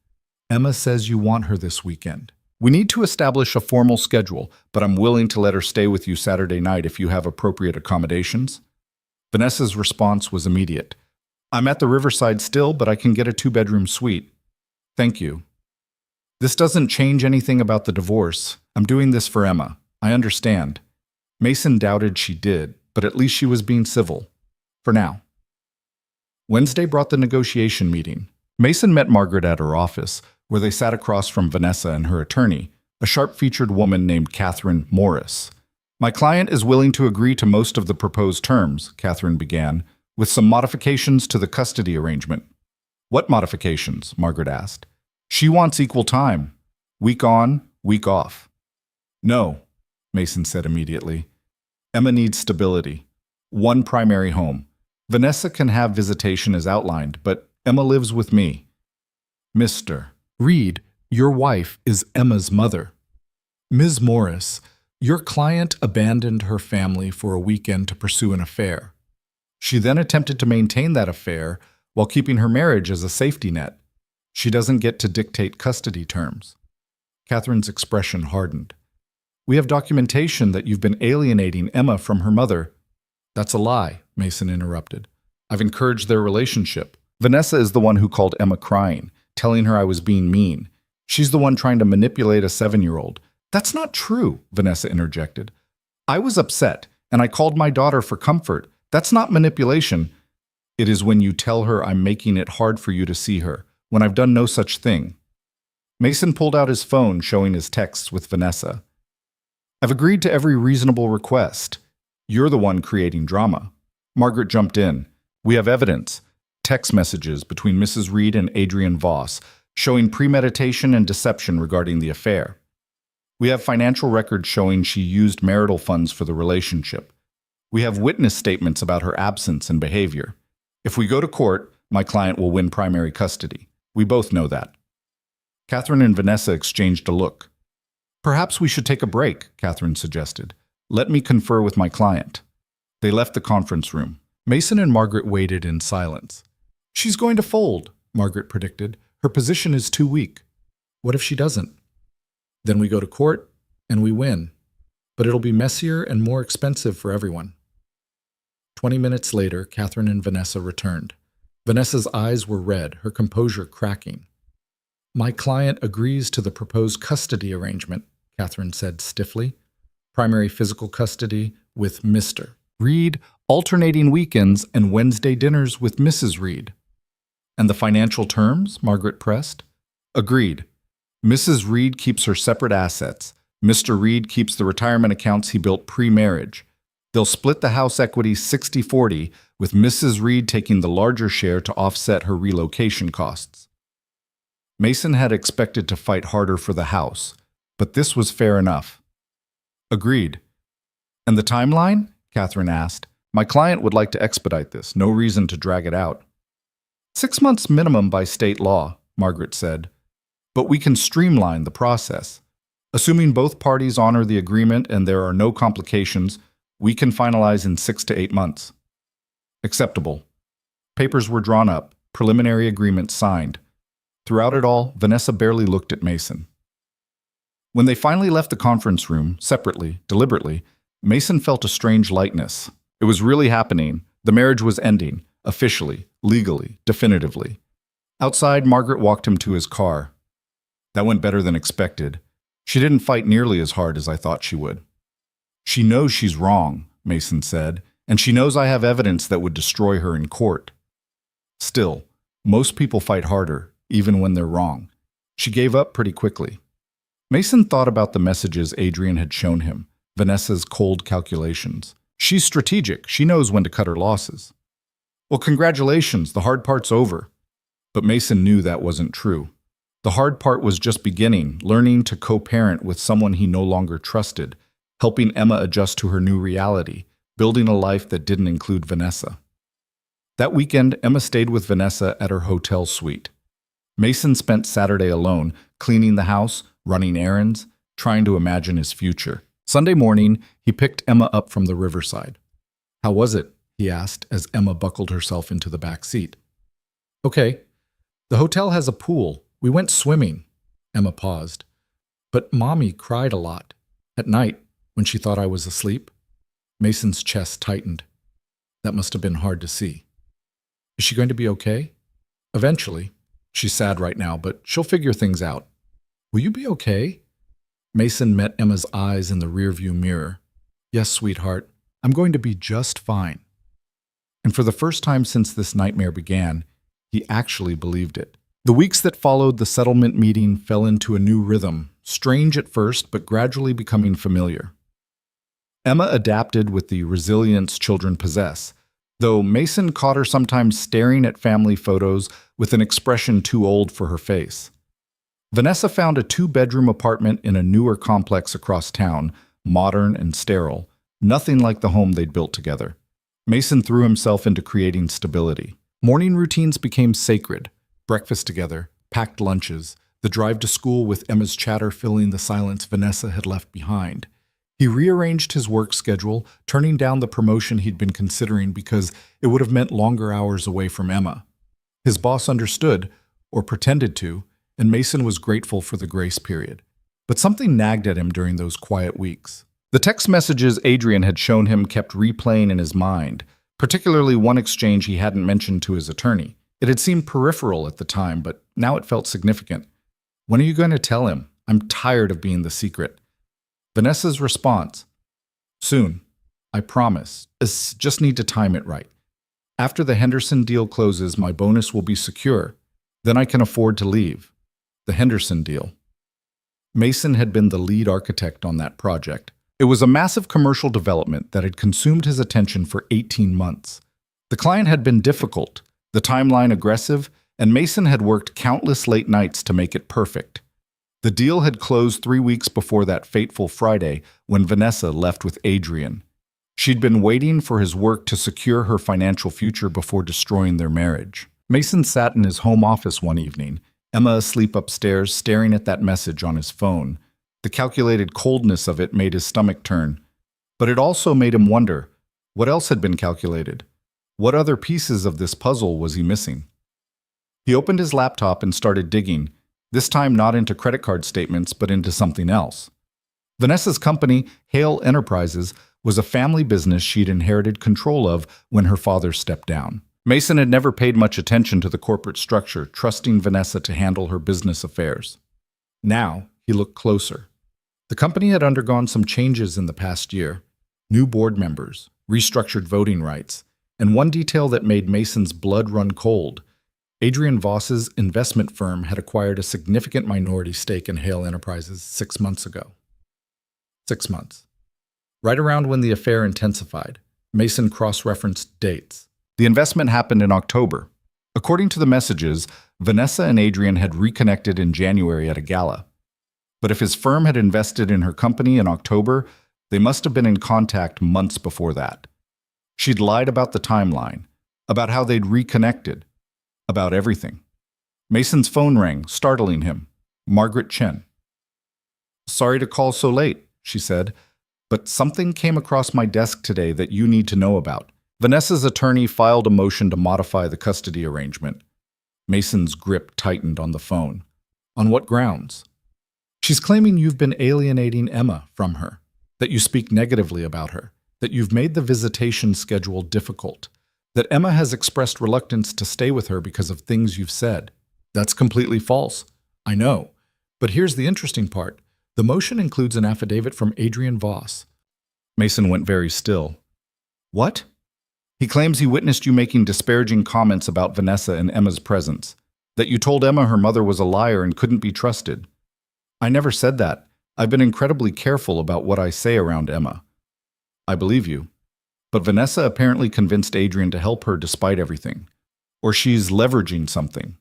Emma says you want her this weekend. We need to establish a formal schedule, but I'm willing to let her stay with you Saturday night if you have appropriate accommodations. Vanessa's response was immediate. I'm at the Riverside still, but I can get a 2-bedroom suite. Thank you. This doesn't change anything about the divorce. I'm doing this for Emma. I understand. Mason doubted she did, but at least she was being civil. For now. Wednesday brought the negotiation meeting. Mason met Margaret at her office, where they sat across from Vanessa and her attorney, a sharp-featured woman named Catherine Morris. My client is willing to agree to most of the proposed terms, Catherine began, with some modifications to the custody arrangement. What modifications? Margaret asked. She wants equal time. Week on, week off. No, Mason said immediately. Emma needs stability. One primary home. Vanessa can have visitation as outlined, but Emma lives with me. Mr. Reed, your wife is Emma's mother. Ms. Morris, your client abandoned her family for a weekend to pursue an affair. She then attempted to maintain that affair while keeping her marriage as a safety net. She doesn't get to dictate custody terms. Catherine's expression hardened. We have documentation that you've been alienating Emma from her mother. That's a lie, Mason interrupted. I've encouraged their relationship. Vanessa is the one who called Emma crying, telling her I was being mean. She's the one trying to manipulate a 7-year-old. That's not true, Vanessa interjected. I was upset, and I called my daughter for comfort. That's not manipulation. It is when you tell her I'm making it hard for you to see her, when I've done no such thing. Mason pulled out his phone, showing his texts with Vanessa. I've agreed to every reasonable request. You're the one creating drama. Margaret jumped in. We have evidence. Text messages between Mrs. Reed and Adrian Voss, showing premeditation and deception regarding the affair. We have financial records showing she used marital funds for the relationship. We have witness statements about her absence and behavior. If we go to court, my client will win primary custody. We both know that. Catherine and Vanessa exchanged a look. Perhaps we should take a break, Catherine suggested. Let me confer with my client. They left the conference room. Mason and Margaret waited in silence. She's going to fold, Margaret predicted. Her position is too weak. What if she doesn't? Then we go to court, and we win. But it'll be messier and more expensive for everyone. 20 minutes later, Catherine and Vanessa returned. Vanessa's eyes were red, her composure cracking. My client agrees to the proposed custody arrangement, Catherine said stiffly. Primary physical custody with Mr. Reed, alternating weekends and Wednesday dinners with Mrs. Reed. And the financial terms? Margaret pressed. Agreed. Mrs. Reed keeps her separate assets. Mr. Reed keeps the retirement accounts he built pre-marriage. They'll split the house equity 60-40, with Mrs. Reed taking the larger share to offset her relocation costs. Mason had expected to fight harder for the house, but this was fair enough. Agreed. And the timeline? Catherine asked. My client would like to expedite this. No reason to drag it out. 6 months minimum by state law, Margaret said. But we can streamline the process. Assuming both parties honor the agreement and there are no complications, we can finalize in 6 to 8 months. Acceptable. Papers were drawn up, preliminary agreements signed. Throughout it all, Vanessa barely looked at Mason. When they finally left the conference room, separately, deliberately, Mason felt a strange lightness. It was really happening. The marriage was ending, officially, legally, definitively. Outside, Margaret walked him to his car. That went better than expected. She didn't fight nearly as hard as I thought she would. She knows she's wrong, Mason said, and she knows I have evidence that would destroy her in court. Still, most people fight harder, even when they're wrong. She gave up pretty quickly. Mason thought about the messages Adrian had shown him, Vanessa's cold calculations. She's strategic. She knows when to cut her losses. Well, congratulations, the hard part's over. But Mason knew that wasn't true. The hard part was just beginning, learning to co-parent with someone he no longer trusted, helping Emma adjust to her new reality, building a life that didn't include Vanessa. That weekend, Emma stayed with Vanessa at her hotel suite. Mason spent Saturday alone, cleaning the house, running errands, trying to imagine his future. Sunday morning, he picked Emma up from the riverside. "How was it?" he asked as Emma buckled herself into the back seat. "Okay. The hotel has a pool. We went swimming." Emma paused. "But Mommy cried a lot. At night, when she thought I was asleep." Mason's chest tightened. That must have been hard to see. "Is she going to be okay?" "Eventually. She's sad right now, but she'll figure things out." "Will you be okay?" Mason met Emma's eyes in the rearview mirror. "Yes, sweetheart. I'm going to be just fine." And for the first time since this nightmare began, he actually believed it. The weeks that followed the settlement meeting fell into a new rhythm, strange at first, but gradually becoming familiar. Emma adapted with the resilience children possess, though Mason caught her sometimes staring at family photos with an expression too old for her face. Vanessa found a 2-bedroom apartment in a newer complex across town, modern and sterile, nothing like the home they'd built together. Mason threw himself into creating stability. Morning routines became sacred. Breakfast together, packed lunches, the drive to school with Emma's chatter filling the silence Vanessa had left behind. He rearranged his work schedule, turning down the promotion he'd been considering because it would have meant longer hours away from Emma. His boss understood, or pretended to, and Mason was grateful for the grace period. But something nagged at him during those quiet weeks. The text messages Adrian had shown him kept replaying in his mind, particularly one exchange he hadn't mentioned to his attorney. It had seemed peripheral at the time, but now it felt significant. "When are you going to tell him? I'm tired of being the secret." Vanessa's response: "Soon. I promise. Just need to time it right. After the Henderson deal closes, my bonus will be secure. Then I can afford to leave." The Henderson deal. Mason had been the lead architect on that project. It was a massive commercial development that had consumed his attention for 18 months. The client had been difficult, the timeline aggressive, and Mason had worked countless late nights to make it perfect. The deal had closed 3 weeks before that fateful Friday when Vanessa left with Adrian. She'd been waiting for his work to secure her financial future before destroying their marriage. Mason sat in his home office one evening, Emma asleep upstairs, staring at that message on his phone. The calculated coldness of it made his stomach turn. But it also made him wonder, what else had been calculated? What other pieces of this puzzle was he missing? He opened his laptop and started digging, this time not into credit card statements, but into something else. Vanessa's company, Hale Enterprises, was a family business she'd inherited control of when her father stepped down. Mason had never paid much attention to the corporate structure, trusting Vanessa to handle her business affairs. Now, he looked closer. The company had undergone some changes in the past year. New board members, restructured voting rights, and one detail that made Mason's blood run cold. Adrian Voss's investment firm had acquired a significant minority stake in Hale Enterprises 6 months ago. 6 months. Right around when the affair intensified, Mason cross-referenced dates. The investment happened in October. According to the messages, Vanessa and Adrian had reconnected in January at a gala. But if his firm had invested in her company in October, they must have been in contact months before that. She'd lied about the timeline, about how they'd reconnected, about everything. Mason's phone rang, startling him. Margaret Chen. "Sorry to call so late," she said, "but something came across my desk today that you need to know about." Vanessa's attorney filed a motion to modify the custody arrangement. Mason's grip tightened on the phone. "On what grounds?" "She's claiming you've been alienating Emma from her, that you speak negatively about her, that you've made the visitation schedule difficult, that Emma has expressed reluctance to stay with her because of things you've said." "That's completely false." "I know, But here's the interesting part. The motion includes an affidavit from Adrian Voss. Mason went very still. What? He claims he witnessed you making disparaging comments about Vanessa in Emma's presence, that you told Emma her mother was a liar and couldn't be trusted. I never said that. I've been incredibly careful about what I say around Emma. I believe you. But Vanessa apparently convinced Adrian to help her despite everything. Or she's leveraging something.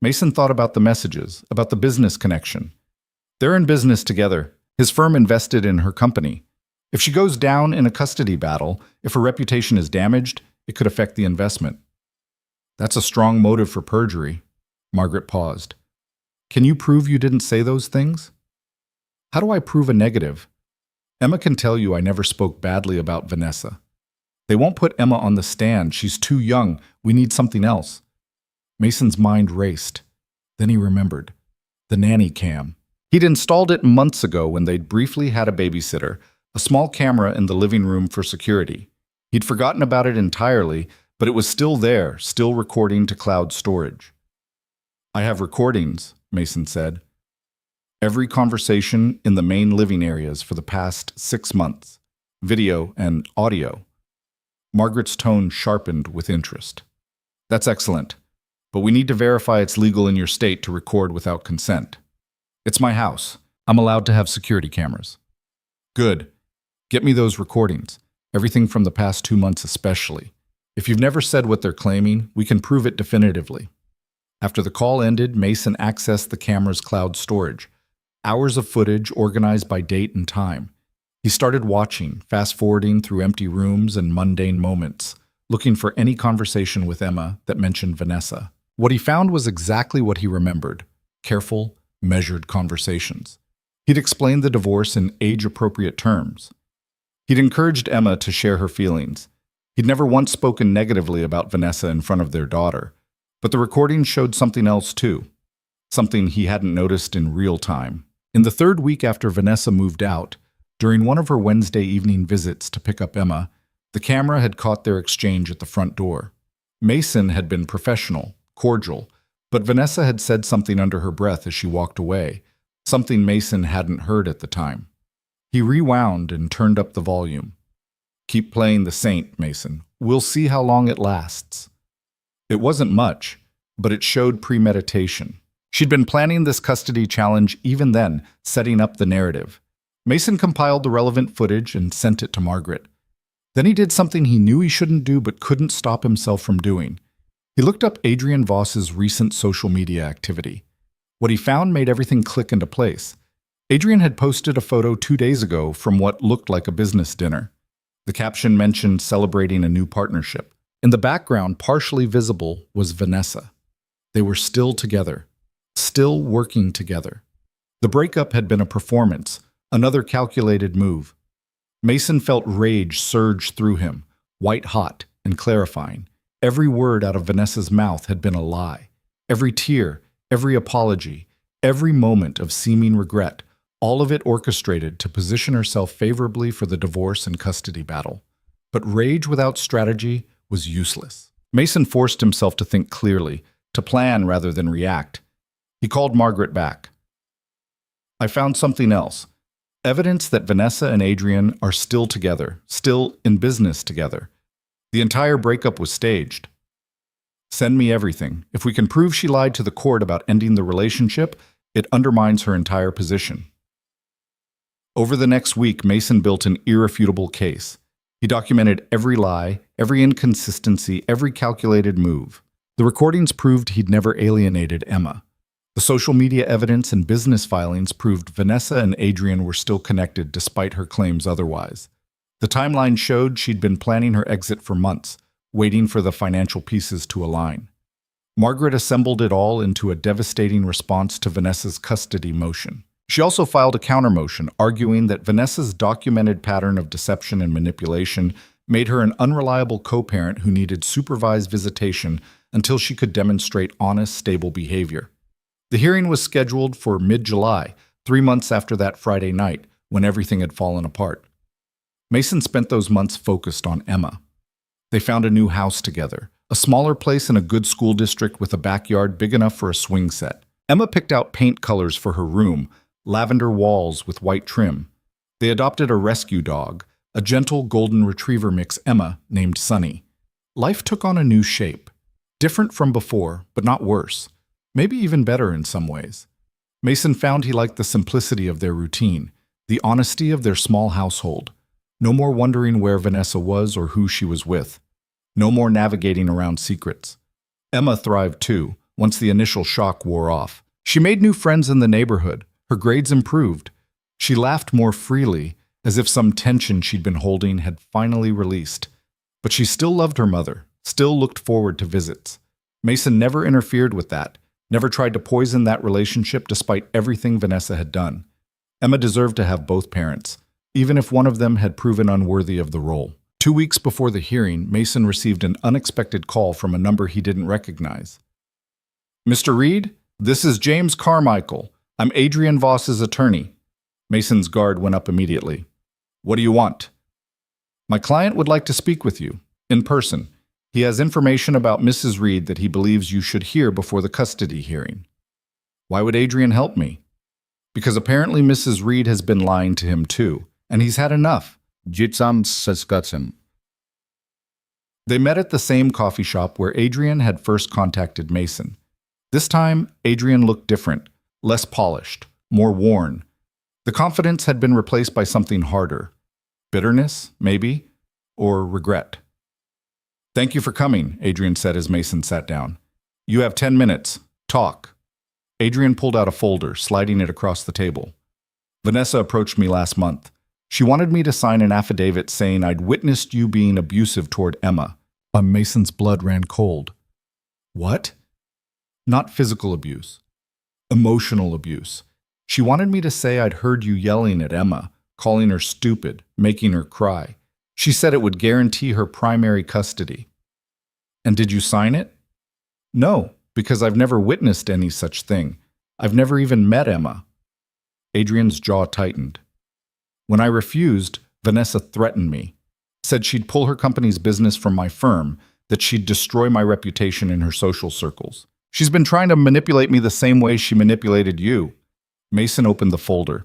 Mason thought about the messages, about the business connection. They're in business together. His firm invested in her company. If she goes down in a custody battle, if her reputation is damaged, it could affect the investment. That's a strong motive for perjury. Margaret paused. Can you prove you didn't say those things? How do I prove a negative? Emma can tell you I never spoke badly about Vanessa. They won't put Emma on the stand. She's too young. We need something else. Mason's mind raced. Then he remembered. The nanny cam. He'd installed it months ago when they'd briefly had a babysitter, a small camera in the living room for security. He'd forgotten about it entirely, but it was still there, still recording to cloud storage. I have recordings, Mason said. Every conversation in the main living areas for the past 6 months. Video and audio. Margaret's tone sharpened with interest. That's excellent, but we need to verify it's legal in your state to record without consent. It's my house. I'm allowed to have security cameras. Good. Get me those recordings, everything from the past 2 months especially. If you've never said what they're claiming, we can prove it definitively. After the call ended, Mason accessed the camera's cloud storage. Hours of footage organized by date and time. He started watching, fast-forwarding through empty rooms and mundane moments, looking for any conversation with Emma that mentioned Vanessa. What he found was exactly what he remembered. Careful, measured conversations. He'd explained the divorce in age-appropriate terms. He'd encouraged Emma to share her feelings. He'd never once spoken negatively about Vanessa in front of their daughter. But the recording showed something else too. Something he hadn't noticed in real time. In the 3rd week after Vanessa moved out, during one of her Wednesday evening visits to pick up Emma, the camera had caught their exchange at the front door. Mason had been professional, cordial, but Vanessa had said something under her breath as she walked away, something Mason hadn't heard at the time. He rewound and turned up the volume. Keep playing the saint, Mason. We'll see how long it lasts. It wasn't much, but it showed premeditation. She'd been planning this custody challenge even then, setting up the narrative. Mason compiled the relevant footage and sent it to Margaret. Then he did something he knew he shouldn't do but couldn't stop himself from doing. He looked up Adrian Voss's recent social media activity. What he found made everything click into place. Adrian had posted a photo 2 days ago from what looked like a business dinner. The caption mentioned celebrating a new partnership. In the background, partially visible, was Vanessa. They were still together, still working together. The breakup had been a performance, another calculated move. Mason felt rage surge through him, white-hot and clarifying. Every word out of Vanessa's mouth had been a lie. Every tear, every apology, every moment of seeming regret, all of it orchestrated to position herself favorably for the divorce and custody battle. But rage without strategy was useless. Mason forced himself to think clearly, to plan rather than react. He called Margaret back. I found something else. Evidence that Vanessa and Adrian are still together, still in business together. The entire breakup was staged. Send me everything. If we can prove she lied to the court about ending the relationship, it undermines her entire position. Over the next week, Mason built an irrefutable case. He documented every lie, every inconsistency, every calculated move. The recordings proved he'd never alienated Emma. The social media evidence and business filings proved Vanessa and Adrian were still connected despite her claims otherwise. The timeline showed she'd been planning her exit for months, waiting for the financial pieces to align. Margaret assembled it all into a devastating response to Vanessa's custody motion. She also filed a counter-motion, arguing that Vanessa's documented pattern of deception and manipulation made her an unreliable co-parent who needed supervised visitation until she could demonstrate honest, stable behavior. The hearing was scheduled for mid-July, 3 months after that Friday night, when everything had fallen apart. Mason spent those months focused on Emma. They found a new house together, a smaller place in a good school district with a backyard big enough for a swing set. Emma picked out paint colors for her room, lavender walls with white trim. They adopted a rescue dog, a gentle golden retriever mix Emma named Sunny. Life took on a new shape. Different from before, but not worse. Maybe even better in some ways. Mason found he liked the simplicity of their routine, the honesty of their small household. No more wondering where Vanessa was or who she was with. No more navigating around secrets. Emma thrived too, once the initial shock wore off. She made new friends in the neighborhood. Her grades improved. She laughed more freely, as if some tension she'd been holding had finally released. But she still loved her mother, still looked forward to visits. Mason never interfered with that, never tried to poison that relationship despite everything Vanessa had done. Emma deserved to have both parents, even if one of them had proven unworthy of the role. 2 weeks before the hearing, Mason received an unexpected call from a number he didn't recognize. "Mr. Reed, this is James Carmichael. I'm Adrian Voss's attorney." Mason's guard went up immediately. "What do you want?" "My client would like to speak with you, in person. He has information about Mrs. Reed that he believes you should hear before the custody hearing." "Why would Adrian help me?" "Because apparently Mrs. Reed has been lying to him too, and he's had enough." They met at the same coffee shop where Adrian had first contacted Mason. This time, Adrian looked different, less polished, more worn. The confidence had been replaced by something harder. Bitterness, maybe, or regret. "Thank you for coming," Adrian said as Mason sat down. "You have 10 minutes. Talk." Adrian pulled out a folder, sliding it across the table. "Vanessa approached me last month. She wanted me to sign an affidavit saying I'd witnessed you being abusive toward Emma." Mason's blood ran cold. "What?" "Not physical abuse. Emotional abuse. She wanted me to say I'd heard you yelling at Emma, calling her stupid, making her cry. She said it would guarantee her primary custody." "And did you sign it?" "No, because I've never witnessed any such thing. I've never even met Emma." Adrian's jaw tightened. "When I refused, Vanessa threatened me, said she'd pull her company's business from my firm, that she'd destroy my reputation in her social circles. She's been trying to manipulate me the same way she manipulated you." Mason opened the folder.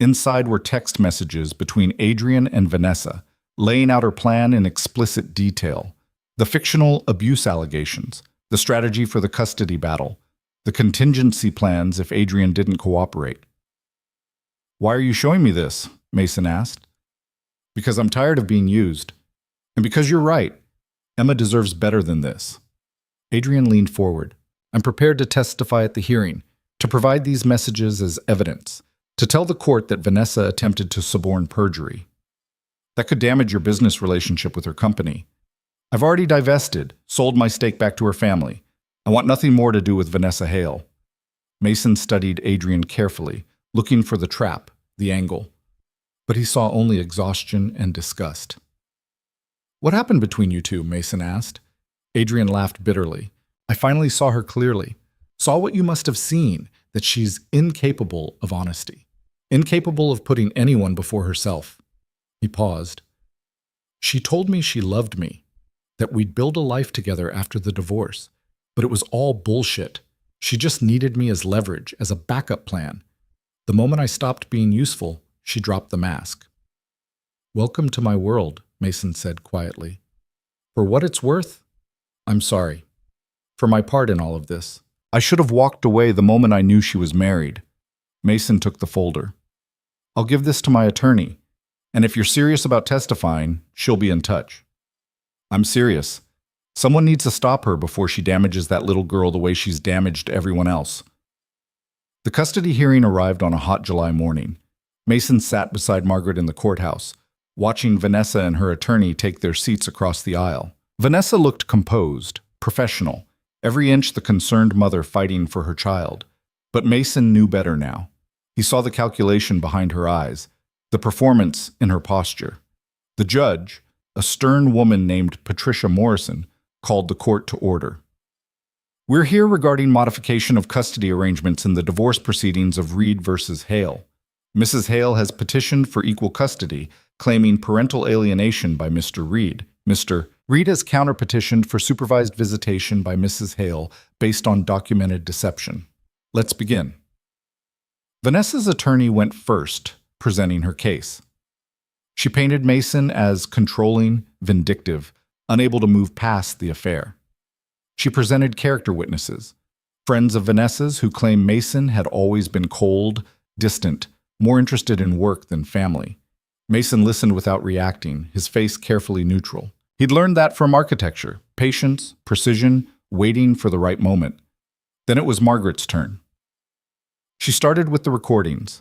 Inside were text messages between Adrian and Vanessa, laying out her plan in explicit detail. The fictional abuse allegations, the strategy for the custody battle, the contingency plans if Adrian didn't cooperate. "Why are you showing me this?" Mason asked. "Because I'm tired of being used. And because you're right. Emma deserves better than this." Adrian leaned forward. "I'm prepared to testify at the hearing, to provide these messages as evidence, to tell the court that Vanessa attempted to suborn perjury. That could damage your business relationship with her company. I've already divested, sold my stake back to her family. I want nothing more to do with Vanessa Hale." Mason studied Adrian carefully, looking for the trap, the angle. But he saw only exhaustion and disgust. "What happened between you two?" Mason asked. Adrian laughed bitterly. "I finally saw her clearly. Saw what you must have seen, that she's incapable of honesty. Incapable of putting anyone before herself." He paused. "She told me she loved me, that we'd build a life together after the divorce. But it was all bullshit. She just needed me as leverage, as a backup plan. The moment I stopped being useful, she dropped the mask." "Welcome to my world," Mason said quietly. "For what it's worth, I'm sorry. For my part in all of this. I should have walked away the moment I knew she was married." Mason took the folder. "I'll give this to my attorney, and if you're serious about testifying, she'll be in touch." "I'm serious. Someone needs to stop her before she damages that little girl the way she's damaged everyone else." The custody hearing arrived on a hot July morning. Mason sat beside Margaret in the courthouse, watching Vanessa and her attorney take their seats across the aisle. Vanessa looked composed, professional, every inch the concerned mother fighting for her child. But Mason knew better now. He saw the calculation behind her eyes, the performance in her posture. The judge, a stern woman named Patricia Morrison, called the court to order. "We're here regarding modification of custody arrangements in the divorce proceedings of Reed versus Hale. Mrs. Hale has petitioned for equal custody, claiming parental alienation by Mr. Reed. Mr. Reed has counter-petitioned for supervised visitation by Mrs. Hale based on documented deception." Let's begin. Vanessa's attorney went first, presenting her case. She painted Mason as controlling, vindictive, unable to move past the affair. She presented character witnesses, friends of Vanessa's who claim Mason had always been cold, distant, more interested in work than family. Mason listened without reacting, his face carefully neutral. He'd learned that from architecture: patience, precision, waiting for the right moment. Then it was Margaret's turn. She started with the recordings,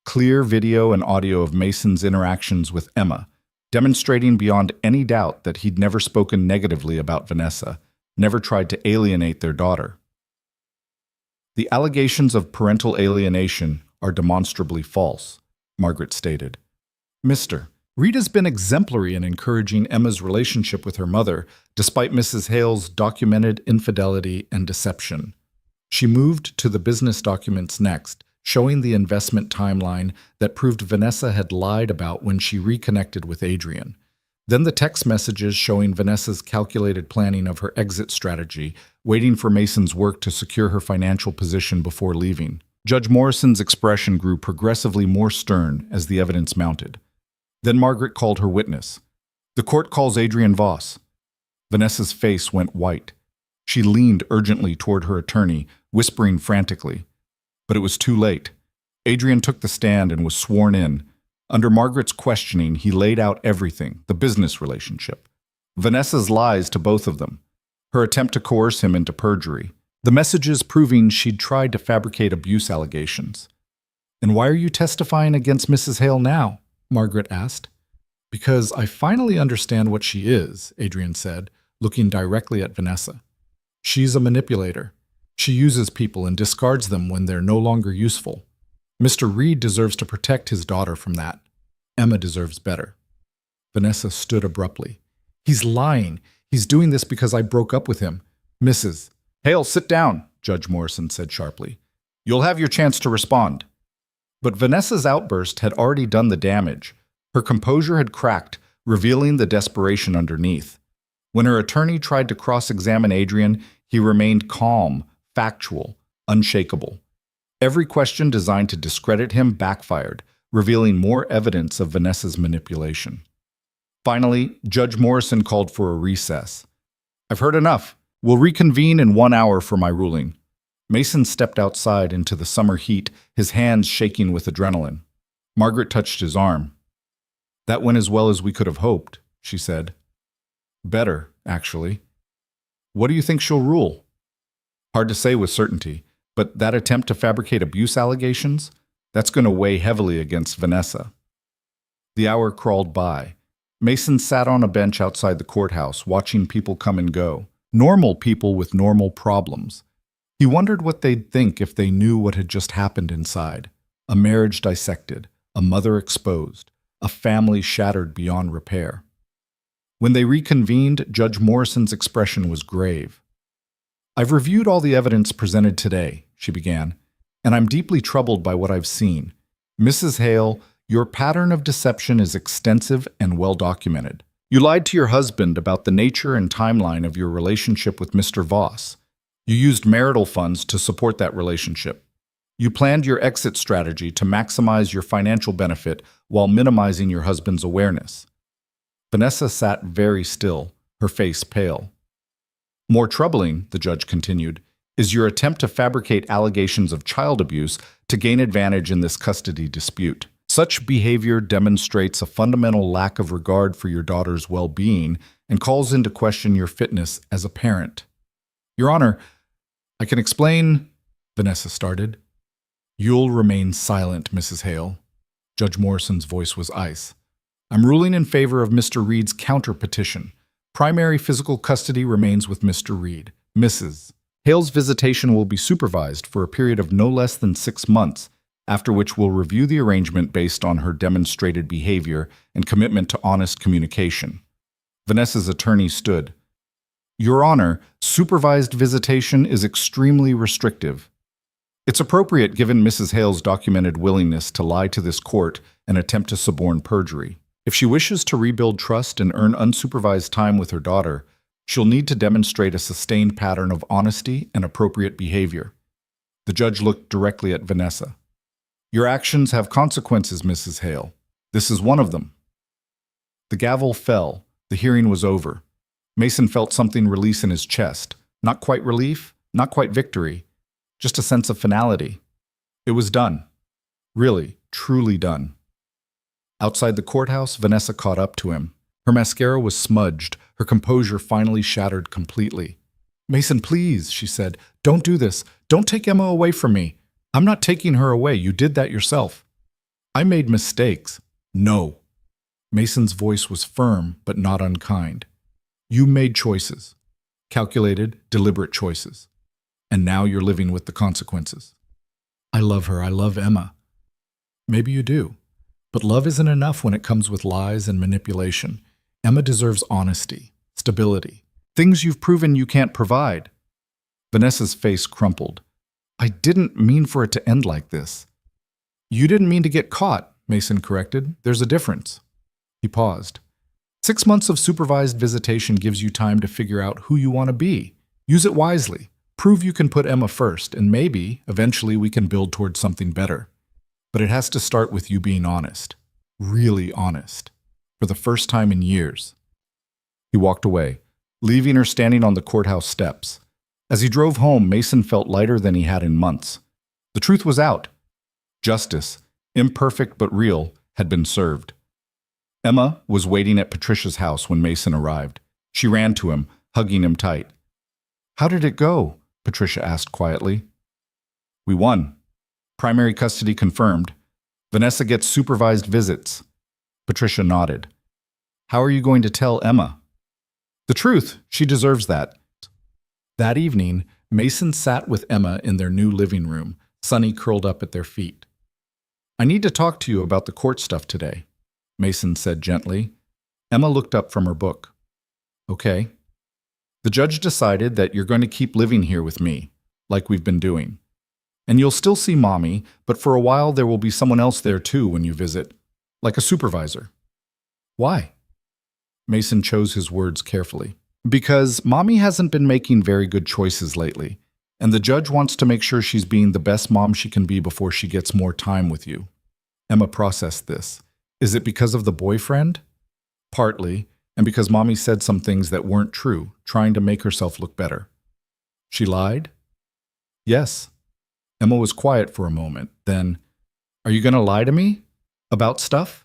clear video and audio of Mason's interactions with Emma, demonstrating beyond any doubt that he'd never spoken negatively about Vanessa, never tried to alienate their daughter. The allegations of parental alienation are demonstrably false, Margaret stated. Mr. Reed has been exemplary in encouraging Emma's relationship with her mother, despite Mrs. Hale's documented infidelity and deception. She moved to the business documents next, showing the investment timeline that proved Vanessa had lied about when she reconnected with Adrian. Then the text messages showing Vanessa's calculated planning of her exit strategy, waiting for Mason's work to secure her financial position before leaving. Judge Morrison's expression grew progressively more stern as the evidence mounted. Then Margaret called her witness. The court calls Adrian Voss. Vanessa's face went white. She leaned urgently toward her attorney, whispering frantically. But it was too late. Adrian took the stand and was sworn in. Under Margaret's questioning, he laid out everything: the business relationship, Vanessa's lies to both of them, her attempt to coerce him into perjury, the messages proving she'd tried to fabricate abuse allegations. "And why are you testifying against Mrs. Hale now?" Margaret asked. "Because I finally understand what she is," Adrian said, looking directly at Vanessa. "She's a manipulator. She uses people and discards them when they're no longer useful. Mr. Reed deserves to protect his daughter from that. Emma deserves better." Vanessa stood abruptly. "He's lying. He's doing this because I broke up with him." "Mrs. Hale, sit down," Judge Morrison said sharply. "You'll have your chance to respond." But Vanessa's outburst had already done the damage. Her composure had cracked, revealing the desperation underneath. When her attorney tried to cross-examine Adrian, he remained calm, factual, unshakable. Every question designed to discredit him backfired, revealing more evidence of Vanessa's manipulation. Finally, Judge Morrison called for a recess. "I've heard enough. We'll reconvene in 1 hour for my ruling." Mason stepped outside into the summer heat, his hands shaking with adrenaline. Margaret touched his arm. "That went as well as we could have hoped," she said. "Better, actually. What do you think she'll rule?" "Hard to say with certainty, but that attempt to fabricate abuse allegations, that's going to weigh heavily against Vanessa." The hour crawled by. Mason sat on a bench outside the courthouse, watching people come and go. Normal people with normal problems. He wondered what they'd think if they knew what had just happened inside. A marriage dissected, a mother exposed, a family shattered beyond repair. When they reconvened, Judge Morrison's expression was grave. "I've reviewed all the evidence presented today," she began, "and I'm deeply troubled by what I've seen. Mrs. Hale, your pattern of deception is extensive and well documented. You lied to your husband about the nature and timeline of your relationship with Mr. Voss. You used marital funds to support that relationship. You planned your exit strategy to maximize your financial benefit while minimizing your husband's awareness." Vanessa sat very still, her face pale. "More troubling," the judge continued, "is your attempt to fabricate allegations of child abuse to gain advantage in this custody dispute. Such behavior demonstrates a fundamental lack of regard for your daughter's well-being and calls into question your fitness as a parent." "Your Honor, I can explain," Vanessa started. "You'll remain silent, Mrs. Hale." Judge Morrison's voice was ice. "I'm ruling in favor of Mr. Reed's counter-petition. Primary physical custody remains with Mr. Reed. Mrs. Hale's visitation will be supervised for a period of no less than 6 months, after which we'll review the arrangement based on her demonstrated behavior and commitment to honest communication." Vanessa's attorney stood. "Your Honor, supervised visitation is extremely restrictive. It's appropriate given Mrs. Hale's documented willingness to lie to this court and attempt to suborn perjury. If she wishes to rebuild trust and earn unsupervised time with her daughter, she'll need to demonstrate a sustained pattern of honesty and appropriate behavior." The judge looked directly at Vanessa. Your actions have consequences, Mrs. Hale. This is one of them. The gavel fell. The hearing was over. Mason felt something release in his chest. Not quite relief, not quite victory, just a sense of finality. It was done. Really, truly done. Outside the courthouse, Vanessa caught up to him. Her mascara was smudged, her composure finally shattered completely. Mason, please, she said, don't do this. Don't take Emma away from me. I'm not taking her away. You did that yourself. I made mistakes. No. Mason's voice was firm, but not unkind. You made choices. Calculated, deliberate choices. And now you're living with the consequences. I love her. I love Emma. Maybe you do. But love isn't enough when it comes with lies and manipulation. Emma deserves honesty, stability, things you've proven you can't provide. Vanessa's face crumpled. I didn't mean for it to end like this. You didn't mean to get caught, Mason corrected. There's a difference. He paused. 6 months of supervised visitation gives you time to figure out who you want to be. Use it wisely. Prove you can put Emma first, and maybe, eventually, we can build towards something better. But it has to start with you being honest. Really honest. For the first time in years. He walked away, leaving her standing on the courthouse steps. As he drove home, Mason felt lighter than he had in months. The truth was out. Justice, imperfect but real, had been served. Emma was waiting at Patricia's house when Mason arrived. She ran to him, hugging him tight. How did it go? Patricia asked quietly. We won. Primary custody confirmed. Vanessa gets supervised visits. Patricia nodded. How are you going to tell Emma? The truth. She deserves that. That evening, Mason sat with Emma in their new living room, Sunny curled up at their feet. I need to talk to you about the court stuff today, Mason said gently. Emma looked up from her book. Okay. The judge decided that you're going to keep living here with me, like we've been doing. And you'll still see Mommy, but for a while there will be someone else there too when you visit, like a supervisor. Why? Mason chose his words carefully. Because Mommy hasn't been making very good choices lately, and the judge wants to make sure she's being the best mom she can be before she gets more time with you. Emma processed this. Is it because of the boyfriend? Partly, and because Mommy said some things that weren't true, trying to make herself look better. She lied? Yes. Emma was quiet for a moment. Then, are you going to lie to me? About stuff?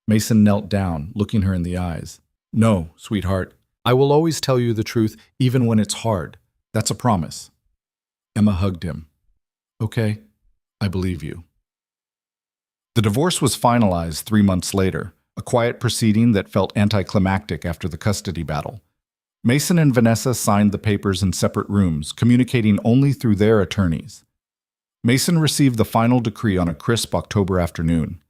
Mason knelt down, looking her in the eyes. No, sweetheart. I will always tell you the truth, even when it's hard. That's a promise. Emma hugged him. Okay, I believe you. The divorce was finalized 3 months later, a quiet proceeding that felt anticlimactic after the custody battle. Mason and Vanessa signed the papers in separate rooms, communicating only through their attorneys. Mason received the final decree on a crisp October afternoon.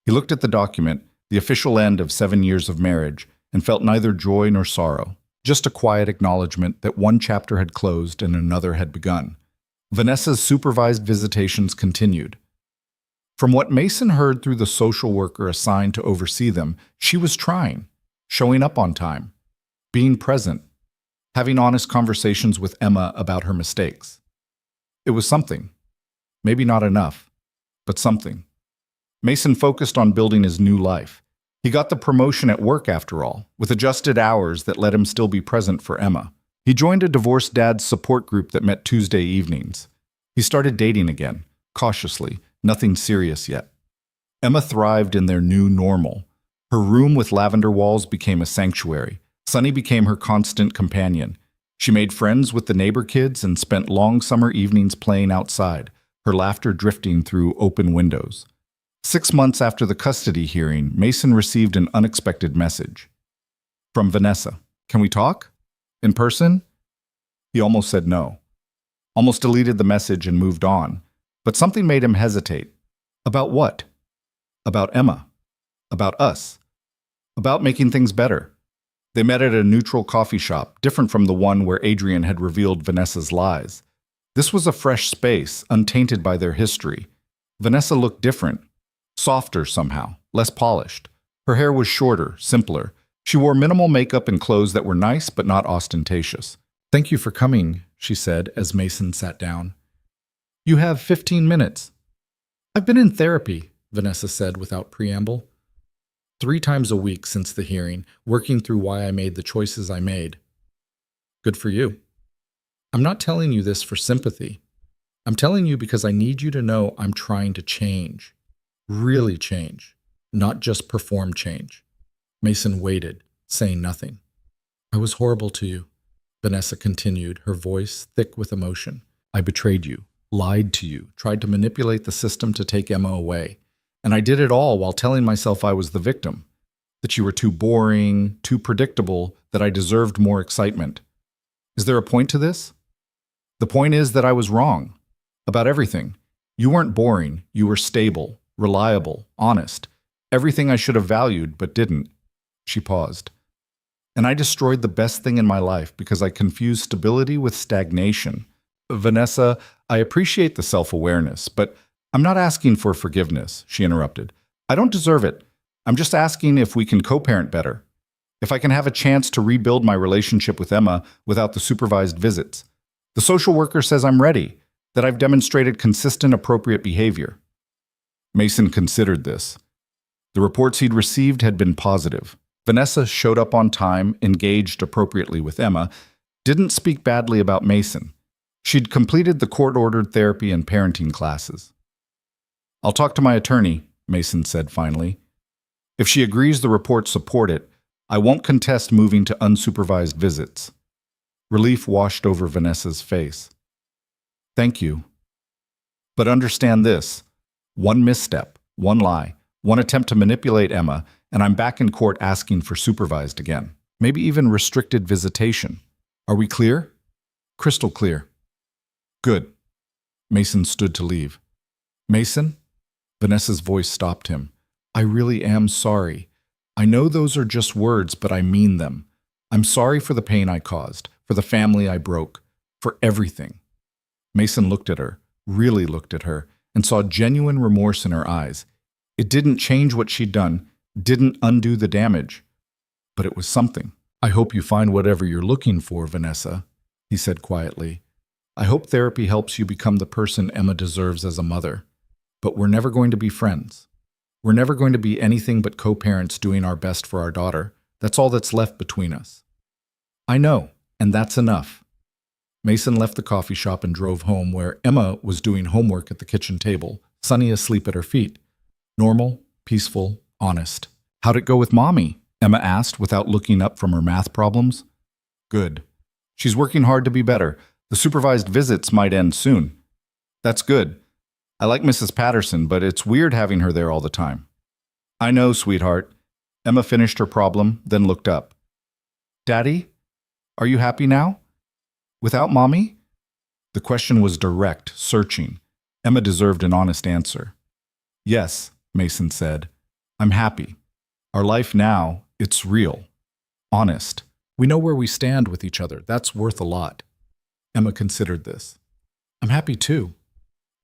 He looked at the document, the official end of 7 years of marriage, and felt neither joy nor sorrow, just a quiet acknowledgement that one chapter had closed and another had begun. Vanessa's supervised visitations continued. From what Mason heard through the social worker assigned to oversee them, she was trying, showing up on time, being present, having honest conversations with Emma about her mistakes. It was something. Maybe not enough, but something. Mason focused on building his new life. He got the promotion at work after all, with adjusted hours that let him still be present for Emma. He joined a divorced dad's support group that met Tuesday evenings. He started dating again, cautiously, nothing serious yet. Emma thrived in their new normal. Her room with lavender walls became a sanctuary. Sunny became her constant companion. She made friends with the neighbor kids and spent long summer evenings playing outside, her laughter drifting through open windows. 6 months after the custody hearing, Mason received an unexpected message. From Vanessa. Can we talk? In person? He almost said no. Almost deleted the message and moved on. But something made him hesitate. About what? About Emma. About us. About making things better. They met at a neutral coffee shop, different from the one where Adrian had revealed Vanessa's lies. This was a fresh space, untainted by their history. Vanessa looked different. Softer somehow, less polished. Her hair was shorter, simpler. She wore minimal makeup and clothes that were nice but not ostentatious. Thank you for coming, she said as Mason sat down. You have 15 minutes. I've been in therapy, Vanessa said without preamble. 3 times a week since the hearing, working through why I made the choices I made. Good for you. I'm not telling you this for sympathy. I'm telling you because I need you to know I'm trying to change. Really change. Not just perform change. Mason waited, saying nothing. I was horrible to you, Vanessa continued, her voice thick with emotion. I betrayed you, lied to you, tried to manipulate the system to take Emma away. And I did it all while telling myself I was the victim, that you were too boring, too predictable, that I deserved more excitement. Is there a point to this? The point is that I was wrong. About everything. You weren't boring. You were stable, reliable, honest. Everything I should have valued, but didn't. She paused. And I destroyed the best thing in my life because I confused stability with stagnation. Vanessa, I appreciate the self-awareness, but I'm not asking for forgiveness, she interrupted. I don't deserve it. I'm just asking if we can co-parent better. If I can have a chance to rebuild my relationship with Emma without the supervised visits. The social worker says I'm ready, that I've demonstrated consistent, appropriate behavior. Mason considered this. The reports he'd received had been positive. Vanessa showed up on time, engaged appropriately with Emma, didn't speak badly about Mason. She'd completed the court-ordered therapy and parenting classes. I'll talk to my attorney, Mason said finally. If she agrees the reports support it, I won't contest moving to unsupervised visits. Relief washed over Vanessa's face. Thank you. But understand this. One misstep, one lie, one attempt to manipulate Emma, and I'm back in court asking for supervised again. Maybe even restricted visitation. Are we clear? Crystal clear. Good. Mason stood to leave. Mason? Vanessa's voice stopped him. I really am sorry. I know those are just words, but I mean them. I'm sorry for the pain I caused, for the family I broke, for everything. Mason looked at her, really looked at her, and saw genuine remorse in her eyes. It didn't change what she'd done, didn't undo the damage, but it was something. I hope you find whatever you're looking for, Vanessa, he said quietly. I hope therapy helps you become the person Emma deserves as a mother. But we're never going to be friends. We're never going to be anything but co-parents doing our best for our daughter. That's all that's left between us. I know, and that's enough. Mason left the coffee shop and drove home where Emma was doing homework at the kitchen table, Sunny asleep at her feet. Normal, peaceful, honest. How'd it go with Mommy? Emma asked without looking up from her math problems. Good. She's working hard to be better. The supervised visits might end soon. That's good. I like Mrs. Patterson, but it's weird having her there all the time. I know, sweetheart. Emma finished her problem, then looked up. Daddy, are you happy now? Without Mommy? The question was direct, searching. Emma deserved an honest answer. Yes, Mason said. I'm happy. Our life now, it's real. Honest. We know where we stand with each other. That's worth a lot. Emma considered this. I'm happy too,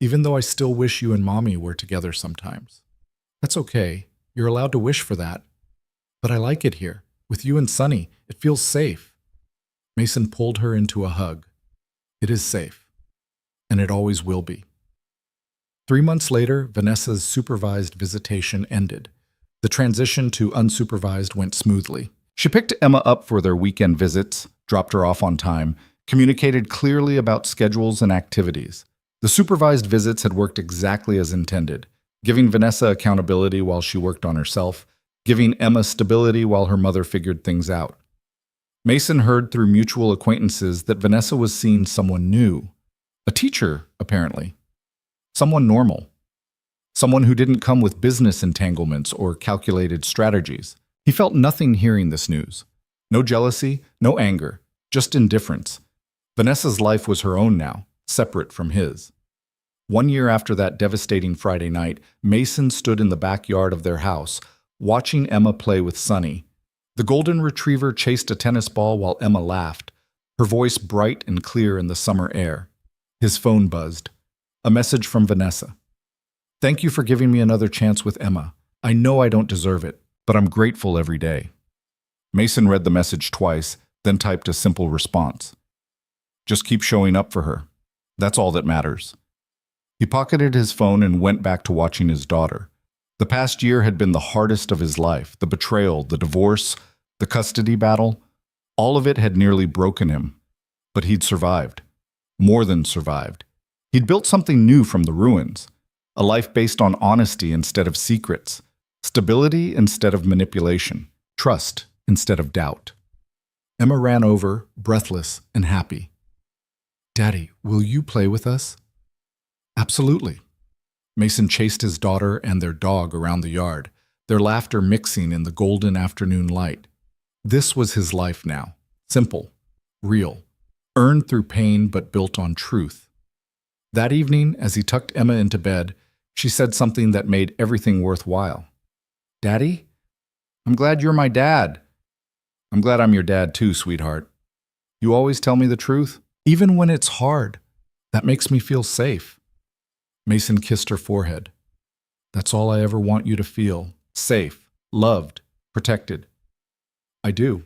even though I still wish you and Mommy were together sometimes. That's okay. You're allowed to wish for that. But I like it here. With you and Sunny, it feels safe. Mason pulled her into a hug. It is safe. And it always will be. 3 months later, Vanessa's supervised visitation ended. The transition to unsupervised went smoothly. She picked Emma up for their weekend visits, dropped her off on time, communicated clearly about schedules and activities. The supervised visits had worked exactly as intended, giving Vanessa accountability while she worked on herself, giving Emma stability while her mother figured things out. Mason heard through mutual acquaintances that Vanessa was seeing someone new. A teacher, apparently. Someone normal. Someone who didn't come with business entanglements or calculated strategies. He felt nothing hearing this news. No jealousy, no anger, just indifference. Vanessa's life was her own now, separate from his. 1 year after that devastating Friday night, Mason stood in the backyard of their house, watching Emma play with Sunny. The golden retriever chased a tennis ball while Emma laughed, her voice bright and clear in the summer air. His phone buzzed. A message from Vanessa. Thank you for giving me another chance with Emma. I know I don't deserve it, but I'm grateful every day. Mason read the message twice, then typed a simple response. Just keep showing up for her. That's all that matters. He pocketed his phone and went back to watching his daughter. The past year had been the hardest of his life. The betrayal, the divorce, the custody battle, all of it had nearly broken him. But he'd survived. More than survived. He'd built something new from the ruins. A life based on honesty instead of secrets. Stability instead of manipulation. Trust instead of doubt. Emma ran over, breathless and happy. "Daddy, will you play with us?" "Absolutely." Mason chased his daughter and their dog around the yard, their laughter mixing in the golden afternoon light. This was his life now. Simple, real, earned through pain but built on truth. That evening, as he tucked Emma into bed, she said something that made everything worthwhile. "Daddy, I'm glad you're my dad." "I'm glad I'm your dad too, sweetheart. You always tell me the truth, even when it's hard. That makes me feel safe." Mason kissed her forehead. "That's all I ever want you to feel. Safe, loved, protected." "I do.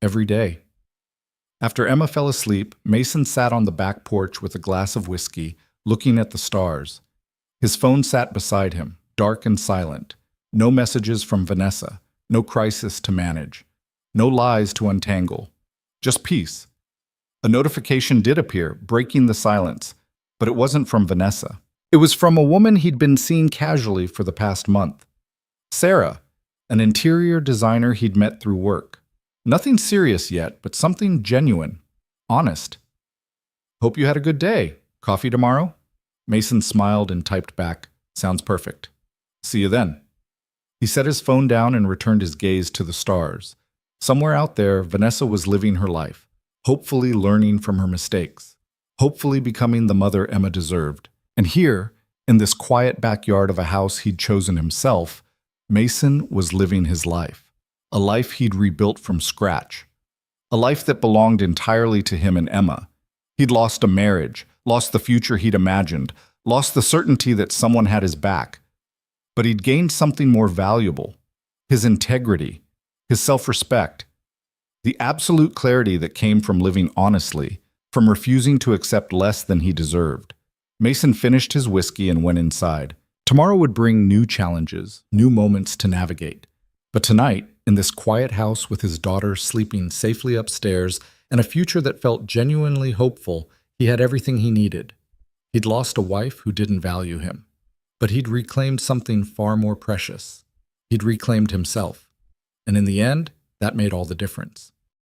Every day." After Emma fell asleep, Mason sat on the back porch with a glass of whiskey, looking at the stars. His phone sat beside him, dark and silent. No messages from Vanessa, no crisis to manage, no lies to untangle. Just peace. A notification did appear, breaking the silence, but it wasn't from Vanessa. It was from a woman he'd been seeing casually for the past month. Sarah, an interior designer he'd met through work. Nothing serious yet, but something genuine, honest. "Hope you had a good day. Coffee tomorrow?" Mason smiled and typed back, "Sounds perfect. See you then." He set his phone down and returned his gaze to the stars. Somewhere out there, Vanessa was living her life, hopefully learning from her mistakes. Hopefully becoming the mother Emma deserved. And here, in this quiet backyard of a house he'd chosen himself, Mason was living his life. A life he'd rebuilt from scratch. A life that belonged entirely to him and Emma. He'd lost a marriage, lost the future he'd imagined, lost the certainty that someone had his back. But he'd gained something more valuable. His integrity, his self-respect, the absolute clarity that came from living honestly, from refusing to accept less than he deserved. Mason finished his whiskey and went inside. Tomorrow would bring new challenges, new moments to navigate. But tonight, in this quiet house with his daughter sleeping safely upstairs and a future that felt genuinely hopeful, he had everything he needed. He'd lost a wife who didn't value him, but he'd reclaimed something far more precious. He'd reclaimed himself. And in the end, that made all the difference.